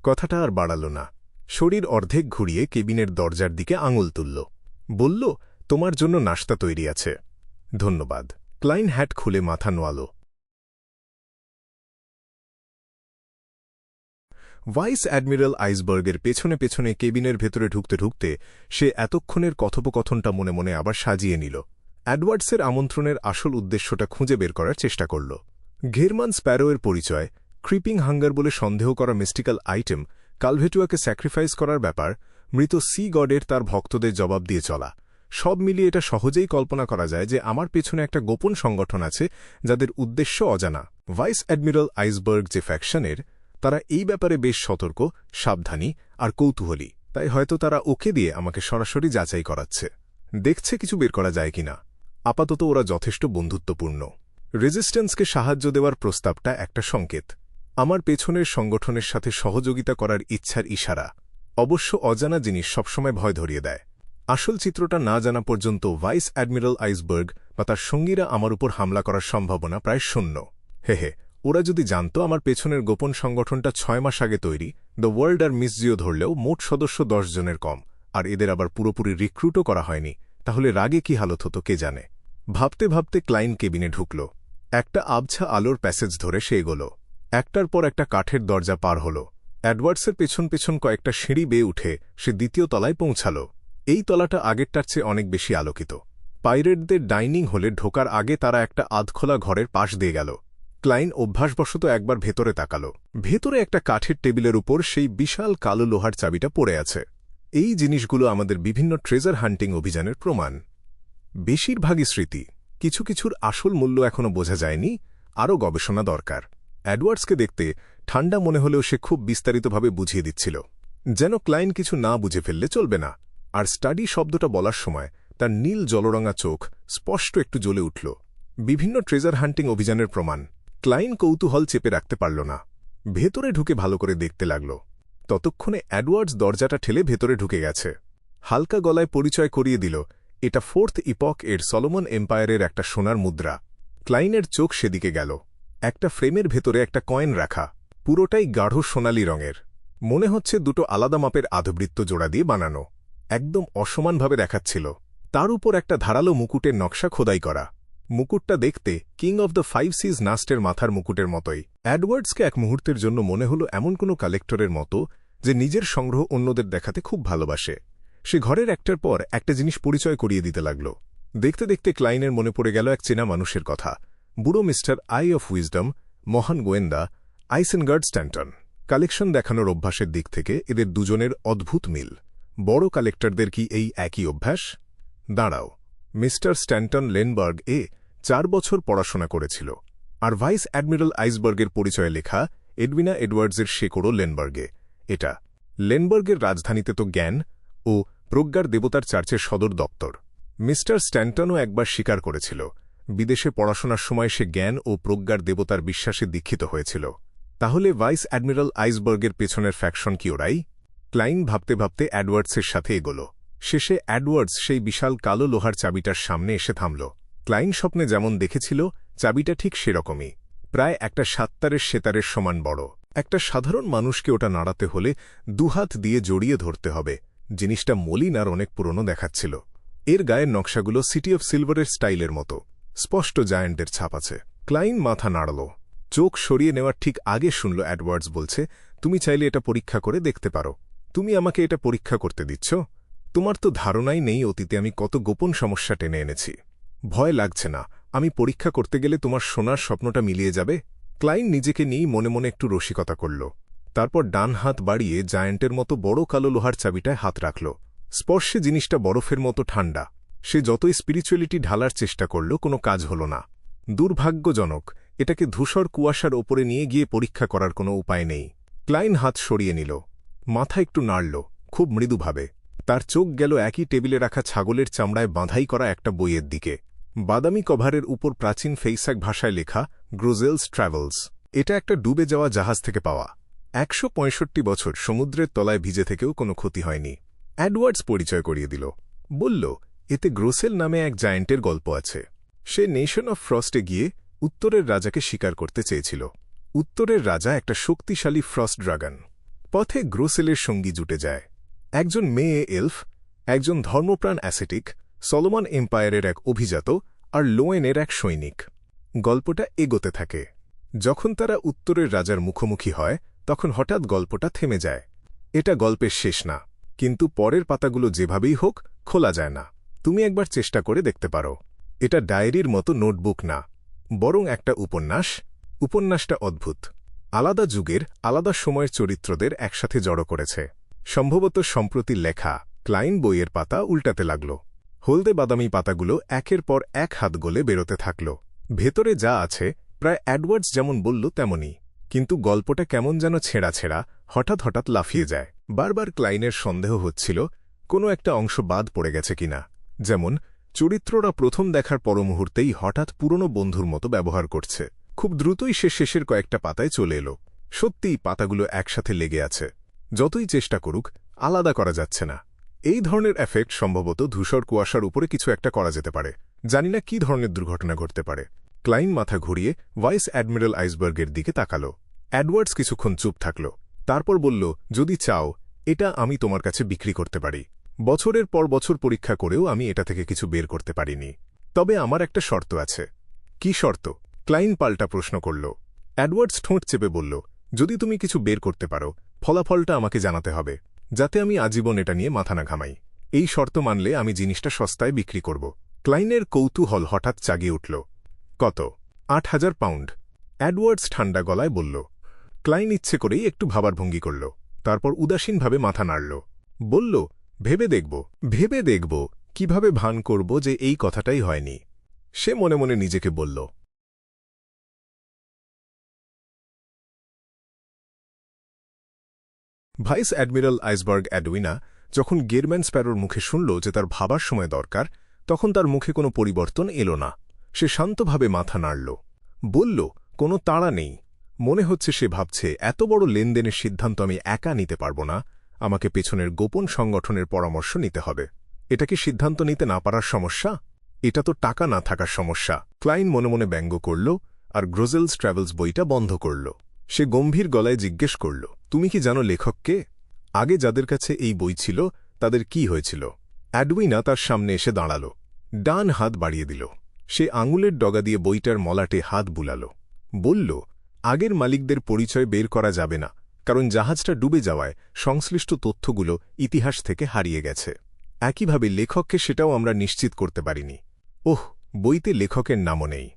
কথাটা আর বাড়াল না। শরীর অর্ধেক ঘুরিয়ে কেবিনের দরজার দিকে আঙুল তুলল। বলল, তোমার জন্য নাশতা তৈরি আছে। ধন্যবাদ। ক্লাইন হ্যাট খুলে মাথা নোয়াল। ভাইস অ্যাডমিরাল আইসবার্গের পেছনে পেছনে কেবিনের ভেতরে ঢুকতে ঢুকতে সে এতক্ষণের কথোপকথনটা মনে মনে আবার সাজিয়ে নিল। অ্যাডওয়ার্ডসের আমন্ত্রণের আসল উদ্দেশ্যটা খুঁজে বের করার চেষ্টা করল। ঘেরমান স্প্যারোয়ের পরিচয়, ক্রিপিং হাঙ্গার বলে সন্দেহ করা মিস্টিক্যাল আইটেম, কালভেটুয়াকে স্যাক্রিফাইস করার ব্যাপার, মৃত সি গডের তার ভক্তদের জবাব দিয়ে চলা, সব মিলিয়ে এটা সহজেই কল্পনা করা যায় যে আমার পেছনে একটা গোপন সংগঠন আছে যাদের উদ্দেশ্য অজানা। ভাইস অ্যাডমিরাল আইসবার্গ যে ফ্যাকশনের, তারা এই ব্যাপারে বেশ সতর্ক, সাবধানী আর কৌতূহলী। তাই হয়তো তারা ওকে দিয়ে আমাকে সরাসরি যাচাই করাচ্ছে, দেখছে কিছু বের করা যায় কিনা। আপাতত ওরা যথেষ্ট বন্ধুত্বপূর্ণ। রেজিস্ট্যান্সকে সাহায্য দেওয়ার প্রস্তাবটা একটা সংকেত, আমার পেছনের সংগঠনের সাথে সহযোগিতা করার ইচ্ছার ইশারা। অবশ্য অজানা জিনিস সবসময় ভয় ধরিয়ে দেয়। আসল চিত্রটা না জানা পর্যন্ত ভাইস অ্যাডমিরাল আইসবার্গ বা তার সঙ্গীরা আমার উপর হামলা করার সম্ভাবনা প্রায় শূন্য। হে, ওরা যদি জানত আমার পেছনের গোপন সংগঠনটা 6 মাস আগে তৈরি, দ্য ওয়ার্ল্ড আর মিসজিও ধরলেও মোট সদস্য 10 জনের কম, আর এদের আবার পুরোপুরি রিক্রুটও করা হয়নি, তাহলে রাগে কি হালত হতো কে জানে। ভাবতে ভাবতে ক্লাইন কেবিনে ঢুকল। একটা আবছা আলোর প্যাসেজ ধরে সে এগোল। একটার পর একটা কাঠের দরজা পার হল। অ্যাডওয়ার্ডসের পেছন পেছন কয়েকটা সিঁড়ি বেয়ে উঠে সে দ্বিতীয় তলায় পৌঁছাল। এই তলাটা আগেরটার চেয়ে অনেক বেশি আলোকিত। পাইরেটদের ডাইনিং হলে ঢোকার আগে তারা একটা আধখোলা ঘরের পাশ দিয়ে গেল। ক্লাইন অভ্যাসবশত একবার ভেতরে তাকাল। ভেতরে একটা কাঠের টেবিলের উপর সেই বিশাল কালো লোহার চাবিটা পড়ে আছে। এই জিনিসগুলো আমাদের বিভিন্ন ট্রেজার হান্টিং অভিযানের প্রমাণ। বেশিরভাগই স্মৃতি, কিছু কিছুর আসল মূল্য এখনও বোঝা যায়নি, আরও গবেষণা দরকার। অ্যাডওয়ার্ডসকে দেখতে ঠান্ডা মনে হলেও সে খুব বিস্তারিতভাবে বুঝিয়ে দিচ্ছিল, যেন ক্লাইন কিছু না বুঝে ফেললে চলবে না। আর স্টাডি শব্দটা বলার সময় তার নীল জলরঙা চোখ স্পষ্ট একটু জ্বলে উঠল। বিভিন্ন ট্রেজার হান্টিং অভিযানের প্রমাণ। ক্লাইন কৌতূহল চেপে রাখতে পারল না, ভেতরে ঢুকে ভালো করে দেখতে লাগল। ততক্ষণে অ্যাডওয়ার্ডস দরজাটা ঠেলে ভেতরে ঢুকে গেছে। হালকা গলায় পরিচয় করিয়ে দিল, এটা 4th ইপক এর সলোমন এম্পায়ারের একটা সোনার মুদ্রা। ক্লাইনের চোখ সেদিকে গেল। একটা ফ্রেমের ভেতরে একটা কয়েন রাখা, পুরোটাই গাঢ় সোনালি রঙের। মনে হচ্ছে দুটো আলাদা মাপের আধবৃত্ত জোড়া দিয়ে বানানো, একদম অসমানভাবে দেখাচ্ছিল। তার উপর একটা ধারালো মুকুটের নকশা খোদাই করা। মুকুটটা দেখতে কিং অব দ্য 5 সিজ নাস্টের মাথার মুকুটের মতোই। অ্যাডওয়ার্ডসকে এক মুহূর্তের জন্য মনে হল এমন কোনো কালেক্টরের মতো যে নিজের সংগ্রহ অন্যদের দেখাতে খুব ভালোবাসে। সে ঘরের একটার পর একটা জিনিস পরিচয় করিয়ে দিতে লাগল। দেখতে দেখতে ক্লাইনের মনে পড়ে গেল এক চেনা মানুষের কথা, বুড়ো মিস্টার আই অফ উইজডম, মহান গোয়েন্দা আইসেনগার্ড স্ট্যান্টন। কালেকশন দেখানোর অভ্যাসের দিক থেকে এদের দুজনের অদ্ভুত মিল। বড় কালেক্টরদের কি এই একই অভ্যাস? দাঁড়াও, মিস্টার স্ট্যান্টন লেনবার্গ 4 বছর পড়াশোনা করেছিল, আর ভাইস অ্যাডমিরাল আইসবার্গের পরিচয়ে লেখা এডউইনা এডওয়ার্ডসের শেকড়ও লেনবার্গে। এটা লেনবার্গের রাজধানীতে তো জ্ঞান ও প্রজ্ঞার দেবতার চার্চের সদর দপ্তর। মিস্টার স্ট্যান্টনও একবার স্বীকার করেছিল বিদেশে পড়াশোনার সময় সে জ্ঞান ও প্রজ্ঞার দেবতার বিশ্বাসে দীক্ষিত হয়েছিল। তাহলে ভাইস অ্যাডমিরাল আইসবার্গের পেছনের ফ্যাকশন কি ওরাই? ক্লাইন ভাবতে ভাবতে অ্যাডওয়ার্ডসের সাথে এগোল। শেষে অ্যাডওয়ার্ডস সেই বিশাল কালো লোহার চাবিটার সামনে এসে থামল। ক্লাইন স্বপ্নে যেমন দেখেছিল চাবিটা ঠিক সেরকমই, প্রায় একটা সাত্তারের সেতারের সমান বড়। একটা সাধারণ মানুষকে ওটা নাড়াতে হলে দুহাত দিয়ে জড়িয়ে ধরতে হবে। জিনিসটা মলিন আর অনেক পুরনো দেখাচ্ছিল। এর গায়ের নকশাগুলো সিটি অফ সিলভারের স্টাইলের মতো। স্পষ্ট জায়ান্টের ছাপ আছে। ক্লাইন মাথা নাড়ল। চোখ সরিয়ে নেওয়ার ঠিক আগে শুনল এডওয়ার্ডস বলছে, তুমি চাইলে এটা পরীক্ষা করে দেখতে পারো। তুমি আমাকে এটা পরীক্ষা করতে দিচ্ছ? তোমার তো ধারণাই নেই অতীতে আমি কত গোপন সমস্যা টেনে এনেছি। ভয় লাগছে না? আমি পরীক্ষা করতে গেলে তোমার সোনার স্বপ্নটা মিলিয়ে যাবে? ক্লাইন নিজেকে নিয়েই মনে মনে একটু রসিকতা করল। তারপর ডান হাত বাড়িয়ে জায়ান্টের মতো বড় কালো লোহার চাবিটায় হাত রাখল। স্পর্শে জিনিসটা বরফের মতো ঠান্ডা। সে যতই স্পিরিচুয়ালিটি ঢালার চেষ্টা করল, কোনো কাজ হল না। দুর্ভাগ্যজনক, এটাকে ধূসর কুয়াশার ওপরে নিয়ে গিয়ে পরীক্ষা করার কোনো উপায় নেই। ক্লাইন হাত সরিয়ে নিল। মাথা একটু নাড়ল, খুব মৃদুভাবে। তার চোখ গেল একই টেবিলে রাখা ছাগলের চামড়ায় বাঁধাই করা একটা বইয়ের দিকে। বাদামি কভারের উপর প্রাচীন ফেইসাক ভাষায় লেখা গ্রোজেলস ট্রাভেলস। এটা একটা ডুবে যাওয়া জাহাজ থেকে পাওয়া। ১৬৫ বছর সমুদ্রের তলায় ভিজে থেকেও কোনো ক্ষতি হয়নি। এডওয়ার্ডস পরিচয় করিয়ে দিল। বলল, এতে গ্রোসেল নামে এক জায়েন্টের গল্প আছে। সে নেশন অফ ফ্রস্টে গিয়ে উত্তরের রাজাকে শিকার করতে চেয়েছিল। উত্তরের রাজা একটা শক্তিশালী ফ্রস্ট ড্রাগন। পথে গ্রোসেলের সঙ্গী জুটে যায়। একজন মেয়ে এলফ, একজন ধর্মপ্রাণ অ্যাসেটিক, সলোমন এম্পায়ারের এক অভিজাত, আর লোয়েনের এক সৈনিক। গল্পটা এগোতে থাকে। যখন তারা উত্তরের রাজার মুখোমুখি হয়, তখন হঠাৎ গল্পটা থেমে যায়। এটা গল্পের শেষ না, কিন্তু পরের পাতাগুলো যেভাবেই হোক খোলা যায় না। তুমি একবার চেষ্টা করে দেখতে পারো। এটা ডায়েরির মতো নোটবুক না, বরং একটা উপন্যাস। উপন্যাসটা অদ্ভুত। আলাদা যুগের আলাদা সময়ের চরিত্রদের একসাথে জড়ো করেছে। সম্ভবত সম্প্রতি লেখা। ক্লাইন বইয়ের পাতা উল্টাতে লাগল। হলদে বাদামি পাতাগুলো একের পর এক হাত গলে বেরোতে থাকল। ভেতরে যা আছে প্রায় এডওয়ার্ডস যেমন বলল তেমনই, কিন্তু গল্পটা কেমন যেন ছেঁড়া ছেঁড়া, হঠাৎ হঠাৎ লাফিয়ে যায়। বারবার ক্লাইনের সন্দেহ হচ্ছিল কোনো একটা অংশ বাদ পড়ে গেছে কিনা। যেমন চরিত্ররা প্রথম দেখার পর মুহূর্তেই হঠাৎ পুরনো বন্ধুর মতো ব্যবহার করছে। খুব দ্রুতই সে শেষের কয়েকটা পাতায় চলে এলো। সত্যিই পাতাগুলো একসাথে লেগে আছে। যতই চেষ্টা করুক, আলাদা করা যাচ্ছে না। এই ধরনের এফেক্ট সম্ভবত ধূসর কুয়াশার উপরে কিছু একটা করা যেতে পারে। জানি না কী ধরনের দুর্ঘটনা ঘটতে পারে। ক্লাইন মাথা ঘুরিয়ে ভাইস অ্যাডমিরাল আইসবার্গের দিকে তাকাল। এডওয়ার্ডস কিছুক্ষণ চুপ থাকল। তারপর বলল, যদি চাও, এটা আমি তোমার কাছে বিক্রি করতে পারি। বছরের পর বছর পরীক্ষা করেও আমি এটা থেকে কিছু বের করতে পারিনি। তবে আমার একটা শর্ত আছে। কি শর্ত? ক্লাইন পাল্টা প্রশ্ন করল। এডওয়ার্ডস ঠোঁট চেপে বলল, যদি তুমি কিছু বের করতে পারো, ফলাফলটা আমাকে জানাতে হবে, যাতে আমি আজীবন এটা নিয়ে মাথা না ঘামাই। এই শর্ত মানলে আমি জিনিসটা সস্তায় বিক্রি করব। ক্লাইনের কৌতূহল হঠাৎ জাগিয়ে উঠল। কত? ৮,০০০ পাউন্ড। এডওয়ার্ডস ঠান্ডা গলায় বলল। ক্লাইন ইচ্ছে করেই একটু ভাবার ভঙ্গি করল। তারপর উদাসীনভাবে মাথা নাড়ল। বলল, ভেবে দেখব কিভাবে ভান করব যে এই কথাটাই হয়নি। সে মনে মনে নিজেকে বলল। ভাইস অ্যাডমিরাল আইসবার্গ এডউইনা যখন গেরম্যান স্প্যারোর মুখে শুনল যে তার ভাবার সময় দরকার, তখন তার মুখে কোনো পরিবর্তন এলো না। সে শান্তভাবে মাথা নাড়ল। বলল, কোনো তাড়া নেই। মনে হচ্ছে সে ভাবছে, এত বড় লেনদেনের সিদ্ধান্ত আমি একা নিতে পারব না। আমাকে পেছনের গোপন সংগঠনের পরামর্শ নিতে হবে। এটা কি সিদ্ধান্ত নিতে না পারার সমস্যা? এটা তো টাকা না থাকার সমস্যা। ক্লাইন মনে মনে ব্যঙ্গ করল আর গ্রোজেলস ট্রাভেলস বইটা বন্ধ করল। সে গম্ভীর গলায় জিজ্ঞেস করল, তুমি কি জানো লেখককে? আগে যাদের কাছে এই বই ছিল তাদের কি হয়েছিল? এডউইনা তার সামনে এসে দাঁড়াল। ডান হাত বাড়িয়ে দিল। সে আঙুলের ডগা দিয়ে বইটার মলাটে হাত বুলাল। বলল, আগের মালিকদের পরিচয় বের করা যাবে না, কারণ জাহাজটা ডুবে যাওয়ায় সংশ্লিষ্ট তথ্যগুলো ইতিহাস থেকে হারিয়ে গেছে। একইভাবে লেখককে সেটাও আমরা নিশ্চিত করতে পারিনি। ওহ, বইতে লেখকের নামও নেই।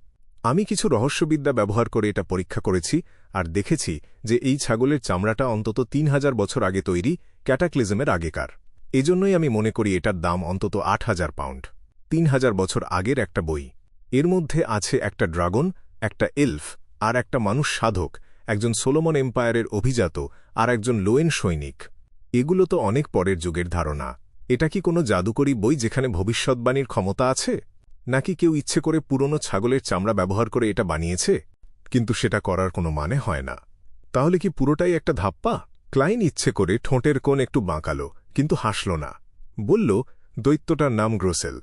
আমি কিছু রহস্যবিদ্যা ব্যবহার করে এটা পরীক্ষা করেছি আর দেখেছি যে এই ছাগলের চামড়াটা অন্তত ৩,০০০ বছর আগে তৈরি, ক্যাটাক্লিজমের আগেকার। এজন্যই আমি মনে করি এটার দাম অন্তত ৮,০০০ পাউন্ড। ৩,০০০ বছর আগের একটা বই। এর মধ্যে আছে একটা ড্রাগন, একটা এলফ, আর একটা মানুষ সাধক, একজন সোলোমন এম্পায়ারের অভিজাত, আর একজন লোয়েন সৈনিক। এগুলো তো অনেক পরের যুগের ধারণা। এটা কি কোনো জাদুকরী বই যেখানে ভবিষ্যৎবাণীর ক্ষমতা আছে? নাকি কেউ ইচ্ছে করে পুরনো ছাগলের চামড়া ব্যবহার করে এটা বানিয়েছে? কিন্তু সেটা করার কোনো মানে হয় না। তাহলে কি পুরোটাই একটা ধাপ্পা? ক্লাইন ইচ্ছে করে ঠোঁটের কোণ একটু বাঁকাল, কিন্তু হাসল না। বলল, দৈত্যটার নাম গ্রোসেল।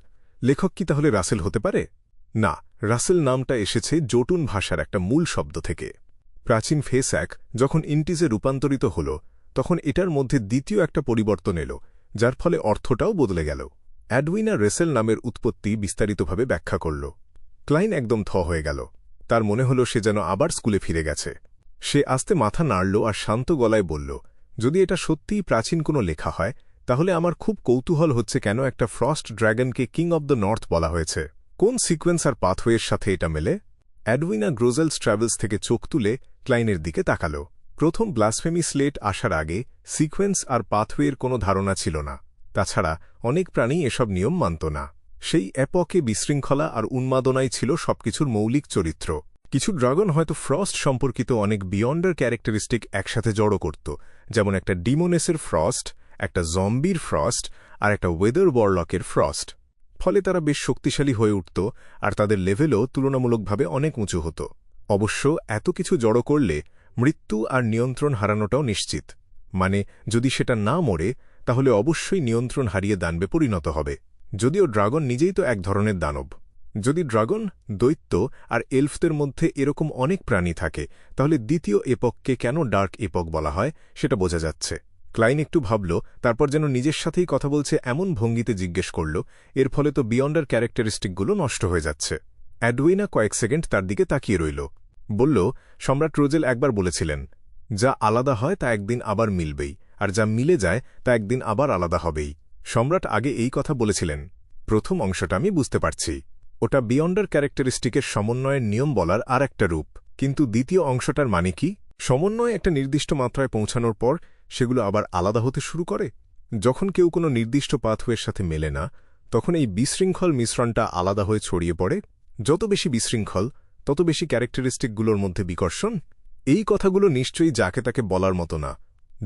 লেখক কি তাহলে রাসেল হতে পারে? না, রাসেল নামটা এসেছে জোটুন ভাষার একটা মূল শব্দ থেকে। প্রাচীন ফেস্যাক যখন ইন্টিজে রূপান্তরিত হল, তখন এটার মধ্যে দ্বিতীয় একটা পরিবর্তন এলো, যার ফলে অর্থটাও বদলে গেল। অ্যাডউইনা রেসেল নামের উৎপত্তি বিস্তারিতভাবে ব্যাখ্যা করল। ক্লাইন একদম থ হয়ে গেল। তার মনে হল সে যেন আবার স্কুলে ফিরে গেছে। সে আস্তে মাথা নাড়ল আর শান্ত গলায় বলল, যদি এটা সত্যিই প্রাচীন কোনো লেখা হয়, তাহলে আমার খুব কৌতূহল হচ্ছে কেন একটা ফ্রস্ট ড্র্যাগনকে কিং অব দ্য নর্থ বলা হয়েছে। কোন সিকোয়েন্স আর পাথওয়ের সাথে এটা মেলে? অ্যাডউইনা গ্রোজেলস ট্রাভেলস থেকে চোখ তুলে ক্লাইনের দিকে তাকাল। প্রথম ব্লাসফেমি স্লেট আসার আগে সিকোয়েন্স আর পাথওয়ের কোনো ধারণা ছিল না। তাছাড়া অনেক প্রাণী এসব নিয়ম মানত না। সেই এপকে বিশৃঙ্খলা আর উন্মাদনাই ছিল সবকিছুর মৌলিক চরিত্র। কিছু ড্রাগন হয়তো ফ্রস্ট সম্পর্কিত অনেক বিয়ন্ডার ক্যারেক্টারিস্টিক একসাথে জড়ো করত, যেমন একটা ডিমোনেসের ফ্রস্ট, একটা জম্বির ফ্রস্ট আর একটা ওয়েদার ওয়ারলকের ফ্রস্ট। ফলে তারা বেশ শক্তিশালী হয়ে উঠত আর তাদের লেভেলও তুলনামূলকভাবে অনেক উঁচু হতো। অবশ্য এত কিছু জড়ো করলে মৃত্যু আর নিয়ন্ত্রণ হারানোটাও নিশ্চিত। মানে যদি সেটা না মরে, তাহলে অবশ্যই নিয়ন্ত্রণ হারিয়ে দানবে পরিণত হবে। যদিও ড্রাগন নিজেই তো এক ধরনের দানব। যদি ড্রাগন, দৈত্য আর এলফদের মধ্যে এরকম অনেক প্রাণী থাকে, তাহলে দ্বিতীয় এপককে কেন ডার্ক এপক বলা হয় সেটা বোঝা যাচ্ছে। ক্লাইন একটু ভাবল, তারপর যেন নিজের সাথেই কথা বলছে এমন ভঙ্গিতে জিজ্ঞেস করল, এর ফলে তো বিয়ন্ডার ক্যারেক্টারিস্টিকগুলো নষ্ট হয়ে যাচ্ছে। অ্যাডউইনা কয়েক সেকেন্ড তার দিকে তাকিয়ে রইল। বলল, সম্রাট রোজেল একবার বলেছিলেন, যা আলাদা হয় তা একদিন আবার মিলবেই, আর যা মিলে যায় তা একদিন আবার আলাদা হবেই। সম্রাট আগে এই কথা বলেছিলেন। প্রথম অংশটা আমি বুঝতে পারছি। ওটা বিয়ন্ডার ক্যারেক্টারিস্টিকের সমন্বয়ের নিয়ম বলার আর একটা রূপ। কিন্তু দ্বিতীয় অংশটার মানে কি? সমন্বয় একটা নির্দিষ্ট মাত্রায় পৌঁছানোর পর সেগুলো আবার আলাদা হতে শুরু করে। যখন কেউ কোনো নির্দিষ্ট পাথওয়ের সাথে মেলে না, তখন এই বিশৃঙ্খল মিশ্রণটা আলাদা হয়ে ছড়িয়ে পড়ে। যত বেশি বিশৃঙ্খল, তত বেশি ক্যারেক্টারিস্টিকগুলোর মধ্যে বিকর্ষণ। এই কথাগুলো নিশ্চয়ই যাকে তাকে বলার মতো না,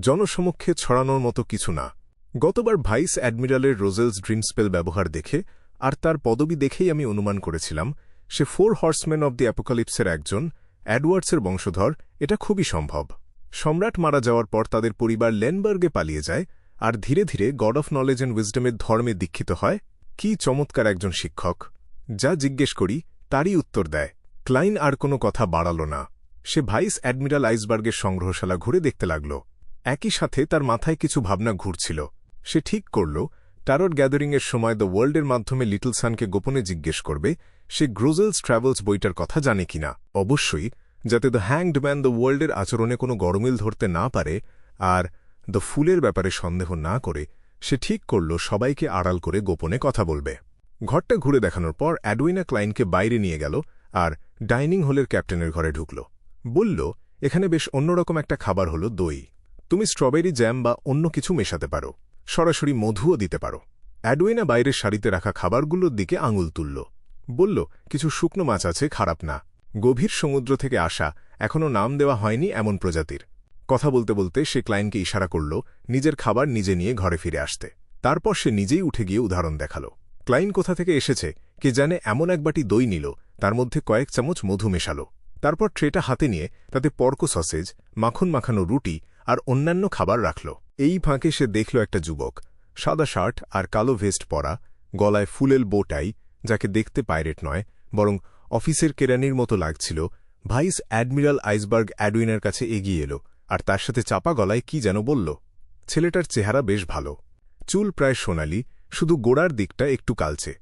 জনসমক্ষে ছড়ানোর মতো কিছু না। গতবার ভাইস অ্যাডমিরালের রোজেলস ড্রিম স্পেল ব্যবহার দেখে আর তার পদবি দেখেই আমি অনুমান করেছিলাম সে 4 হর্সম্যান অব দি অ্যাপোকালিপসের একজন, অ্যাডওয়ার্ডসের বংশধর। এটা খুবই সম্ভব। সম্রাট মারা যাওয়ার পর তাদের পরিবার লেনবার্গে পালিয়ে যায় আর ধীরে ধীরে গড অফ নলেজ অ্যান্ড উইজডমের ধর্মে দীক্ষিত হয়। কি চমৎকার একজন শিক্ষক! যা জিজ্ঞেস করি তারই উত্তর দেয়। ক্লাইন আর কোনো কথা বাড়াল না। সে ভাইস অ্যাডমিরাল আইসবার্গের সংগ্রহশালা ঘুরে দেখতে লাগল। একই সাথে তার মাথায় কিছু ভাবনা ঘুরছিল। সে ঠিক করল, ট্যারট গ্যাদারিংয়ের সময় দ্য ওয়ার্ল্ডের মাধ্যমে লিটল সানকে গোপনে জিজ্ঞেস করবে সে গ্রোজেলস ট্রাভেলস বইটার কথা জানে কিনা। অবশ্যই, যাতে দ্য হ্যাংড ম্যান দ্য ওয়ার্ল্ডের আচরণে কোনো গরমিল ধরতে না পারে আর দ্য ফুলের ব্যাপারে সন্দেহ না করে, সে ঠিক করল সবাইকে আড়াল করে গোপনে কথা বলবে। ঘরটা ঘুরে দেখানোর পর অ্যাডউইনা ক্লাইনকে বাইরে নিয়ে গেল আর ডাইনিং হলের ক্যাপ্টেনের ঘরে ঢুকল। বলল, এখানে বেশ অন্যরকম একটা খাবার হলো দই। তুমি স্ট্রবেরি জ্যাম বা অন্য কিছু মেশাতে পারো, সরাসরি মধুও দিতে পারো। অ্যাডউইনা বাইরের সারিতে রাখা খাবারগুলোর দিকে আঙুল তুলল। বলল, কিছু শুকনো মাছ আছে, খারাপ না। গভীর সমুদ্র থেকে আসা, এখনও নাম দেওয়া হয়নি এমন প্রজাতির। কথা বলতে বলতে সে ক্লাইনকে ইশারা করল নিজের খাবার নিজে নিয়ে ঘরে ফিরে আসতে। তারপর সে নিজেই উঠে গিয়ে উদাহরণ দেখাল। ক্লাইন কোথা থেকে এসেছে কে জানে, এমন এক বাটি দই নিল, তার মধ্যে কয়েক চামচ মধু মেশাল। তারপর ট্রেটা হাতে নিয়ে তাতে পর্ক সসেজ, মাখন মাখানো রুটি আর অন্যান্য খাবার রাখল। এই ফাঁকে সে দেখল একটা যুবক, সাদা শার্ট আর কালো ভেস্ট পরা, গলায় ফুলেল বোটাই, যাকে দেখতে পাইরেট নয় বরং অফিসের কেরানির মতো লাগছিল, ভাইস অ্যাডমিরাল আইসবার্গ অ্যাডউইনার কাছে এগিয়ে এলো আর তার সাথে চাপা গলায় কি যেন বলল। ছেলেটার চেহারা বেশ ভালো। চুল প্রায় সোনালি, শুধু গোড়ার দিকটা একটু কালচে।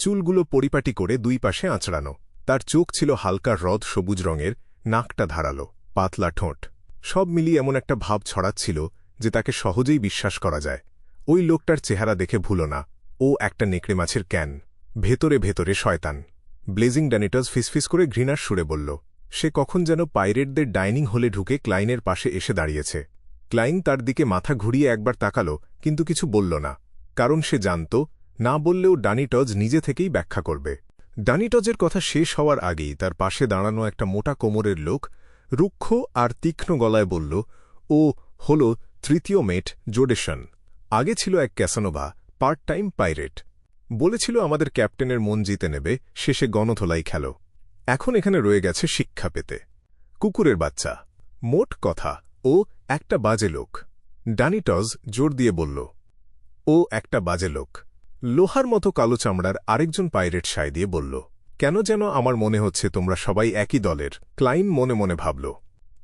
চুলগুলো পরিপাটি করে দুই পাশে আঁচড়ানো। তার চোখ ছিল হালকা রদ সবুজ রঙের, নাকটা ধারালো, পাতলা ঠোঁট। সব মিলিয়ে এমন একটা ভাব ছড়াচ্ছিল যে তাকে সহজেই বিশ্বাস করা যায়। ওই লোকটার চেহারা দেখে ভুলো না, ও একটা নেকড়ে মাছের ক্যান, ভেতরে ভেতরে শয়তান। ব্লেজিং ড্যানিটাস ফিসফিস করে ঘৃণার সুরে বলল। সে কখন যেন পাইরেটদের ডাইনিং হলে ঢুকে ক্লাইনের পাশে এসে দাঁড়িয়েছে। ক্লাইন তার দিকে মাথা ঘুরিয়ে একবার তাকাল, কিন্তু কিছু বলল না, কারণ সে জানত না বললেও ডানিটজ নিজে থেকেই ব্যাখ্যা করবে। ডানিটজের কথা শেষ হওয়ার আগেই তার পাশে দাঁড়ানো একটা মোটা কোমরের লোক রুক্ষ আর তীক্ষ্ণ গলায় বলল, ও হল তৃতীয় মেট জোডেশন। আগে ছিল এক ক্যাসানোভা, পার্ট টাইম পাইরেট। বলেছিল আমাদের ক্যাপ্টেনের মন জিতে নেবে, শেষে গণধোলাই খেল। এখন এখানে রয়ে গেছে শিক্ষা পেতে। কুকুরের বাচ্চা। মোট কথা, ও একটা বাজে লোক। ডানিটজ জোর দিয়ে বলল, ও একটা বাজে লোক। লোহার মতো কালো চামড়ার আরেকজন পাইরেট সায় দিয়ে বলল, কেন যেন আমার মনে হচ্ছে তোমরা সবাই একই দলের। ক্লাইন মনে মনে ভাবল।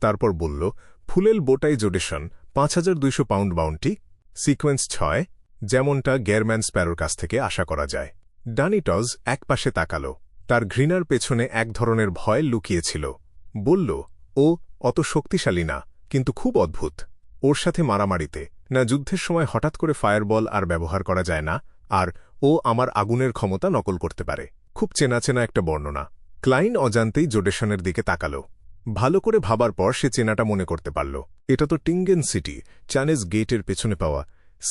তারপর বলল, ফুলেল বোটাই জোডেশন 5200 পাউন্ড বাউন্টি, সিকোয়েন্স 6, যেমনটা গেরম্যান স্প্যারোর কাছ থেকে আশা করা যায়। ডানিটজ একপাশে তাকাল। তার ঘৃণার পেছনে এক ধরনের ভয় লুকিয়েছিল। বলল, ও অত শক্তিশালী না, কিন্তু খুব অদ্ভুত। ওর সাথে মারামারিতে না যুদ্ধের সময় হঠাৎ করে ফায়ারবল আর ব্যবহার করা যায় না, আর ও আমার আগুনের ক্ষমতা নকল করতে পারে। খুব চেনা চেনা একটা বর্ণনা। ক্লাইন অজান্তেই জোডেশনের দিকে তাকাল। ভালো করে ভাবার পর সে চেনাটা মনে করতে পারল। এটা তো টিঙ্গেন সিটি চানেস গেটের পেছনে পাওয়া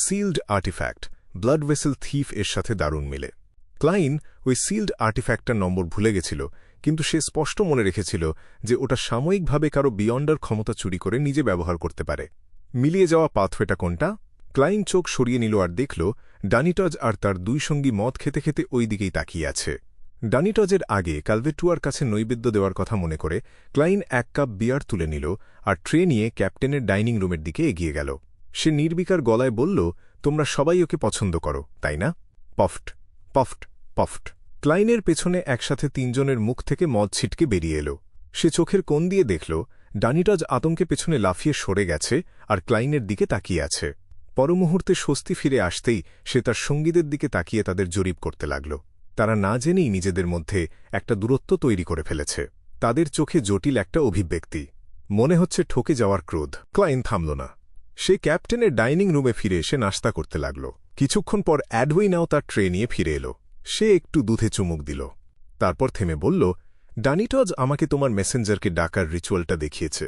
sealed artifact blood vessel thief এর সাথে দারুণ মিলে। ক্লাইন ওই সিল্ড আর্টিফ্যাক্টটার নম্বর ভুলে গেছিল, কিন্তু সে স্পষ্ট মনে রেখেছিল যে ওটা সাময়িকভাবে কারো বিয়ন্ডার ক্ষমতা চুরি করে নিজে ব্যবহার করতে পারে। মিলিয়ে যাওয়া পাথওয়েটা কোনটা? ক্লাইন চোখ সরিয়ে নিল আর দেখল ডানিটজ আর তার দুই সঙ্গী মদ খেতে খেতে ওই দিকেই তাকিয়ে আছে। ডানিটজের আগে কালভেটুয়ার কাছে নৈবেদ্য দেওয়ার কথা মনে করে ক্লাইন 1 কাপ বিয়ার তুলে নিল আর ট্রে নিয়ে ক্যাপ্টেনের ডাইনিং রুমের দিকে এগিয়ে গেল। সে নির্বিকার গলায় বলল, তোমরা সবাই ওকে পছন্দ করো, তাই না? পফট পফট পফট। ক্লাইনের পেছনে একসাথে 3 জনের মুখ থেকে মদ ছিটকে বেরিয়ে এলো। সে চোখের কোণ দিয়ে দেখল ডানিটজ আতঙ্কে পেছনে লাফিয়ে সরে গেছে আর ক্লাইনের দিকে তাকিয়ে আছে। পরমুহূর্তে স্বস্তি ফিরে আসতেই সে তার সঙ্গীদের দিকে তাকিয়ে তাদের জরিপ করতে লাগল। তারা না জেনেই নিজেদের মধ্যে একটা দূরত্ব তৈরি করে ফেলেছে। তাদের চোখে জটিল একটা অভিব্যক্তি, মনে হচ্ছে ঠকে যাওয়ার ক্রোধ। ক্লাইন থামল না। সে ক্যাপ্টেনের ডাইনিং রুমে ফিরে এসে নাস্তা করতে লাগল। কিছুক্ষণ পর অ্যাডউইনাও তার ট্রে নিয়ে ফিরে এলো। সে একটু দুধে চুমুক দিল, তারপর থেমে বলল, ডানিটজ আমাকে তোমার মেসেঞ্জারকে ডাকার রিচুয়ালটা দেখিয়েছে।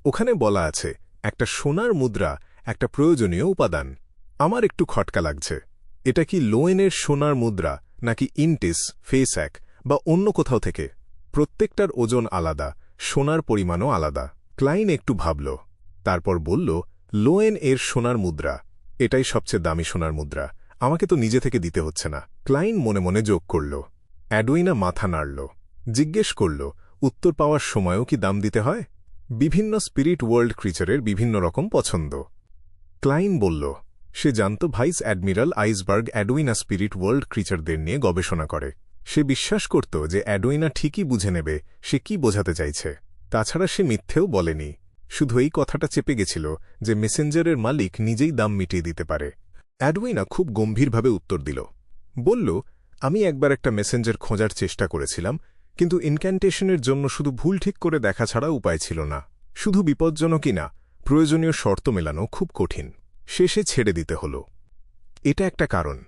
ওখানে বলা আছে একটা সোনার মুদ্রা একটা প্রয়োজনীয় উপাদান। আমার একটু খটকা লাগছে। এটা কি লোয়েনের সোনার মুদ্রা নাকি ইন্টিস, ফেসঅ্যাক বা অন্য কোথাও থেকে? প্রত্যেকটার ওজন আলাদা, সোনার পরিমাণও আলাদা। ক্লাইন একটু ভাবল, তারপর বলল, লোয়েন এর সোনার মুদ্রা। এটাই সবচেয়ে দামি সোনার মুদ্রা। আমাকে তো নিজে থেকে দিতে হচ্ছে না। ক্লাইন মনে মনে যোগ করল। অ্যাডউইনা মাথা নাড়ল, জিজ্ঞেস করল, উত্তর পাওয়ার সময়ও কি দাম দিতে হয়? বিভিন্ন স্পিরিট ওয়ার্ল্ড ক্রিচারের বিভিন্ন রকম পছন্দ। ক্লাইন বলল, সে জানত vice admiral iceberg Edwina spirit world ক্রিচারদের নিয়ে গবেষণা করে। সে বিশ্বাস করত যে অ্যাডউইনা ঠিকই বুঝে নেবে সে কি বোঝাতে চাইছে। তাছাড়া সে মিথ্যেও বলেনি, শুধু এই কথাটা চেপে গেছিল যে মেসেঞ্জারের মালিক নিজেই দাম মিটিয়ে দিতে পারে। অ্যাডউইনা খুব গম্ভীরভাবে উত্তর দিল, বলল, আমি একবার একটা মেসেঞ্জার খোঁজার চেষ্টা করেছিলাম, কিন্তু ইনক্যান্টেশনের জন্য শুধু ভুল ঠিক করে দেখা ছাড়া উপায় ছিল না। শুধু বিপজ্জনকই না, প্রয়োজনীয় শর্ত মেলানো খুব কঠিন। শেষে ছেড়ে দিতে হল। এটা একটা কারণ।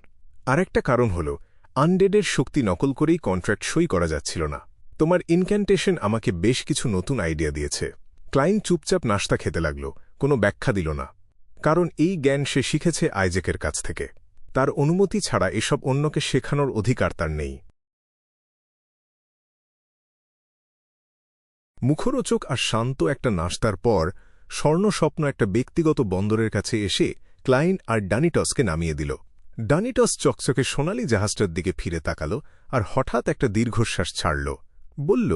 আরেকটা কারণ হল আনডেডের শক্তি নকল করেই কন্ট্রাক্ট সই করা যাচ্ছিল না। তোমার ইনক্যান্টেশন আমাকে বেশ কিছু নতুন আইডিয়া দিয়েছে। ক্লাইন চুপচাপ নাস্তা খেতে লাগল, কোনো ব্যাখ্যা দিল না। কারণ এই জ্ঞান সে শিখেছে আইজ্যাকের কাছ থেকে। তার অনুমতি ছাড়া এসব অন্যকে শেখানোর অধিকার তার নেই। মুখরোচক আর শান্ত একটা নাস্তার পর স্বর্ণস্বপ্ন একটা ব্যক্তিগত বন্দরের কাছে এসে ক্লাইন আর ডানিটসকে নামিয়ে দিল। ডানিটস চকচকে সোনালি জাহাজটার দিকে ফিরে তাকাল আর হঠাৎ একটা দীর্ঘশ্বাস ছাড়ল। বলল,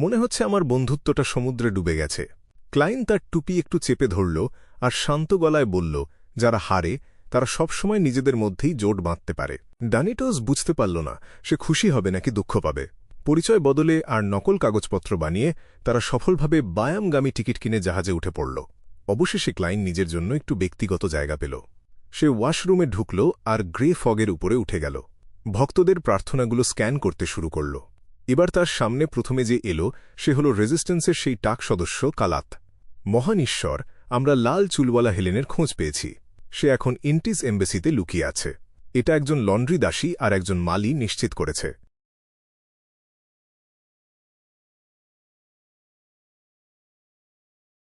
মনে হচ্ছে আমার বন্ধুত্বটা সমুদ্রে ডুবে গেছে। ক্লাইন তার টুপি একটু চেপে ধরল আর শান্ত গলায় বলল, যারা হারে তারা সবসময় নিজেদের মধ্যেই জোট বাঁধতে পারে। ডানিটস বুঝতে পারল না সে খুশি হবে নাকি দুঃখ পাবে। পরিচয় বদলে আর নকল কাগজপত্র বানিয়ে তারা সফলভাবে বায়ামগামী টিকিট কিনে জাহাজে উঠে পড়ল। অবশেষে ক্লাইন নিজের জন্য একটু ব্যক্তিগত জায়গা পেল। সে ওয়াশরুমে ঢুকল আর গ্রে ফগের উপরে উঠে গেল। ভক্তদের প্রার্থনাগুলো স্ক্যান করতে শুরু করল। এবার তার সামনে প্রথমে যে এলো সে হল রেজিস্ট্যান্সের সেই টাক সদস্য কালাত। মহান ঈশ্বর, আমরা লাল চুলওয়ালা হেলেনের খোঁজ পেয়েছি। সে এখন ইন্টিস এম্বাসিতে লুকিয়ে আছে। এটা একজন লন্ড্রি দাসী আর একজন মালি নিশ্চিত করেছে।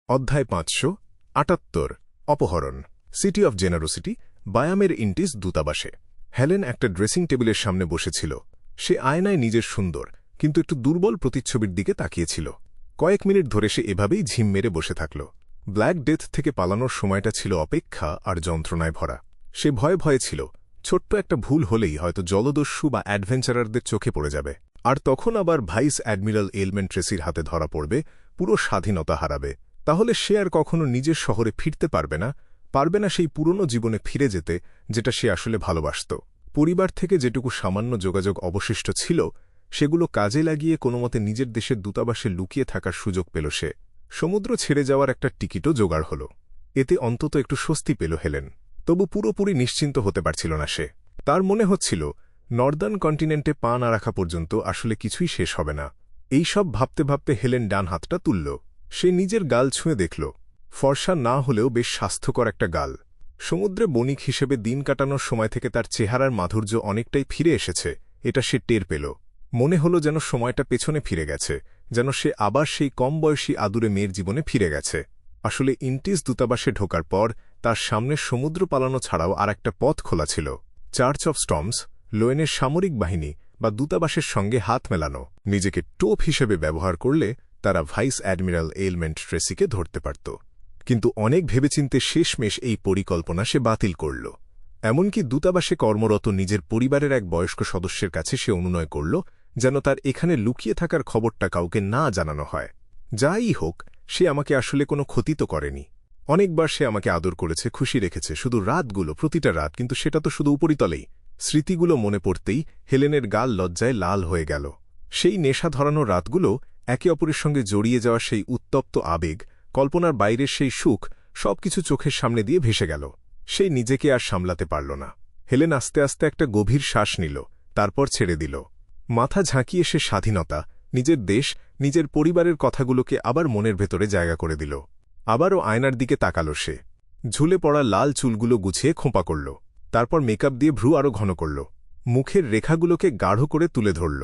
অধ্যায় 578 অপহরণ। সিটি অফ জেনারোসিটি, বায়ামের ইন্টিস দূতাবাসে। হেলেন একটা ড্রেসিং টেবিলের সামনে বসেছিল। সে আয়নায় নিজের সুন্দর কিন্তু একটু দুর্বল প্রতিচ্ছবির দিকে তাকিয়েছিল। কয়েক মিনিট ধরে সে এভাবেই ঝিম মেরে বসে থাকল। ব্ল্যাক ডেথ থেকে পালানোর সময়টা ছিল অপেক্ষা আর যন্ত্রণায় ভরা। সে ভয়ে ভয়ে ছিল, ছোট্ট একটা ভুল হলেই হয়তো জলদস্যু বা অ্যাডভেঞ্চারারদের চোখে পড়ে যাবে। আর তখন আবার ভাইস অ্যাডমিরাল এলমেন্ট ট্রেসির হাতে ধরা পড়বে, পুরো স্বাধীনতা হারাবে। তাহলে সে আর কখনো নিজের শহরে ফিরতে পারবে না সেই পুরনো জীবনে ফিরে যেতে যেটা সে আসলে ভালোবাসত। পরিবার থেকে যেটুকু সামান্য যোগাযোগ অবশিষ্ট ছিল সেগুলো কাজে লাগিয়ে কোনোমতে নিজের দেশের দূতাবাসে লুকিয়ে থাকার সুযোগ পেল সে। সমুদ্র ছেড়ে যাওয়ার একটা টিকিটও জোগাড় হল। এতে অন্তত একটু স্বস্তি পেল হেলেন। তবু পুরোপুরি নিশ্চিন্ত হতে পারছিল না সে। তার মনে হচ্ছিল নর্দার্ন কন্টিনেন্টে পা না রাখা পর্যন্ত আসলে কিছুই শেষ হবে না। এই সব ভাবতে ভাবতে হেলেন ডান হাতটা তুলল। সে নিজের গাল ছুঁয়ে দেখল। ফর্সা না হলেও বেশ স্বাস্থ্যকর একটা গাল। সমুদ্রে বণিক হিসেবে দিন কাটানোর সময় থেকে তার চেহারার মাধুর্য অনেকটাই ফিরে এসেছে, এটা সে টের পেল। মনে হল যেন সময়টা পেছনে ফিরে গেছে, যেন সে আবার সেই কম বয়সী আদুরে মেয়ের জীবনে ফিরে গেছে। আসলে ইন্টিস দূতাবাসে ঢোকার পর তার সামনে সমুদ্র পালানো ছাড়াও আর একটা পথ খোলা ছিল। চার্চ অফ স্টর্মস, লোয়েনের সামরিক বাহিনী বা দূতাবাসের সঙ্গে হাত মেলানো। নিজেকে টোপ হিসেবে ব্যবহার করলে তারা ভাইস অ্যাডমিরাল এলমেন্ট ট্রেসিকে ধরতে পারত। কিন্তু অনেক ভেবেচিন্তে শেষমেশ এই পরিকল্পনা সে বাতিল করল। এমনকি দূতাবাসে কর্মরত নিজের পরিবারের এক বয়স্ক সদস্যের কাছে সে অনুনয় করল যেন তার এখানে লুকিয়ে থাকার খবরটা কাউকে না জানানো হয়। যাই হোক, সে আমাকে আসলে কোনো ক্ষতি তো করেনি। অনেকবার সে আমাকে আদর করেছে, খুশি রেখেছে, শুধু রাতগুলো, প্রতিটা রাত। কিন্তু সেটা তো শুধু উপরিতলেই। স্মৃতিগুলো মনে পড়তেই হেলেনের গাল লজ্জায় লাল হয়ে গেল। সেই নেশা ধরানো রাতগুলো, একে অপরের সঙ্গে জড়িয়ে যাওয়া সেই উত্তপ্ত আবেগ, কল্পনার বাইরের সেই সুখ, সবকিছু চোখের সামনে দিয়ে ভেসে গেল। সেই নিজেকে আর সামলাতে পারল না। হেলেন আস্তে আস্তে একটা গভীর শ্বাস নিল, তারপর ছেড়ে দিল। মাথা ঝাঁকিয়ে সে স্বাধীনতা, নিজের দেশ, নিজের পরিবারের কথাগুলোকে আবার মনের ভেতরে জায়গা করে দিল। আবারও আয়নার দিকে তাকাল সে। ঝুলে পড়া লাল চুলগুলো গুছিয়ে খোঁপা করল। তারপর মেকআপ দিয়ে ভ্রু আরও ঘন করল। মুখের রেখাগুলোকে গাঢ় করে তুলে ধরল।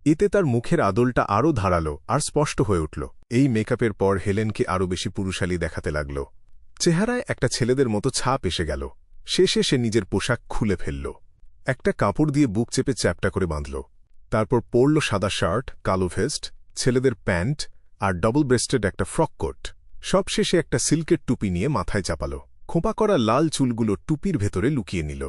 এতে তার মুখের আদলটা আরও ধারালো আর স্পষ্ট হয়ে উঠল। এই মেকআপের পর হেলেনকে আরও বেশি পুরুষালী দেখাতে লাগল। চেহারায় একটা ছেলেদের মতো ছাপ এসে গেল। শেষে সে নিজের পোশাক খুলে ফেলল। একটা কাপড় দিয়ে বুক চেপে চ্যাপটা করে বাঁধল। তারপর পরল সাদা শার্ট, কালো ভেস্ট, ছেলেদের প্যান্ট আর ডবল ব্রেস্টেড একটা ফ্রক কোট। সবশেষে একটা সিল্কের টুপি নিয়ে মাথায় চাপাল। খোঁপা করা লাল চুলগুলো টুপির ভেতরে লুকিয়ে নিল।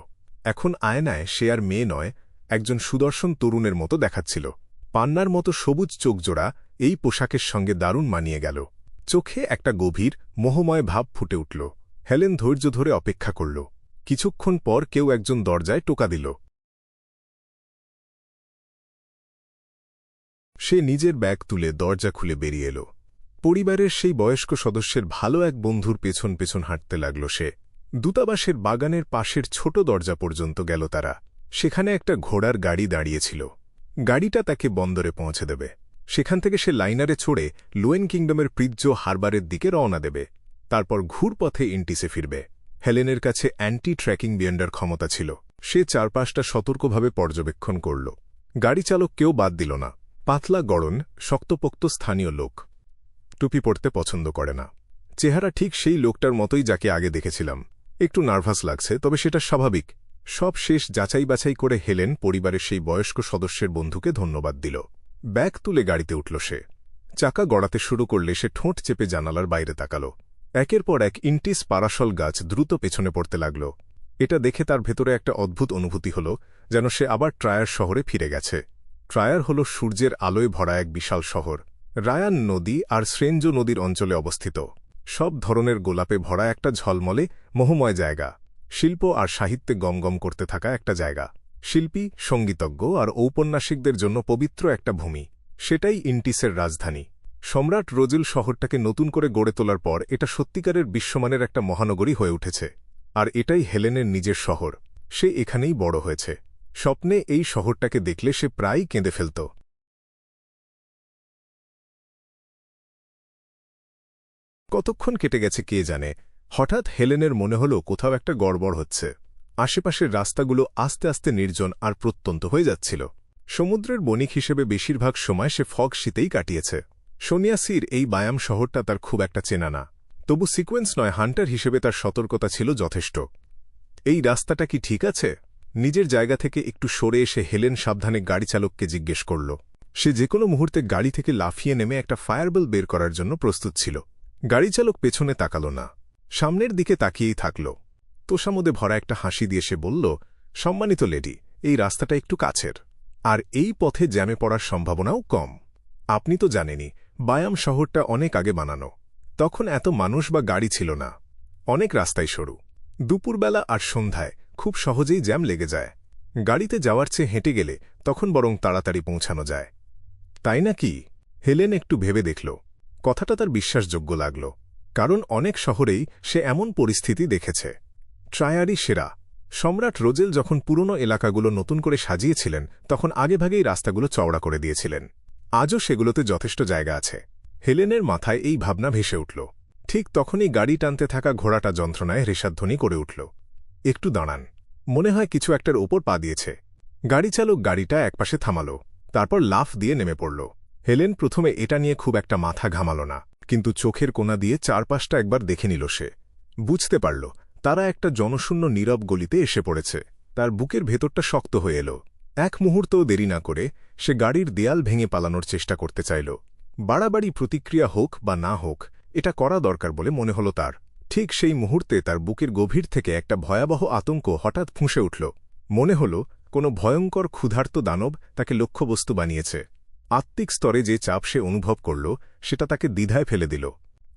এখন আয়নায় সে আর মেয়ে নয়, একজন সুদর্শন তরুণের মতো দেখাচ্ছিল। পান্নার মতো সবুজ চোখজোড়া এই পোশাকের সঙ্গে দারুণ মানিয়ে গেল। চোখে একটা গভীর, মোহময় ভাব ফুটে উঠল। হেলেন ধৈর্য ধরে অপেক্ষা করল। কিছুক্ষণ পর কেউ একজন দরজায় টোকা দিল। সে নিজের ব্যাগ তুলে দরজা খুলে বেরিয়ে এল। পরিবারের সেই বয়স্ক সদস্যের ভালো এক বন্ধুর পেছন পেছন হাঁটতে লাগল সে। দূতাবাসের বাগানের পাশের ছোট দরজা পর্যন্ত গেল তারা। সেখানে একটা ঘোড়ার গাড়ি দাঁড়িয়েছিল। গাড়িটা তাকে বন্দরে পৌঁছে দেবে। সেখান থেকে সে লাইনারে চড়ে লোয়েন কিংডমের প্রিজ্জ হারবারের দিকে রওনা দেবে। তারপর ঘুরপথে ইন্টিসে ফিরবে। হেলেনের কাছে অ্যান্টি ট্র্যাকিং বিয়ন্ডার ক্ষমতা ছিল। সে চারপাশটা সতর্কভাবে পর্যবেক্ষণ করল। গাড়ি চালক কেউ বাদ দিল না। পাতলা গড়ন, শক্তপোক্ত স্থানীয় লোক। টুপি পরতে পছন্দ করে না। চেহারা ঠিক সেই লোকটার মতোই যাকে আগে দেখেছিলাম। একটু নার্ভাস লাগছে, তবে সেটা স্বাভাবিক। সব শেষ যাচাই বাছাই করে হেলেন পরিবারের সেই বয়স্ক সদস্যের বন্ধুকে ধন্যবাদ দিল। ব্যাগ তুলে গাড়িতে উঠল সে। চাকা গড়াতে শুরু করলে সে ঠোঁট চেপে জানালার বাইরে তাকাল। একের পর এক ইন্টিস পারাসল গাছ দ্রুত পেছনে পড়তে লাগল। এটা দেখে তার ভেতরে একটা অদ্ভুত অনুভূতি হল, যেন সে আবার ট্রায়ার শহরে ফিরে গেছে। ট্রায়ার হল সূর্যের আলোয় ভরা এক বিশাল শহর। রায়ান নদী আর শ্রেঞ্জো নদীর অঞ্চলে অবস্থিত। সব ধরনের গোলাপে ভরা একটা ঝলমলে, মোহময় জায়গা। শিল্প আর সাহিত্যে গমগম করতে থাকা একটা জায়গা। শিল্পী, সঙ্গীতজ্ঞ আর ঔপন্যাসিকদের জন্য পবিত্র একটা ভূমি। সেটাই ইন্টিসের রাজধানী। সম্রাট রোজিল শহরটাকে নতুন করে গড়ে তোলার পর এটা সত্যিকারের বিশ্বমানের একটা মহানগরী হয়ে উঠেছে। আর এটাই হেলেনের নিজের শহর। সে এখানেই বড় হয়েছে। স্বপ্নে এই শহরটাকে দেখলে সে প্রায়ই কেঁদে ফেলত। কতক্ষণ কেটে গেছে কে জানে। হঠাৎ হেলেনের মনে হল কোথাও একটা গড়বড় হচ্ছে। আশেপাশের রাস্তাগুলো আস্তে আস্তে নির্জন আর প্রত্যন্ত হয়ে যাচ্ছিল। সমুদ্রের বণিক হিসেবে বেশিরভাগ সময় সে ফগ শীতেই কাটিয়েছে। সোনিয়াসির এই বায়াম শহরটা তার খুব একটা চেনা না। তবু সিকোয়েন্স নয়, হান্টার হিসেবে তার সতর্কতা ছিল যথেষ্ট। এই রাস্তাটা কি ঠিক আছে? নিজের জায়গা থেকে একটু সরে এসে হেলেন সাবধানে গাড়ি চালককে জিজ্ঞেস করল। সে যে কোনো মুহূর্তে গাড়ি থেকে লাফিয়ে নেমে একটা ফায়ারবেল বের করার জন্য প্রস্তুত ছিল। গাড়ি চালক পেছনে তাকাল না, সামনের দিকে তাকিয়েই থাকল। তোষামোদে ভরা একটা হাসি দিয়ে সে বলল, সম্মানিত লেডি, এই রাস্তাটা একটু কাছের, আর এই পথে জ্যামে পড়ার সম্ভাবনাও কম। আপনি তো জানেনই, বায়াম শহরটা অনেক আগে বানানো। তখন এত মানুষ বা গাড়ি ছিল না। অনেক রাস্তাই সরু। দুপুরবেলা আর সন্ধ্যায় খুব সহজেই জ্যাম লেগে যায়। গাড়িতে যাওয়ার চেয়ে হেঁটে গেলে তখন বরং তাড়াতাড়ি পৌঁছানো যায়। তাই না কি? হেলেন একটু ভেবে দেখল। কথাটা তার বিশ্বাসযোগ্য লাগল, কারণ অনেক শহরেই সে এমন পরিস্থিতি দেখেছে। ট্রায়ারই সেরা। সম্রাট রোজেল যখন পুরনো এলাকাগুলো নতুন করে সাজিয়েছিলেন তখন আগেভাগেই রাস্তাগুলো চওড়া করে দিয়েছিলেন। আজও সেগুলোতে যথেষ্ট জায়গা আছে। হেলেনের মাথায় এই ভাবনা ভেসে উঠল। ঠিক তখনই গাড়ি টানতে থাকা ঘোড়াটা যন্ত্রণায় হ্রেষাধ্বনি করে উঠল। একটু দাঁড়ান, মনে হয় কিছু একটার ওপর পা দিয়েছে। গাড়িচালক গাড়িটা একপাশে থামাল, তারপর লাফ দিয়ে নেমে পড়ল। হেলেন প্রথমে এটা নিয়ে খুব একটা মাথা ঘামাল না, কিন্তু চোখের কোণা দিয়ে চারপাশটা একবার দেখে নিল সে। বুঝতে পারল তারা একটা জনশূন্য নীরব গলিতে এসে পড়েছে। তার বুকের ভেতরটা শক্ত হয়ে এল। এক মুহূর্তও দেরি না করে সে গাড়ির দেয়াল ভেঙে পালানোর চেষ্টা করতে চাইল। বাড়াবাড়ি প্রতিক্রিয়া হোক বা না হোক, এটা করা দরকার বলে মনে হল তার। ঠিক সেই মুহূর্তে তার বুকের গভীর থেকে একটা ভয়াবহ আতঙ্ক হঠাৎ ফুঁসে উঠল। মনে হল কোনো ভয়ঙ্কর ক্ষুধার্ত দানব তাকে লক্ষ্যবস্তু বানিয়েছে। আত্মিক স্তরে যে চাপ সে অনুভব করল সেটা তাকে দ্বিধায় ফেলে দিল।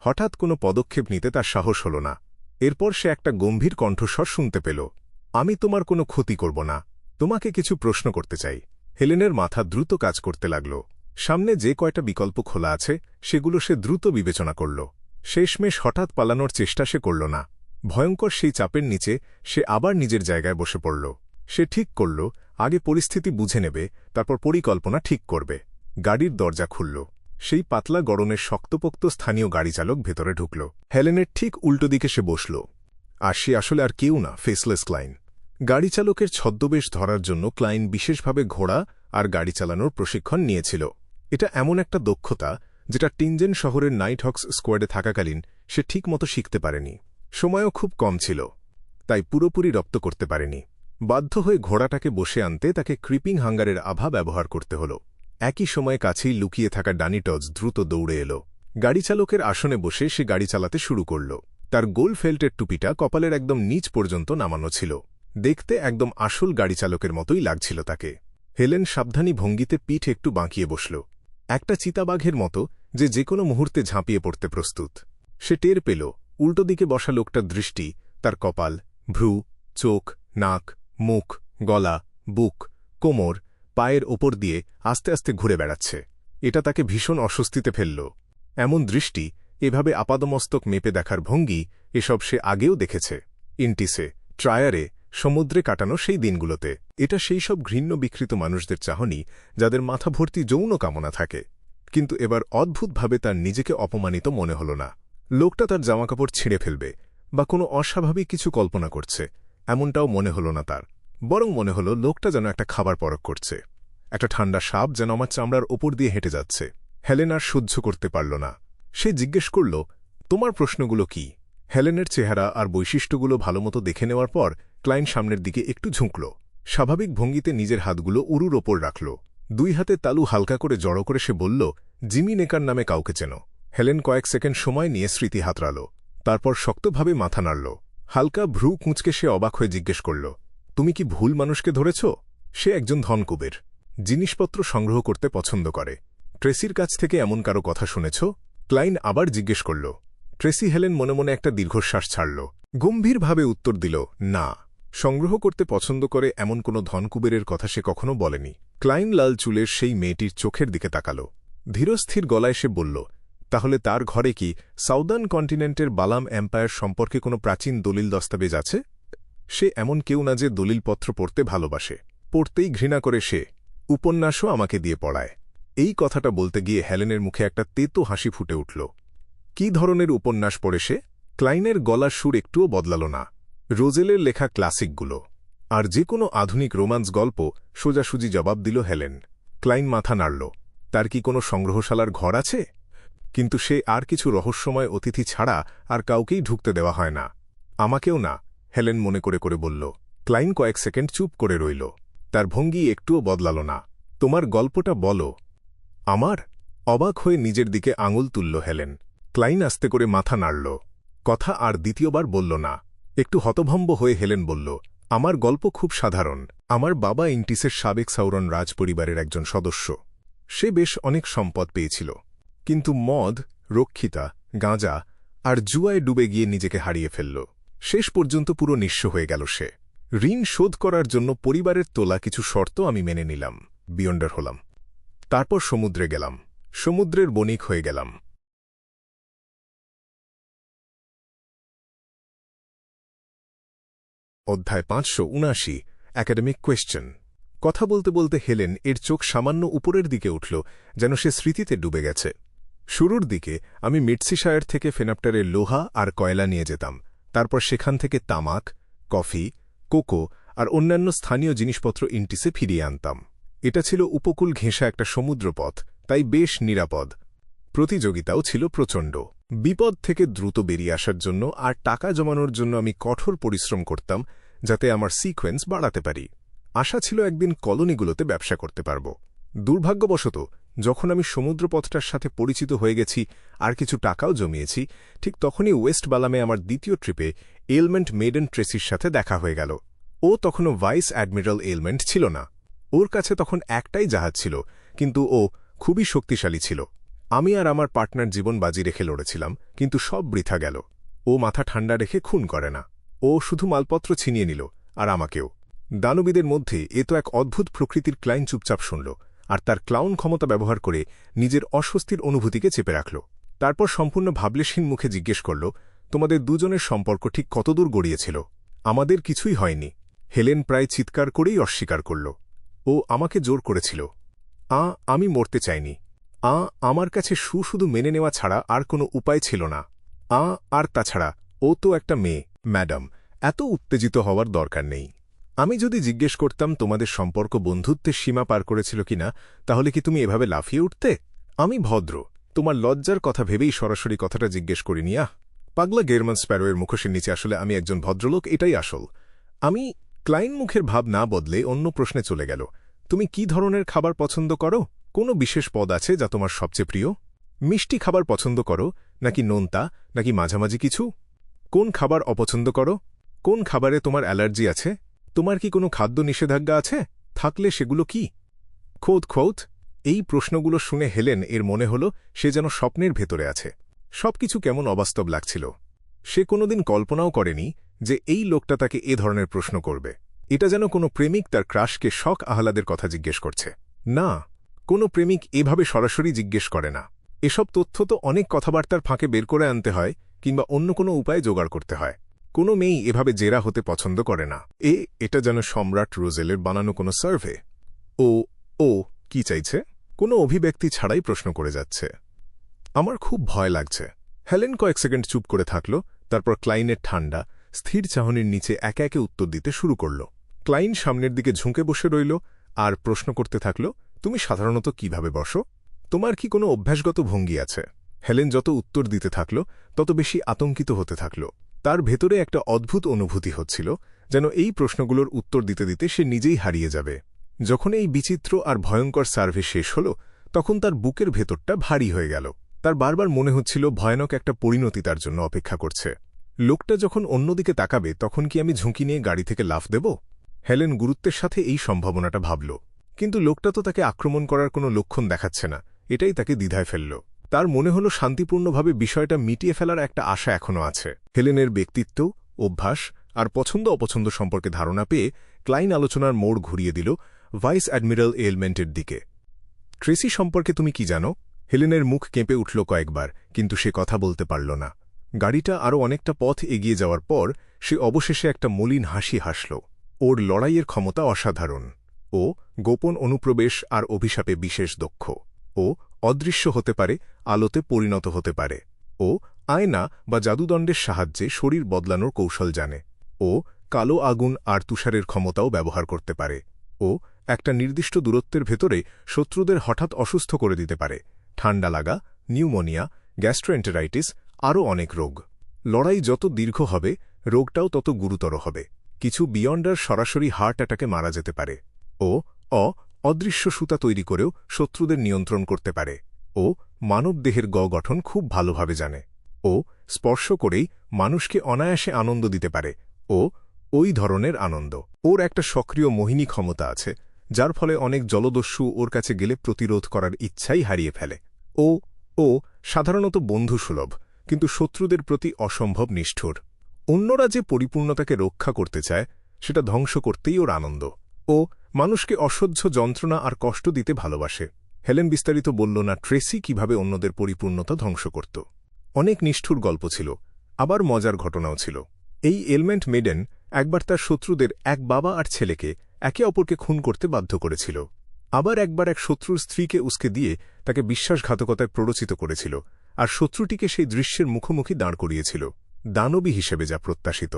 হঠাৎ কোনো পদক্ষেপ নিতে তার সাহস হল না। এরপর সে একটা গম্ভীর কণ্ঠস্বর শুনতে পেল। আমি তোমার কোনো ক্ষতি করব না, তোমাকে কিছু প্রশ্ন করতে চাই। হেলেনের মাথা দ্রুত কাজ করতে লাগল। সামনে যে কয়টা বিকল্প খোলা আছে সেগুলো সে দ্রুত বিবেচনা করল। শেষমেশ হঠাৎ পালানোর চেষ্টা সে করল না। ভয়ঙ্কর সেই চাপের নিচে সে আবার নিজের জায়গায় বসে পড়ল। সে ঠিক করল আগে পরিস্থিতি বুঝে নেবে, তারপর পরিকল্পনা ঠিক করবে। গাড়ির দরজা খুলল। সেই পাতলা গড়নের শক্তপোক্ত স্থানীয় গাড়িচালক ভেতরে ঢুকল। হেলেনের ঠিক উল্টো দিকে সে বসল। আর সে আসলে আর কেউ না, ফেসলেস ক্লাইন। গাড়িচালকের ছদ্মবেশ ধরার জন্য ক্লাইন বিশেষভাবে ঘোড়া আর গাড়ি চালানোর প্রশিক্ষণ নিয়েছিল। এটা এমন একটা দক্ষতা যেটা টিনজেন শহরের নাইট হক্স স্কোয়াডে থাকাকালীন সে ঠিকমতো শিখতে পারেনি। সময়ও খুব কম ছিল, তাই পুরোপুরি রপ্ত করতে পারেনি। বাধ্য হয়ে ঘোড়াটাকে বসে আনতে তাকে ক্রিপিং হাঙ্গারের আভা ব্যবহার করতে হল। একই সময়ে কাছেই লুকিয়ে থাকা ডানিটজ দ্রুত দৌড়ে এল। গাড়িচালকের আসনে বসে সে গাড়ি চালাতে শুরু করল। তার গোল ফেল্টের টুপিটা কপালের একদম নিচ পর্যন্ত নামানো ছিল। দেখতে একদম আসল গাড়িচালকের মতোই লাগছিল তাকে। হেলেন সাবধানী ভঙ্গিতে পিঠ একটু বাঁকিয়ে বসল, একটা চিতাবাঘের মতো যে কোনো মুহূর্তে ঝাঁপিয়ে পড়তে প্রস্তুত। সে টের পেল উল্টো দিকে বসা লোকটার দৃষ্টি তার কপাল, ভ্রু, চোখ, নাক, মুখ, গলা, বুক, কোমর, পায়ের ওপর দিয়ে আস্তে আস্তে ঘুরে বেড়াচ্ছে। এটা তাকে ভীষণ অস্বস্তিতে ফেলল। এমন দৃষ্টি, এভাবে আপাদমস্তক মেপে দেখার ভঙ্গি, এসব সে আগেও দেখেছে। ইন্টিসে, ট্রায়ারে, সমুদ্রে কাটানো সেই দিনগুলোতে। এটা সেই সব ঘৃণ্য বিকৃত মানুষদের চাহনি যাদের মাথা ভর্তি যৌন কামনা থাকে। কিন্তু এবার অদ্ভুতভাবে তার নিজেকে অপমানিত মনে হল না। লোকটা তার জামাকাপড় ছিঁড়ে ফেলবে বা কোনো অস্বাভাবিক কিছু কল্পনা করছে এমনটাও মনে হল না তার। বরং মনে হল লোকটা যেন একটা খাবার পরক করছে। একটা ঠান্ডা সাপ যেন আমার চামড়ার ওপর দিয়ে হেঁটে যাচ্ছে। হেলেন আর সহ্য করতে পারল না। সে জিজ্ঞেস করল, তোমার প্রশ্নগুলো কি? হেলেনের চেহারা আর বৈশিষ্ট্যগুলো ভালোমতো দেখে নেওয়ার পর ক্লাইন সামনের দিকে একটু ঝুঁকল। স্বাভাবিক ভঙ্গিতে নিজের হাতগুলো উরুর ওপর রাখল। দুই হাতে তালু হালকা করে জড়ো করে সে বলল, জিমি নেকার নামে কাউকে চেনো? হেলেন কয়েক সেকেন্ড সময় নিয়ে স্মৃতি হাতড়াল। তারপর শক্তভাবে মাথা নাড়ল। হালকা ভ্রু কুঁচকে সে অবাক হয়ে জিজ্ঞেস করল, তুমি কি ভুল মানুষকে ধরেছ? সে একজন ধনকুবের, জিনিসপত্র সংগ্রহ করতে পছন্দ করে। ট্রেসির কাছ থেকে এমন কারো কথা শুনেছ? ক্লাইন আবার জিজ্ঞেস করল। ট্রেসি হেলেন মনে মনে একটা দীর্ঘশ্বাস ছাড়ল। গম্ভীরভাবে উত্তর দিল, না, সংগ্রহ করতে পছন্দ করে এমন কোনো ধনকুবেরের কথা সে কখনো বলেনি। ক্লাইন লাল চুলের সেই মেয়েটির চোখের দিকে তাকাল। ধীরস্থির গলায় সে বলল, তাহলে তার ঘরে কি সাউদার্ন কন্টিনেন্টের বালাম এম্পায়ার সম্পর্কে কোনো প্রাচীন দলিল দস্তাবেজ আছে? সে এমন কেউ না যে দলিলপত্র পড়তে ভালোবাসে। পড়তেই ঘৃণা করে সে। উপন্যাসও আমাকে দিয়ে পড়ায়। এই কথাটা বলতে গিয়ে হেলেনের মুখে একটা তেতো হাসি ফুটে উঠল। কি ধরনের উপন্যাস পড়ে সে? ক্লাইনের গলার সুর একটুও বদলাল না। রোজেলের লেখা ক্লাসিকগুলো আর যে কোনো আধুনিক রোমান্স গল্প, সোজাসুজি জবাব দিল হেলেন। ক্লাইন মাথা নাড়ল। তার কি কোনো সংগ্রহশালার ঘর আছে? কিন্তু সে আর কিছু রহস্যময় অতিথি ছাড়া আর কাউকেই ঢুকতে দেওয়া হয় না। আমাকেও না, হেলেন মনে করে করে বলল। ক্লাইন কয়েক সেকেন্ড চুপ করে রইল। তার ভঙ্গি একটুও বদলাল না। তোমার গল্পটা বলো। আমার? অবাক হয়ে নিজের দিকে আঙুল তুলল হেলেন। ক্লাইন আস্তে করে মাথা নাড়ল। কথা আর দ্বিতীয়বার বলল না। একটু হতভম্ব হয়ে হেলেন বলল, আমার গল্প খুব সাধারণ। আমার বাবা ইন্টিসের সাবেক সাউরন রাজপরিবারের একজন সদস্য। সে বেশ অনেক সম্পদ পেয়েছিল, কিন্তু মদ, রক্ষিতা, গাঁজা আর জুয়ায় ডুবে গিয়ে নিজেকে হারিয়ে ফেলল। শেষ পর্যন্ত পুরো নিঃস্ব হয়ে গেল সে। ঋণ শোধ করার জন্য পরিবারের তোলা কিছু শর্ত আমি মেনে নিলাম, বিয়ন্ডার হলাম। তারপর সমুদ্রে গেলাম, সমুদ্রের বণিক হয়ে গেলাম। অধ্যায় 579, একাডেমিক কোয়েশ্চেন। কথা বলতে বলতে হেলেন এর চোখ সামান্য উপরের দিকে উঠল, যেন সে স্মৃতিতে ডুবে গেছে। শুরুর দিকে আমি মিডসিশায়ার থেকে ফেনাপ্টারের লোহা আর কয়লা নিয়ে যেতাম, তারপর সেখান থেকে তামাক, কফি, কোকো আর অন্যান্য স্থানীয় জিনিসপত্র ইন্টিসে ফিরিয়ে আনতাম। এটা ছিল উপকূল ঘেঁষা একটা সমুদ্রপথ, তাই বেশ নিরাপদ। প্রতিযোগিতাও ছিল প্রচণ্ড। বিপদ থেকে দ্রুত বেরিয়ে আসার জন্য আর টাকা জমানোর জন্য আমি কঠোর পরিশ্রম করতাম, যাতে আমার সিকোয়েন্স বাড়াতে পারি। আশা ছিল একদিন কলোনিগুলোতে ব্যবসা করতে পারব। দুর্ভাগ্যবশত যখন আমি সমুদ্রপথটার সাথে পরিচিত হয়ে গেছি আর কিছু টাকাও জমিয়েছি, ঠিক তখনই ওয়েস্ট বালামে আমার দ্বিতীয় ট্রিপে এলমেন্ট মেডেন ট্রেসির সাথে দেখা হয়ে গেল। ও তখনও ভাইস অ্যাডমিরাল এলমেন্ট ছিল না। ওর কাছে তখন একটাই জাহাজ ছিল, কিন্তু ও খুবই শক্তিশালী ছিল। আমি আর আমার পার্টনার জীবন বাজি রেখে লড়েছিলাম, কিন্তু সব বৃথা গেল। ও মাথা ঠান্ডা রেখে খুন করে না। ও শুধু মালপত্র ছিনিয়ে নিল, আর আমাকেও। দানবীদের মধ্যে এ তো এক অদ্ভুত প্রকৃতির ক্লাইন চুপচাপ শুনল, আর তার ক্লাউন ক্ষমতা ব্যবহার করে নিজের অস্বস্তির অনুভূতিকে চেপে রাখল। তারপর সম্পূর্ণ ভাবলেশহীন মুখে জিজ্ঞেস করল, তোমাদের দুজনের সম্পর্ক ঠিক কতদূর গড়িয়েছিল? আমাদের কিছুই হয়নি। হেলেন প্রায় চিৎকার করেই অস্বীকার করল। ও আমাকে জোর করেছিল। আমি মরতে চাইনি। আমার কাছে শুধু মেনে নেওয়া ছাড়া আর কোনো উপায় ছিল না। আর তাছাড়া ও তো একটা মেয়ে। ম্যাডাম, এত উত্তেজিত হওয়ার দরকার নেই। আমি যদি জিজ্ঞেস করতাম তোমাদের সম্পর্ক বন্ধুত্বের সীমা পার করেছিল কিনা, তাহলে কি তুমি এভাবে লাফিয়ে উঠতে? আমি ভদ্র, তোমার লজ্জার কথা ভেবেই সরাসরি কথাটা জিজ্ঞেস করিনি। পাগলা গেরমান স্প্যারোয়ের মুখোশের নিচে আসলে আমি একজন ভদ্রলোক, এটাই আসল। আমি ক্লাইন মুখের ভাব না বদলে অন্য প্রশ্নে চলে গেল। তুমি কি ধরনের খাবার পছন্দ করো? কোনো বিশেষ পদ আছে যা তোমার সবচেয়ে প্রিয়? মিষ্টি খাবার পছন্দ করো, নাকি নোনতা, নাকি মাঝামাঝি কিছু? কোন খাবার অপছন্দ করো? কোন খাবারে তোমার অ্যালার্জি আছে? তোমার কি কোনো খাদ্য নিষেধাজ্ঞা আছে? থাকলে সেগুলো কি? খোদ এই প্রশ্নগুলো শুনে হেলেন এর মনে হল সে যেন স্বপ্নের ভেতরে আছে। সবকিছু কেমন অবাস্তব লাগছিল। সে কোনোদিন কল্পনাও করেনি যে এই লোকটা তাকে এ ধরনের প্রশ্ন করবে। এটা যেন কোনো প্রেমিক তার ক্রাশকে শখ আহ্লাদের কথা জিজ্ঞেস করছে। না, কোনো প্রেমিক এভাবে সরাসরি জিজ্ঞেস করে না। এসব তথ্য তো অনেক কথাবার্তার ফাঁকে বের করে আনতে হয়, কিংবা অন্য কোনো উপায় জোগাড় করতে হয়। কোনো মেয়েই এভাবে জেরা হতে পছন্দ করে না। এটা যেন সম্রাট রোজেলের বানানো কোনো সার্ভে। ও কি চাইছে? কোনো অভিব্যক্তি ছাড়াই প্রশ্ন করে যাচ্ছে। আমার খুব ভয় লাগছে। হেলেন কয়েক সেকেন্ড চুপ করে থাকল, তারপর ক্লাইনের ঠান্ডা, স্থির চাহনির নিচে একে একে উত্তর দিতে শুরু করল। ক্লাইন সামনের দিকে ঝুঁকে বসে রইল আর প্রশ্ন করতে থাকল, তুমি সাধারণত কিভাবে বসো? তোমার কি কোনো অভ্যাসগত ভঙ্গি আছে? হেলেন যত উত্তর দিতে থাকল, তত বেশি আতঙ্কিত হতে থাকল। তার ভেতরে একটা অদ্ভুত অনুভূতি হচ্ছিল, যেন এই প্রশ্নগুলোর উত্তর দিতে দিতে সে নিজেই হারিয়ে যাবে। যখন এই বিচিত্র আর ভয়ঙ্কর সার্ভে শেষ হল, তখন তার বুকের ভেতরটা ভারী হয়ে গেল। তার বারবার মনে হচ্ছিল ভয়ানক একটা পরিণতি তার জন্য অপেক্ষা করছে। লোকটা যখন অন্যদিকে তাকাবে, তখন কি আমি ঝুঁকি নিয়ে গাড়ি থেকে লাফ দেব? হেলেন গুরুত্বের সাথে এই সম্ভাবনাটা ভাবল, কিন্তু লোকটা তো তাকে আক্রমণ করার কোনো লক্ষণ দেখাচ্ছে না। এটাই তাকে দ্বিধায় ফেলল। তার মনে হল শান্তিপূর্ণভাবে বিষয়টা মিটিয়ে ফেলার একটা আশা এখনও আছে। হেলেনের ব্যক্তিত্ব, অভ্যাস আর পছন্দ অপছন্দ সম্পর্কে ধারণা পেয়ে ক্লাইন আলোচনার মোড় ঘুরিয়ে দিল ভাইস অ্যাডমিরাল এলমেন্টের দিকে। ট্রেসি সম্পর্কে তুমি কি জানো? হেলেনের মুখ কেঁপে উঠল কয়েকবার, কিন্তু সে কথা বলতে পারল না। গাড়িটা আরও অনেকটা পথ এগিয়ে যাওয়ার পর সে অবশেষে একটা মলিন হাসি হাসল। ওর লড়াইয়ের ক্ষমতা অসাধারণ। ও গোপন অনুপ্রবেশ আর অভিশাপে বিশেষ দক্ষ। ও অদৃশ্য হতে পারে, আলোতে পরিণত হতে পারে। ও আয়না বা জাদুদণ্ডের সাহায্যে শরীর বদলানোর কৌশল জানে। ও কালো আগুন আর তুষারের ক্ষমতাও ব্যবহার করতে পারে। ও একটা নির্দিষ্ট দূরত্বের ভেতরে শত্রুদের হঠাৎ অসুস্থ করে দিতে পারে। ঠান্ডা লাগা, নিউমোনিয়া, গ্যাস্ট্রোএন্টেরাইটিস, আরও অনেক রোগ। লড়াই যত দীর্ঘ হবে, রোগটাও তত গুরুতর হবে। কিছু বিয়ন্ডার সরাসরি হার্ট অ্যাটাকে মারা যেতে পারে। ও অদৃশ্য সুতা তৈরি করেও শত্রুদের নিয়ন্ত্রণ করতে পারে। ও মানবদেহের গঠন খুব ভালোভাবে জানে। ও স্পর্শ করেই মানুষকে অনায়াসে আনন্দ দিতে পারে। ওই ধরনের আনন্দ। ওর একটা সক্রিয় মোহিনী ক্ষমতা আছে, যার ফলে অনেক জলদস্যু ওর কাছে গেলে প্রতিরোধ করার ইচ্ছাই হারিয়ে ফেলে। ও সাধারণত বন্ধুসুলভ, কিন্তু শত্রুদের প্রতি অসম্ভব নিষ্ঠুর। অন্যরা যে পরিপূর্ণতাকে রক্ষা করতে চায়, সেটা ধ্বংস করতেই ওর আনন্দ। ও মানুষকে অসহ্য যন্ত্রণা আর কষ্ট দিতে ভালোবাসে। হেলেন বিস্তারিত বলল না ট্রেসি কিভাবে অন্যদের পরিপূর্ণতা ধ্বংস করত। অনেক নিষ্ঠুর গল্প ছিল, আবার মজার ঘটনাও ছিল। এই এলমেন্ট মেডেন একবার তার শত্রুদের এক বাবা আর ছেলেকে একে অপরকে খুন করতে বাধ্য করেছিল। আবার একবার এক শত্রুর স্ত্রীকে উস্কে দিয়ে তাকে বিশ্বাসঘাতকতায় প্ররোচিত করেছিল, আর শত্রুটিকে সেই দৃশ্যের মুখোমুখি দাঁড় করিয়েছিল, দানবী হিসেবে যা প্রত্যাশিত।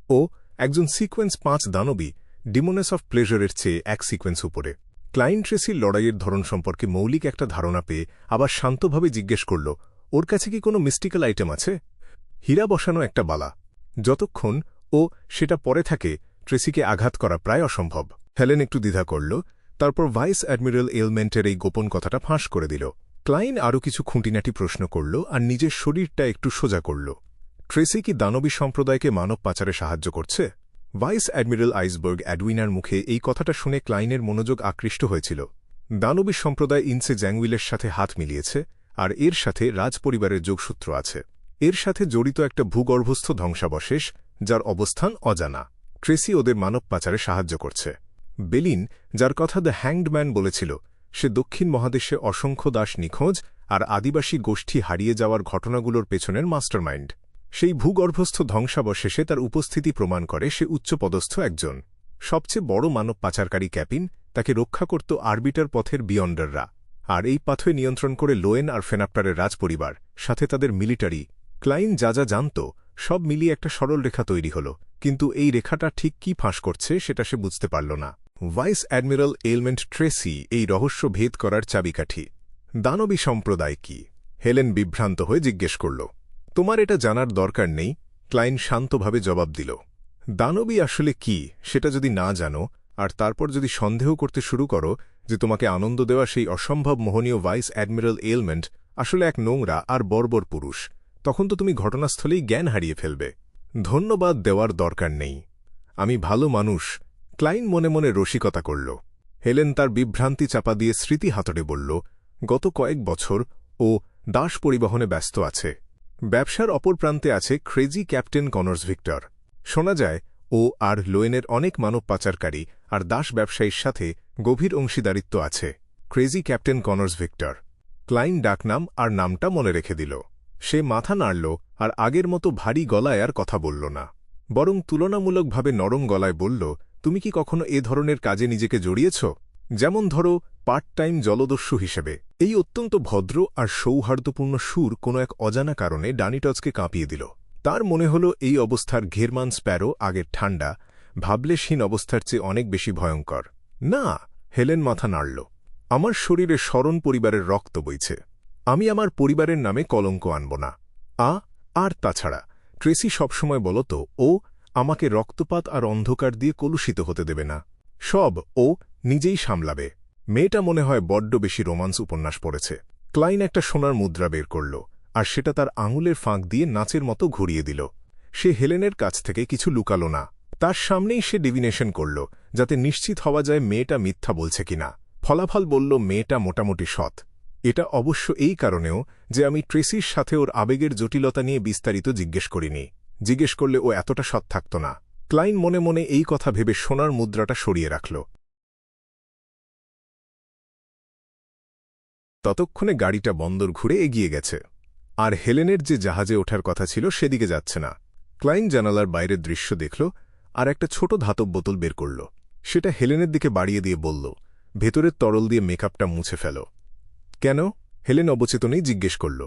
ও একজন সিকোয়েন্স 5 দানবী, ডিমোনেস অফ প্লেজারের চেয়ে এক সিকোয়েন্স উপরে। ক্লাইন ট্রেসির লড়াইয়ের ধরন সম্পর্কে মৌলিক একটা ধারণা পেয়ে আবার শান্তভাবে জিজ্ঞেস করল, ওর কাছে কি কোনো মিস্টিক্যাল আইটেম আছে? হীরা বসানো একটা বালা। যতক্ষণ ও সেটা পরে থাকে, ট্রেসিকে আঘাত করা প্রায় অসম্ভব। হেলেন একটু দ্বিধা করল, তারপর ভাইস অ্যাডমিরাল এলমেন্টের এই গোপন কথাটা ফাঁস করে দিল। ক্লাইন আরও কিছু খুঁটিনাটি প্রশ্ন করল আর নিজের শরীরটা একটু সোজা করল। ট্রেসি কি দানবী সম্প্রদায়কে মানব পাচারে সাহায্য করছে? ভাইস অ্যাডমিরাল আইসবার্গ অ্যাডউইনার মুখে এই কথাটা শুনে ক্লাইনের মনোযোগ আকৃষ্ট হয়েছিল। দানবী সম্প্রদায় ইনসে জ্যাংউইলের সাথে হাত মিলিয়েছে, আর এর সাথে রাজপরিবারের যোগসূত্র আছে। এর সাথে জড়িত একটা ভূগর্ভস্থ ধ্বংসাবশেষ, যার অবস্থান অজানা। ট্রেসি ওদের মানব পাচারে সাহায্য করছে। বেলিন, যার কথা দ্য হ্যাংড ম্যান বলেছিল, সে দক্ষিণ মহাদেশে অসংখ্য দাস নিখোঁজ আর আদিবাসী গোষ্ঠী হারিয়ে যাওয়ার ঘটনাগুলোর পেছনের মাস্টারমাইন্ড। সেই ভূগর্ভস্থ ধ্বংসাবশেষে তার উপস্থিতি প্রমাণ করে সে উচ্চপদস্থ একজন। সবচেয়ে বড় মানব পাচারকারী ক্যাপিন, তাকে রক্ষা করত আরবিটার পথের বিয়ন্ডাররা, আর এই পাথে নিয়ন্ত্রণ করে লোয়েন আর ফেনাপ্টারের রাজপরিবার, সাথে তাদের মিলিটারি। ক্লাইন যা যা জানত সব মিলিয়ে একটা সরল রেখা তৈরি হল, কিন্তু এই রেখাটা ঠিক কি ফাঁস করছে সেটা সে বুঝতে পারল না। ভাইস অ্যাডমিরাল এলমেন্ট ট্রেসি এই রহস্য ভেদ করার চাবিকাঠি। দানবী সম্প্রদায় কি? হেলেন বিভ্রান্ত হয়ে জিজ্ঞেস করল। তোমার এটা জানার দরকার নেই, ক্লাইন শান্তভাবে জবাব দিল। দানবী আসলে কি সেটা যদি না জানো, আর তারপর যদি সন্দেহ করতে শুরু করো যে তোমাকে আনন্দ দেওয়া সেই অসম্ভব মোহনীয় ভাইস অ্যাডমিরাল এলমেন্ট আসলে এক নোংরা আর বর্বর পুরুষ, তখন তো তুমি ঘটনাস্থলেই জ্ঞান হারিয়ে ফেলবে। ধন্যবাদ দেওয়ার দরকার নেই, আমি ভালো মানুষ, ক্লাইন মনে মনে রসিকতা করল। হেলেন তার বিভ্রান্তি চাপা দিয়ে স্মৃতি হাতড়ে বলল, গত কয়েক বছর ও দাস পরিবহনে ব্যস্ত আছে। ব্যবসার অপর প্রান্তে আছে ক্রেজি ক্যাপ্টেন কনর্স ভিক্টর। শোনা যায় ও আর লোয়েনের অনেক মানব পাচারকারী আর দাস ব্যবসায়ীর সাথে গভীর অংশীদারিত্ব আছে। Crazy captain Connors Victor. Klein ডাকনাম আর নামটা মনে রেখে দিল। সে মাথা নাড়ল আর আগের মতো ভারী গলায় আর কথা বলল না, বরং তুলনামূলকভাবে নরম গলায় বলল, তুমি কি কখনো এ ধরনের কাজে নিজেকে জড়িয়েছ? যেমন ধরো পার্ট টাইম জলদস্যু হিসেবে। এই অত্যন্ত ভদ্র আর সৌহার্দ্যপূর্ণ সুর কোনো এক অজানা কারণে ডানিটজকে কাঁপিয়ে দিল। তার মনে হল এই অবস্থার ঘেরমান স্প্যারো আগের ঠান্ডা, ভাবলেশহীন অবস্থার চেয়ে অনেক বেশি ভয়ঙ্কর। না, হেলেন মাথা নাড়ল। আমার শরীরে শরণ পরিবারের রক্ত বইছে। আমি আমার পরিবারের নামে কলঙ্ক আনব না। আর তাছাড়া ট্রেসি সবসময় বলত ও আমাকে রক্তপাত আর অন্ধকার দিয়ে কলুষিত হতে দেবে না। সব ও নিজেই সামলাবে। মেয়েটা মনে হয় বড্ড বেশি রোমান্স উপন্যাস পড়েছে। ক্লাইন একটা সোনার মুদ্রা বের করল, আর সেটা তার আঙুলের ফাঁক দিয়ে নাচের মতো ঘুরিয়ে দিল। সে হেলেনের কাছ থেকে কিছু লুকাল না। তার সামনেই সে ডিভিনেশন করল, যাতে নিশ্চিত হওয়া যায় মেয়েটা মিথ্যা বলছে কিনা। ফলাফল বলল মেয়েটা মোটামুটি সৎ। এটা অবশ্য এই কারণেও যে আমি ট্রেসির সাথে ওর আবেগের জটিলতা নিয়ে বিস্তারিত জিজ্ঞেস করিনি। জিজ্ঞেস করলে ও এতটা সৎ থাকত না। ক্লাইন মনে মনে এই কথা ভেবে সোনার মুদ্রাটা সরিয়ে রাখল। ততক্ষণে গাড়িটা বন্দর ঘুরে এগিয়ে গেছে, আর হেলেনের যে জাহাজে ওঠার কথা ছিল সেদিকে যাচ্ছে না। ক্লাইন জানালার বাইরের দৃশ্য দেখল আর একটা ছোট ধাতব বোতল বের করল। সেটা হেলেনের দিকে বাড়িয়ে দিয়ে বলল, ভেতরের তরল দিয়ে মেকআপটা মুছে ফেল। কেন? হেলেন অবচেতনেই জিজ্ঞেস করল।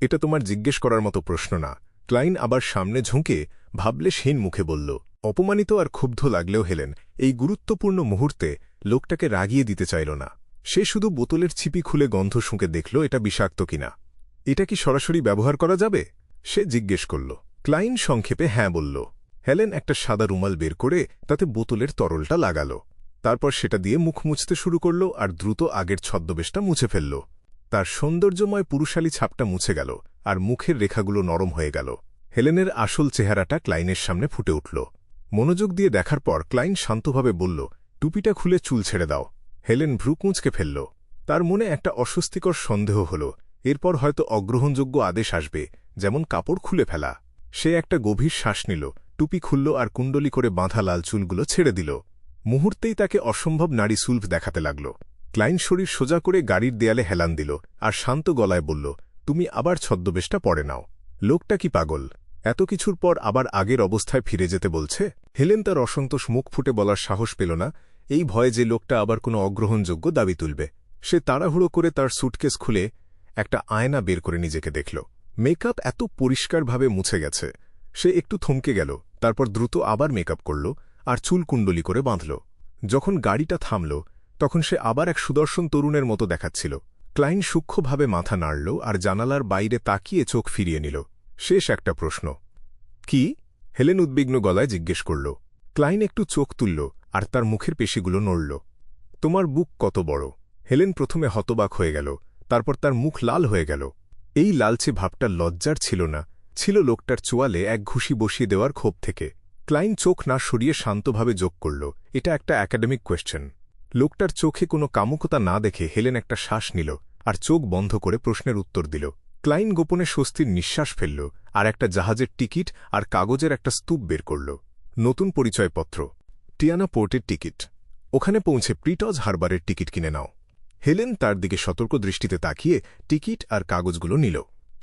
এটা তোমার জিজ্ঞেস করার মতো প্রশ্ন না। ক্লাইন আবার সামনে ঝুঁকে ভাবলেশহীন মুখে বলল। অপমানিত আর ক্ষুব্ধ লাগলেও হেলেন এই গুরুত্বপূর্ণ মুহূর্তে লোকটাকে রাগিয়ে দিতে চাইল না। সে শুধু বোতলের ছিপি খুলে গন্ধ শুঁকে দেখল এটা বিষাক্ত কিনা। এটা কি সরাসরি ব্যবহার করা যাবে? সে জিজ্ঞেস করল। ক্লাইন সংক্ষেপে হ্যাঁ বলল। হেলেন একটা সাদা রুমাল বের করে তাতে বোতলের তরলটা লাগাল। তারপর সেটা দিয়ে মুখ মুছতে শুরু করল আর দ্রুত আগের ছদ্মবেশটা মুছে ফেলল। তার সৌন্দর্যময় পুরুষালী ছাপটা মুছে গেল আর মুখের রেখাগুলো নরম হয়ে গেল। হেলেনের আসল চেহারাটা ক্লাইনের সামনে ফুটে উঠল। মনোযোগ দিয়ে দেখার পর ক্লাইন শান্তভাবে বলল, টুপিটা খুলে চুল ছেড়ে দাও। হেলেন ভ্রু কুঁচকে ফেলল। তার মনে একটা অস্বস্তিকর সন্দেহ হল, এরপর হয়তো অগ্রহণযোগ্য আদেশ আসবে, যেমন কাপড় খুলে ফেলা। সে একটা গভীর শ্বাস নিল, টুপি খুলল আর কুণ্ডলি করে বাঁধা লাল চুলগুলো ছেড়ে দিল। মুহূর্তেই তাকে অসম্ভব নারী সুলভ দেখাতে লাগল। ক্লাইন শরীর সোজা করে গাড়ির দেয়ালে হেলান দিল আর শান্ত গলায় বলল, তুমি আবার ছদ্মবেশটা পরে নাও। লোকটা কি পাগল? এত কিছুর পর আবার আগের অবস্থায় ফিরে যেতে বলছে? হেলেন তার অসন্তোষ মুখ ফুটে বলার সাহস পেল না, এই ভয়ে যে লোকটা আবার কোনো অগ্রহণযোগ্য দাবি তুলবে। সে তাড়াহুড়ো করে তার সুটকেস খুলে একটা আয়না বের করে নিজেকে দেখল। মেকআপ এত পরিষ্কারভাবে মুছে গেছে। সে একটু থমকে গেল, তারপর দ্রুত আবার মেকআপ করল আর চুল কুণ্ডলি করে বাঁধল। যখন গাড়িটা থামল তখন সে আবার এক সুদর্শন তরুণের মতো দেখাচ্ছিল। ক্লাইন সূক্ষ্মভাবে মাথা নাড়ল আর জানালার বাইরে তাকিয়ে চোখ ফিরিয়ে নিল। শেষ একটা প্রশ্ন। কি? হেলেন উদ্বিগ্ন গলায় জিজ্ঞেস করল। ক্লাইন একটু চোখ তুলল আর তার মুখের পেশিগুলো নড়ল। তোমার বুক কত বড়? হেলেন প্রথমে হতবাক হয়ে গেল, তারপর তার মুখ লাল হয়ে গেল। এই লালচে ভাবটা লজ্জার ছিল না, ছিল লোকটার চোয়ালে এক ঘুষি বসিয়ে দেওয়ার ক্ষোভ থেকে। ক্লাইন চোখ না সরিয়ে শান্তভাবে যোগ করল, এটা একটা একাডেমিক কোয়েশ্চেন। লোকটার চোখে কোনো কামুকতা না দেখে হেলেন একটা শ্বাস নিল আর চোখ বন্ধ করে প্রশ্নের উত্তর দিল। ক্লাইন গোপনে স্বস্তির নিঃশ্বাস ফেলল আর একটা জাহাজের টিকিট আর কাগজের একটা স্তূপ বের করল। নতুন পরিচয়পত্র, টিয়ানা পোর্টের টিকিট। ওখানে পৌঁছে প্রিটজ হারবারের টিকিট কিনে নাও। হেলেন তার দিকে সতর্ক দৃষ্টিতে তাকিয়ে টিকিট আর কাগজগুলো নিল।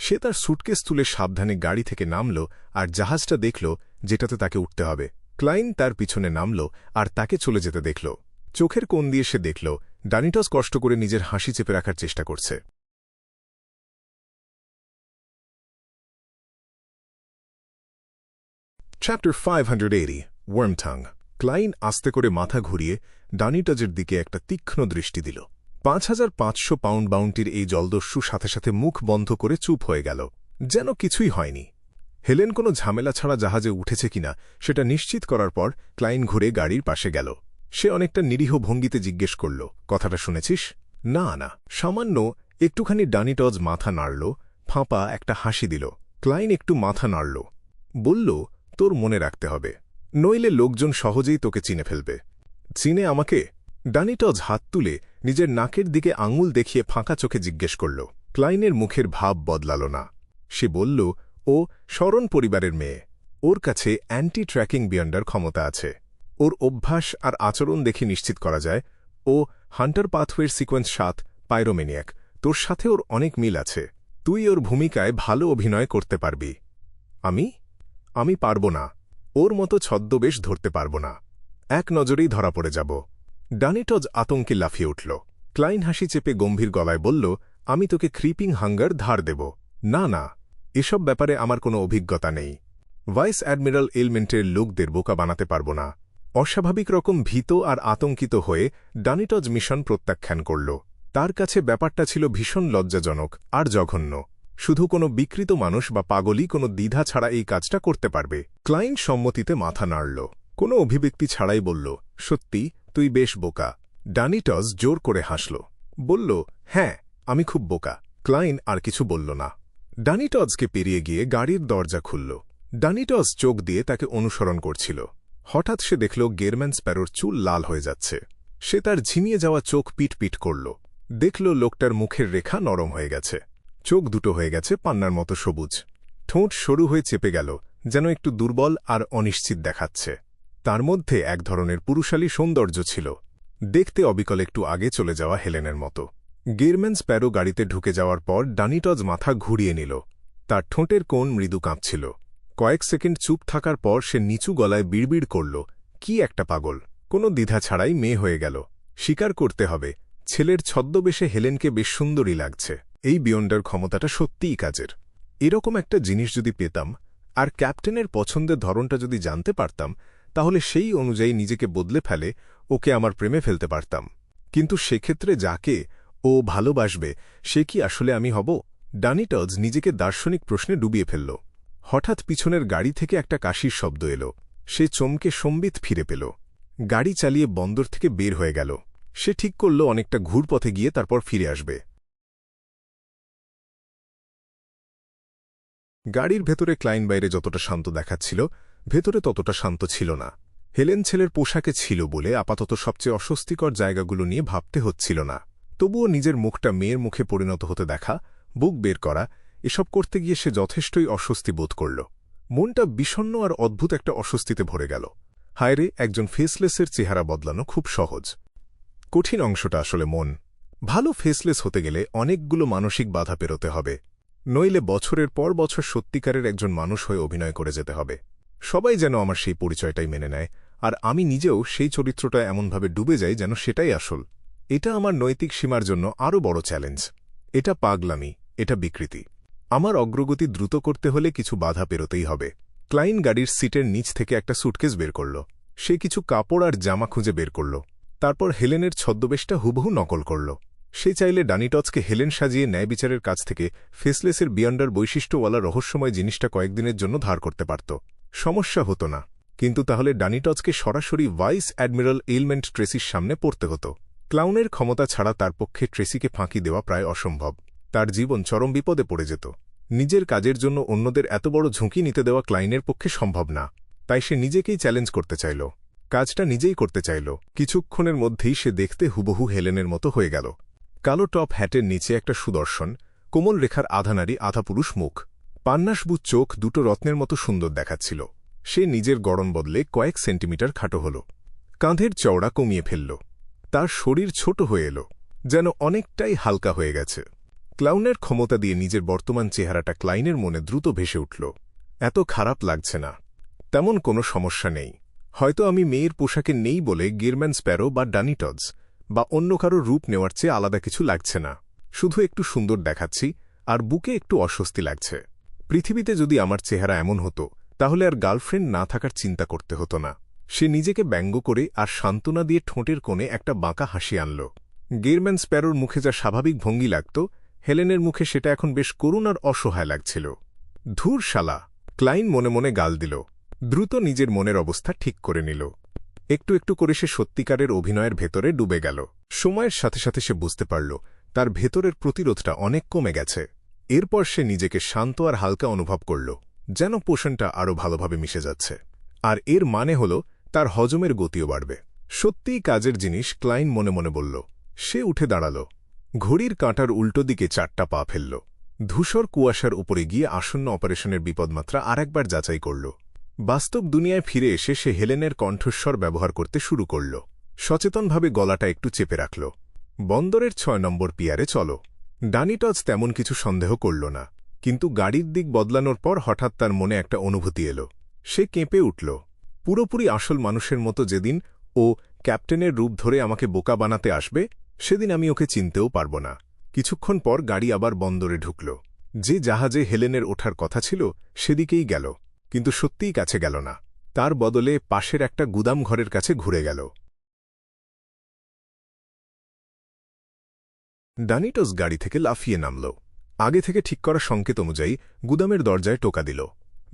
সে তার সুটকেস তুলে সাবধানে গাড়ি থেকে নামল আর জাহাজটা দেখল যেটাতে তাকে উঠতে হবে। ক্লাইন তার পিছনে নামল আর তাকে চলে যেতে দেখল। চোখের কোণ দিয়ে সে দেখল ডানিটস কষ্ট করে নিজের হাসি চেপে রাখার চেষ্টা করছে। চ্যাপ্টার 580 ওয়ার্মটাং। ক্লাইন আস্তে করে মাথা ঘুরিয়ে ডানিটজের দিকে একটা তীক্ষ্ণ দৃষ্টি দিল। 5500 পাউন্ড বাউন্টির এই জলদস্যু সাথে সাথে মুখ বন্ধ করে চুপ হয়ে গেল, যেন কিছুই হয়নি। হেলেন কোনো ঝামেলা ছাড়া জাহাজে উঠেছে কিনা সেটা নিশ্চিত করার পর ক্লাইন ঘুরে গাড়ির পাশে গেল। সে অনেকটা নিরীহ ভঙ্গিতে জিজ্ঞেস করল, কথাটা শুনেছিস? না না। সামান্য একটুখানি ডানিটজ মাথা নাড়ল, ফাঁপা একটা হাসি দিল। ক্লাইন একটু মাথা নাড়ল, বলল, তোর মনে রাখতে হবে, নইলে লোকজন সহজেই তোকে চিনে ফেলবে। চিনে আমাকে? ডানিটজ হাত তুলে নিজের নাকের দিকে আঙুল দেখিয়ে ফাঁকা চোখে জিজ্ঞেস করল। ক্লাইনের মুখের ভাব বদলাল না। সে বলল, ও শরণ পরিবারের মেয়ে। ওর কাছে অ্যান্টি ট্র্যাকিং বিয়ন্ডার ক্ষমতা আছে। ওর অভ্যাস আর আচরণ দেখে নিশ্চিত করা যায় ও হান্টার পাথওয়ের সিকোয়েন্স 7 পাইরোমেনিয়াক। তোর সাথে ওর অনেক মিল আছে। তুই ওর ভূমিকায় ভালো অভিনয় করতে পারবি। আমি পারব না। ওর মতো ছদ্মবেশ ধরতে পারব না। এক নজরেই ধরা পড়ে যাব। ডানিটজ আতঙ্কে লাফিয়ে উঠল। ক্লাইন হাসি চেপে গম্ভীর গলায় বলল, আমি তোকে ক্রিপিং হাঙ্গার ধার দেব। না না, এসব ব্যাপারে আমার কোনো অভিজ্ঞতা নেই। ভাইস অ্যাডমিরাল এলমেন্টের লোকদের বোকা বানাতে পারব না। অস্বাভাবিক রকম ভীত আর আতঙ্কিত হয়ে ডানিটজ মিশন প্রত্যাখ্যান করল। তার কাছে ব্যাপারটা ছিল ভীষণ লজ্জাজনক আর জঘন্য। শুধু কোনো বিকৃত মানুষ বা পাগলই কোনো দ্বিধা ছাড়া এই কাজটা করতে পারবে। ক্লাইন সম্মতিতে মাথা নাড়ল, কোনো অভিব্যক্তি ছাড়াই বলল, সত্যি তুই বেশ বোকা। ডানিটজ জোর করে হাসল, বলল, হ্যাঁ আমি খুব বোকা। ক্লাইন আর কিছু বলল না। ডানিটজকে পেরিয়ে গিয়ে গাড়ির দরজা খুলল। ডানিটজ চোখ দিয়ে তাকে অনুসরণ করছিল। হঠাৎ সে দেখল গেরম্যান স্প্যারোর চুল লাল হয়ে যাচ্ছে। সে তার ঝিমিয়ে যাওয়া চোখ পিট করল। দেখল লোকটার মুখের রেখা নরম হয়ে গেছে। চোখ দুটো হয়ে গেছে পান্নার মতো সবুজ। ঠোঁট সরু হয়ে চেপে গেল, যেন একটু দুর্বল আর অনিশ্চিত দেখাচ্ছে। তার মধ্যে এক ধরনের পুরুষালী সৌন্দর্য ছিল, দেখতে অবিকল একটু আগে চলে যাওয়া হেলেনের মতো। গেরম্যান স্প্যারো গাড়িতে ঢুকে যাওয়ার পর ডানিটজ মাথা ঘুরিয়ে নিল। তার ঠোঁটের কোণ মৃদু কাঁপছিল। কয়েক সেকেন্ড চুপ থাকার পর সে নিচু গলায় বিড়বিড় করল, কি একটা পাগল। কোনো দ্বিধা ছাড়াই মেয়ে হয়ে গেল। স্বীকার করতে হবে, ছেলের ছদ্মবেশে হেলেনকে বেশ সুন্দরী লাগছে। এই বিয়ন্ডার ক্ষমতাটা সত্যিই কাজের। এরকম একটা জিনিস যদি পেতাম আর ক্যাপ্টেনের পছন্দের ধরনটা যদি জানতে পারতাম, তাহলে সেই অনুযায়ী নিজেকে বদলে ফেলে ওকে আমার প্রেমে ফেলতে পারতাম। কিন্তু সেক্ষেত্রে যাকে ও ভালোবাসবে সে কি আসলে আমি হব? ডানিটজ নিজেকে দার্শনিক প্রশ্নে ডুবিয়ে ফেলল। হঠাৎ পিছনের গাড়ি থেকে একটা কাশির শব্দ এল। সে চমকে সম্বিত ফিরে পেল। গাড়ি চালিয়ে বন্দর থেকে বের হয়ে গেল। সে ঠিক করল অনেকটা ঘুরপথে গিয়ে তারপর ফিরে আসবে। গাড়ির ভেতরে ক্লাইন বাইরে যতটা শান্ত দেখাচ্ছিল, ভেতরে ততটা শান্ত ছিল না। হেলেন ছেলের পোশাকে ছিল বলে আপাতত সবচেয়ে অস্বস্তিকর জায়গাগুলো নিয়ে ভাবতে হচ্ছিল না। তবুও নিজের মুখটা মেয়ের মুখে পরিণত হতে দেখা, বুক বের করা, এসব করতে গিয়ে সে যথেষ্টই অস্বস্তি বোধ করল। মনটা বিষণ্ণ আর অদ্ভুত একটা অস্বস্তিতে ভরে গেল। হায়রে, একজন ফেসলেসের চেহারা বদলানো খুব সহজ। কঠিন অংশটা আসলে মন। ভালো ফেসলেস হতে গেলে অনেকগুলো মানসিক বাধা পেরোতে হবে, নইলে বছরের পর বছর সত্যিকারের একজন মানুষ হয়ে অভিনয় করে যেতে হবে। সবাই যেন আমার সেই পরিচয়টাই মেনে নেয়, আর আমি নিজেও সেই চরিত্রটা এমনভাবে ডুবে যাই যেন সেটাই আসল। এটা আমার নৈতিক সীমার জন্য আরও বড় চ্যালেঞ্জ। এটা পাগলামি, এটা বিকৃতি। আমার অগ্রগতি দ্রুত করতে হলে কিছু বাধা পেরোতেই হবে। ক্লাইন গাড়ির সিটের নিচ থেকে একটা সুটকেস বের করল। সে কিছু কাপড় আর জামা খুঁজে বের করল। তারপর হেলেনের ছদ্মবেশটা হুবহু নকল করল। সে চাইলে ডানিটজকে হেলেন সাজিয়ে ন্যায়বিচারের কাছ থেকে ফেসলেসের বিয়ন্ডার বৈশিষ্ট্যওয়ালা রহস্যময় জিনিসটা কয়েকদিনের জন্য ধার করতে পারত। সমস্যা হতো না, কিন্তু তাহলে ডানিটজকে সরাসরি ভাইস অ্যাডমিরাল এলমেন্ট ট্রেসির সামনে পড়তে হতো। ক্লাউনের ক্ষমতা ছাড়া তার পক্ষে ট্রেসিকে ফাঁকি দেওয়া প্রায় অসম্ভব। তার জীবন চরম বিপদে পড়ে যেত। নিজের কাজের জন্য অন্যদের এত বড় ঝুঁকি নিতে দেওয়া ক্লাইনের পক্ষে সম্ভব না। তাই সে নিজেকেই চ্যালেঞ্জ করতে চাইল, কাজটা নিজেই করতে চাইল। কিছুক্ষণের মধ্যেই সে দেখতে হুবহু হেলেনের মতো হয়ে গেল। কালো টপ হ্যাটের নিচে একটা সুদর্শন, কোমল রেখার আধা নারী আধা পুরুষ মুখ, পান্নাসবুত চোখ দুটো রত্নের মতো সুন্দর দেখাচ্ছিল। সে নিজের গড়ন বদলে কয়েক সেন্টিমিটার খাটো হল, কাঁধের চওড়া কমিয়ে ফেলল। তার শরীর ছোট হয়ে এল, যেন অনেকটাই হালকা হয়ে গেছে। ক্লাউনের ক্ষমতা দিয়ে নিজের বর্তমান চেহারাটা ক্লাইনের মনে দ্রুত ভেসে উঠল। এত খারাপ লাগছে না, তেমন কোনো সমস্যা নেই। হয়তো আমি মেয়ের পোশাকে নেই বলে গিরম্যান স্প্যারো বা ডানিটজ বা অন্য কারো রূপ নেওয়ার চেয়ে আলাদা কিছু লাগছে না। শুধু একটু সুন্দর দেখাচ্ছি, আর বুকে একটু অস্বস্তি লাগছে। পৃথিবীতে যদি আমার চেহারা এমন হতো, তাহলে আর গার্লফ্রেন্ড না থাকার চিন্তা করতে হতো না। সে নিজেকে ব্যঙ্গ করে আর সান্ত্বনা দিয়ে ঠোঁটের কোণে একটা বাঁকা হাসি আনল। গিরম্যান স্প্যারোর মুখে যা স্বাভাবিক ভঙ্গি লাগত, হেলেনের মুখে সেটা এখন বেশ করুণ আর অসহায় লাগছিল। ধুর শালা, ক্লাইন মনে মনে গাল দিল। দ্রুত নিজের মনের অবস্থা ঠিক করে নিল। একটু একটু করে সে সত্যিকারের অভিনয়ের ভেতরে ডুবে গেল। সময়ের সাথে সাথে সে বুঝতে পারল তার ভেতরের প্রতিরোধটা অনেক কমে গেছে। এরপর সে নিজেকে শান্ত আর হালকা অনুভব করল, যেন পোষণটা আরও ভালোভাবে মিশে যাচ্ছে। আর এর মানে হল তার হজমের গতিও বাড়বে। সত্যিই কাজের জিনিস, ক্লাইন মনে মনে বলল। সে উঠে দাঁড়াল, ঘড়ির কাঁটার উল্টো দিকে 4টা পা ফেলল। ধূসর কুয়াশার উপরে গিয়ে আসন্ন অপারেশনের বিপদমাত্রা আরেকবার যাচাই করল। বাস্তব দুনিয়ায় ফিরে এসে সে হেলেনের কণ্ঠস্বর ব্যবহার করতে শুরু করল। সচেতনভাবে গলাটা একটু চেপে রাখল। বন্দরের 6 নম্বর পিয়ারে চলো। ডানিটজ তেমন কিছু সন্দেহ করল না, কিন্তু গাড়ির দিক বদলানোর পর হঠাৎ তার মনে একটা অনুভূতি এল। সে কেঁপে উঠল। পুরোপুরি আসল মানুষের মতো যেদিন ও ক্যাপ্টেনের রূপ ধরে আমাকে বোকা বানাতে আসবে, সেদিন আমি ওকে চিনতেও পারব না। কিছুক্ষণ পর গাড়ি আবার বন্দরে ঢুকল। যে জাহাজে হেলেনের ওঠার কথা ছিল সেদিকেই গেল, কিন্তু সত্যিই কাছে গেল না। তার বদলে পাশের একটা গুদাম ঘরের কাছে ঘুরে গেল। ডানিটজ গাড়ি থেকে লাফিয়ে নামল। আগে থেকে ঠিক করা সংকেত অনুযায়ী গুদামের দরজায় টোকা দিল।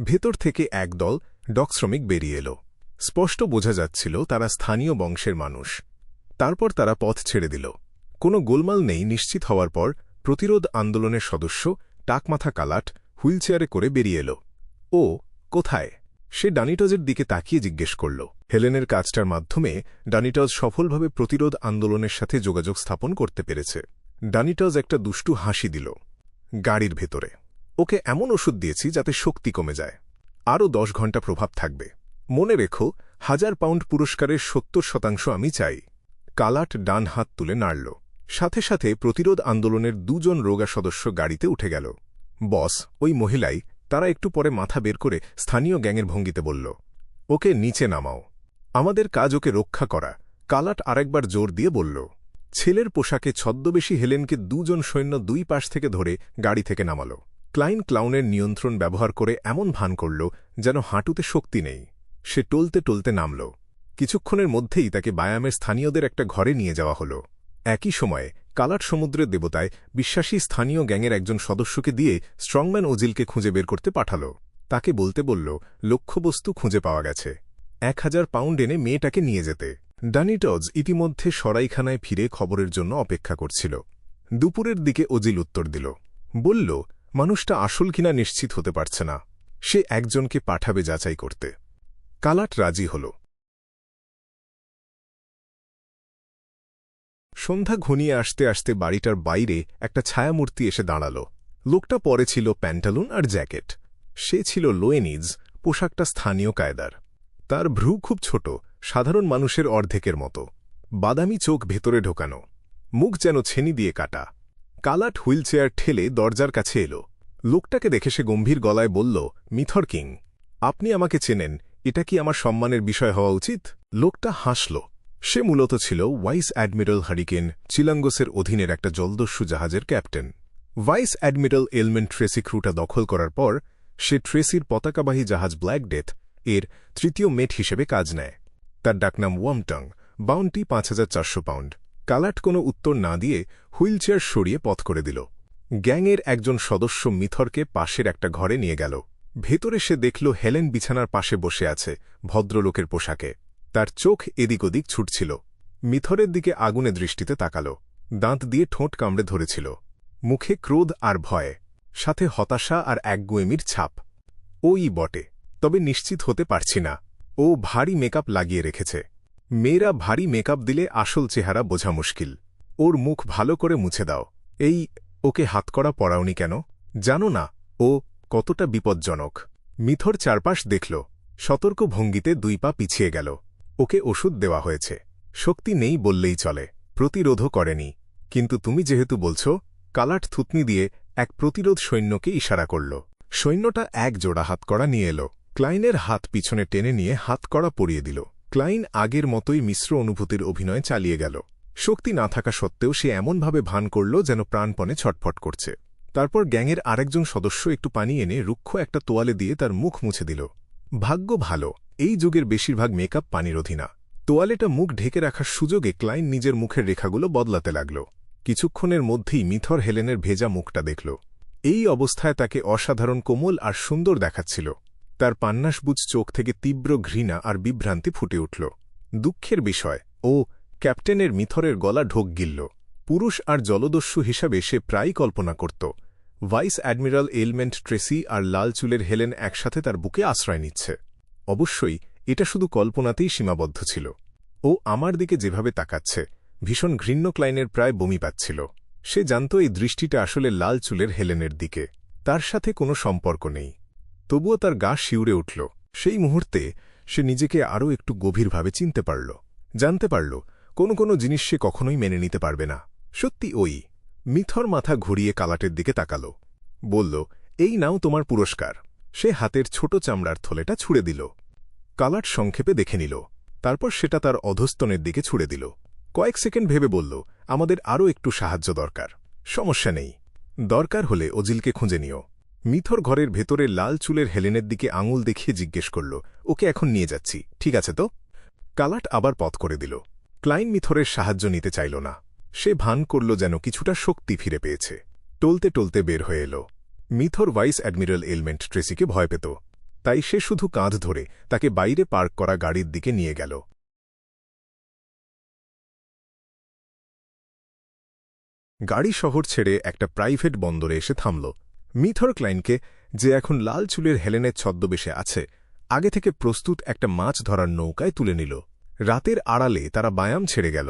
ভেতর থেকে একদল ডকশ্রমিক বেরিয়ে এল। স্পষ্ট বোঝা যাচ্ছিল তারা স্থানীয় বংশের মানুষ। তারপর তারা পথ ছেড়ে দিল। কোনো গোলমাল নেই নিশ্চিত হওয়ার পর প্রতিরোধ আন্দোলনের সদস্য টাকমাথা কালাট হুইলচেয়ারে করে বেরিয়ে এল। ও কোথায়? সে ডানিটজের দিকে তাকিয়ে জিজ্ঞেস করল। হেলেনের কাজটার মাধ্যমে ডানিটজ সফলভাবে প্রতিরোধ আন্দোলনের সাথে যোগাযোগ স্থাপন করতে পেরেছে। ডানিটজ একটা দুষ্টু হাসি দিল। গাড়ির ভেতরে ওকে এমন ওষুধ দিয়েছি যাতে শক্তি কমে যায়। আরও 10 ঘন্টা প্রভাব থাকবে। মনে রেখো, 1000 পাউন্ড পুরস্কারের 70% আমি চাই। কালাট ডান হাত তুলে নাড়ল। সাথে সাথে প্রতিরোধ আন্দোলনের 2 জন রোগা সদস্য গাড়িতে উঠে গেল। বস, ওই মহিলাই। তারা একটু পরে মাথা বের করে স্থানীয় গ্যাংয়ের ভঙ্গিতে বলল, ওকে নিচে নামাও। আমাদের কাজ ওকে রক্ষা করা। কালাট আরেকবার জোর দিয়ে বলল। ছেলের পোশাকে ছদ্মবেশী হেলেনকে 2 জন সৈন্য 2 পাশ থেকে ধরে গাড়ি থেকে নামাল। ক্লাইন ক্লাউনের নিয়ন্ত্রণ ব্যবহার করে এমন ভান করল যেন হাঁটুতে শক্তি নেই। সে টলতে টলতে নামল। কিছুক্ষণের মধ্যেই তাকে বায়ামের স্থানীয়দের একটা ঘরে নিয়ে যাওয়া হল। একই সময়ে কালাট সমুদ্রের দেবতায় বিশ্বাসী স্থানীয় গ্যাংয়ের একজন সদস্যকে দিয়ে স্ট্রংম্যান ওজিলকে খুঁজে বের করতে পাঠাল। তাকে বলতে বলল লক্ষ্যবস্তু খুঁজে পাওয়া গেছে, 1000 পাউন্ড এনে মেয়েটাকে নিয়ে যেতে। ডানিটজ ইতিমধ্যে সরাইখানায় ফিরে খবরের জন্য অপেক্ষা করছিল। দুপুরের দিকে ওজিল উত্তর দিল, বলল মানুষটা আসল কিনা নিশ্চিত হতে পারছে না, সে একজনকে পাঠাবে যাচাই করতে। কালাট রাজি হল। সন্ধ্যা ঘনিয়ে আসতে আসতে বাড়িটার বাইরে একটা ছায়ামূর্তি এসে দাঁড়াল। লোকটা পরে ছিল প্যান্টালুন আর জ্যাকেট। সে ছিল লোয়েনিজ, পোশাকটা স্থানীয় কায়দার। তার ভ্রু খুব ছোট, সাধারণ মানুষের অর্ধেকের মতো। বাদামি চোখ ভেতরে ঢোকানো, মুখ যেন ছেনি দিয়ে কাটা। কালাট হুইলচেয়ার ঠেলে দরজার কাছে এলো। লোকটাকে দেখে সে গম্ভীর গলায় বলল, মিথর কিং, আপনি আমাকে চেনেন, এটা কি আমার সম্মানের বিষয় হওয়া উচিত? লোকটা হাসল। সে মূলত ছিল ভাইস অ্যাডমিরাল হারিকেন চিলাঙ্গোসের অধীনের একটা জলদস্যু জাহাজের captain. Vice admiral Element Tracy ক্রুটা দখল করার পর সে ট্রেসির পতাকাবাহী জাহাজ ব্ল্যাক ডেথ এর তৃতীয় মেট হিসেবে কাজ নেয়। তার ডাকনাম ওয়ামটং, বাউন্টি ৫,৪০০ পাউন্ড। কালাট কোনো উত্তর না দিয়ে হুইলচেয়ার সরিয়ে পথ করে দিল। গ্যাংয়ের একজন সদস্য মিথরকে পাশের একটা ঘরে নিয়ে গেল। ভেতরে সে দেখল হেলেন বিছানার পাশে বসে আছে, ভদ্রলোকের পোশাকে। তার চোখ এদিক ওদিক ছুটছিল। মিথরের দিকে আগুনে দৃষ্টিতে তাকাল। দাঁত দিয়ে ঠোঁট কামড়ে ধরেছিল। মুখে ক্রোধ আর ভয়, সাথে হতাশা আর একগুঁয়েমির ছাপ। ওই বটে, তবে নিশ্চিত হতে পারছি না। ও ভারী মেকআপ লাগিয়ে রেখেছে। মেয়েরা ভারী মেকআপ দিলে আসল চেহারা বোঝা মুশকিল। ওর মুখ ভালো করে মুছে দাও। ওকে হাতকড়া পরাওনি কেন? জানো না ও কতটা বিপজ্জনক? মিথর চারপাশ দেখল। সতর্ক ভঙ্গিতে 2 পা পিছিয়ে গেল। ওকে ওষুধ দেওয়া হয়েছে। শক্তি নেই বললেই চলে, প্রতিরোধও করেনি। কিন্তু তুমি যেহেতু বলছ, কালাট থুতনি দিয়ে এক প্রতিরোধ সৈন্যকে ইশারা করল। সৈন্যটা এক জোড়া হাতকড়া নিয়ে এলো। ক্লাইনের হাত পিছনে টেনে নিয়ে হাতকড়া পরিয়ে দিল। ক্লাইন আগের মতোই মিশ্র অনুভূতির অভিনয় চালিয়ে গেল। শক্তি না থাকা সত্ত্বেও সে এমনভাবে ভান করল যেন প্রাণপণে ছটফট করছে। তারপর গ্যাংয়ের আরেকজন সদস্য একটু পানি এনে রুক্ষ একটা তোয়ালে দিয়ে তার মুখ মুছে দিল। ভাগ্য ভালো, এই যুগের বেশিরভাগ মেকআপ পানিরোধী না। তোয়ালেটা মুখ ঢেকে রাখার সুযোগে ক্লাইন নিজের মুখের রেখাগুলো বদলাতে লাগল। কিছুক্ষণের মধ্যেই মিথর হেলেনের ভেজা মুখটা দেখল। এই অবস্থায় তাকে অসাধারণ কোমল আর সুন্দর দেখাচ্ছিল। তার পান্নাসবুজ চোখ থেকে তীব্র ঘৃণা আর বিভ্রান্তি ফুটে উঠল। দুঃখের বিষয়, ক্যাপ্টেনের মিথরের গলা ঢোক গিলল। পুরুষ আর জলদস্যু হিসাবে সে প্রায়ই কল্পনা করত ভাইস অ্যাডমিরাল এলমেন্ট ট্রেসি আর লাল চুলের হেলেন একসাথে তার বুকে আশ্রয় নিচ্ছে। অবশ্যই এটা শুধু কল্পনাতেই সীমাবদ্ধ ছিল। ও আমার দিকে যেভাবে তাকাচ্ছে, ভীষণ ঘৃণ্য ক্লাইনের প্রায় বমি পাচ্ছিল। সে জানত এই দৃষ্টিটা আসলে লাল চুলের হেলেনের দিকে। তার সাথে কোনো সম্পর্ক নেই। তবুও তার গা শিউরে উঠল। সেই মুহূর্তে সে নিজেকে আরও একটু গভীরভাবে চিনতে পারল। জানতে পারল কোনো জিনিস সে কখনোই মেনে নিতে পারবে না। সত্যি মিথর মাথা ঘুরিয়ে কালাটের দিকে তাকাল। বলল, এই নাও তোমার পুরস্কার। সে হাতের ছোট চামড়ার থলেটা ছুঁড়ে দিল। কালাট সংক্ষেপে দেখে নিল। তারপর সেটা তার অধস্তনের দিকে ছুঁড়ে দিল। কয়েক সেকেন্ড ভেবে বলল, আমাদের আরও একটু সাহায্য দরকার। সমস্যা নেই, দরকার হলে ওজিলকে খুঁজে নিও। মিথর ঘরের ভেতরে লাল চুলের হেলেনের দিকে আঙুল দেখিয়ে জিজ্ঞেস করল, ওকে এখন নিয়ে যাচ্ছি, ঠিক আছে তো? কালাট আবার পথ করে দিল। ক্লাইন মিথরের সাহায্য নিতে চাইল না। সে ভান করল যেন কিছুটা শক্তি ফিরে পেয়েছে। টলতে টলতে বের হয়ে এল। মিথর ভাইস অ্যাডমিরাল এলমেন্ট ট্রেসিকে ভয় পেত, তাই সে শুধু কাঁধ ধরে তাকে বাইরে পার্ক করা গাড়ির দিকে নিয়ে গেল। গাড়ি শহর ছেড়ে একটা প্রাইভেট বন্দরে এসে থামল। মিথর ক্লাইনকে, যে এখন লাল চুলের হেলেনের ছদ্মবেশে আছে, আগে থেকে প্রস্তুত একটা মাছ ধরার নৌকায় তুলে নিল। রাতের আড়ালে তারা বায়াম ছেড়ে গেল।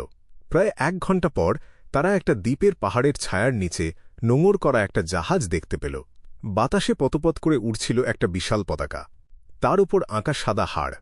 প্রায় 1 ঘণ্টা পর তারা একটা দ্বীপের পাহাড়ের ছায়ার নিচে নোঙর করা একটা জাহাজ দেখতে পেল। বাতাসে পতপত করে উড়ছিল একটা বিশাল পতাকা। তার উপর আঁকা সাদা হাড়।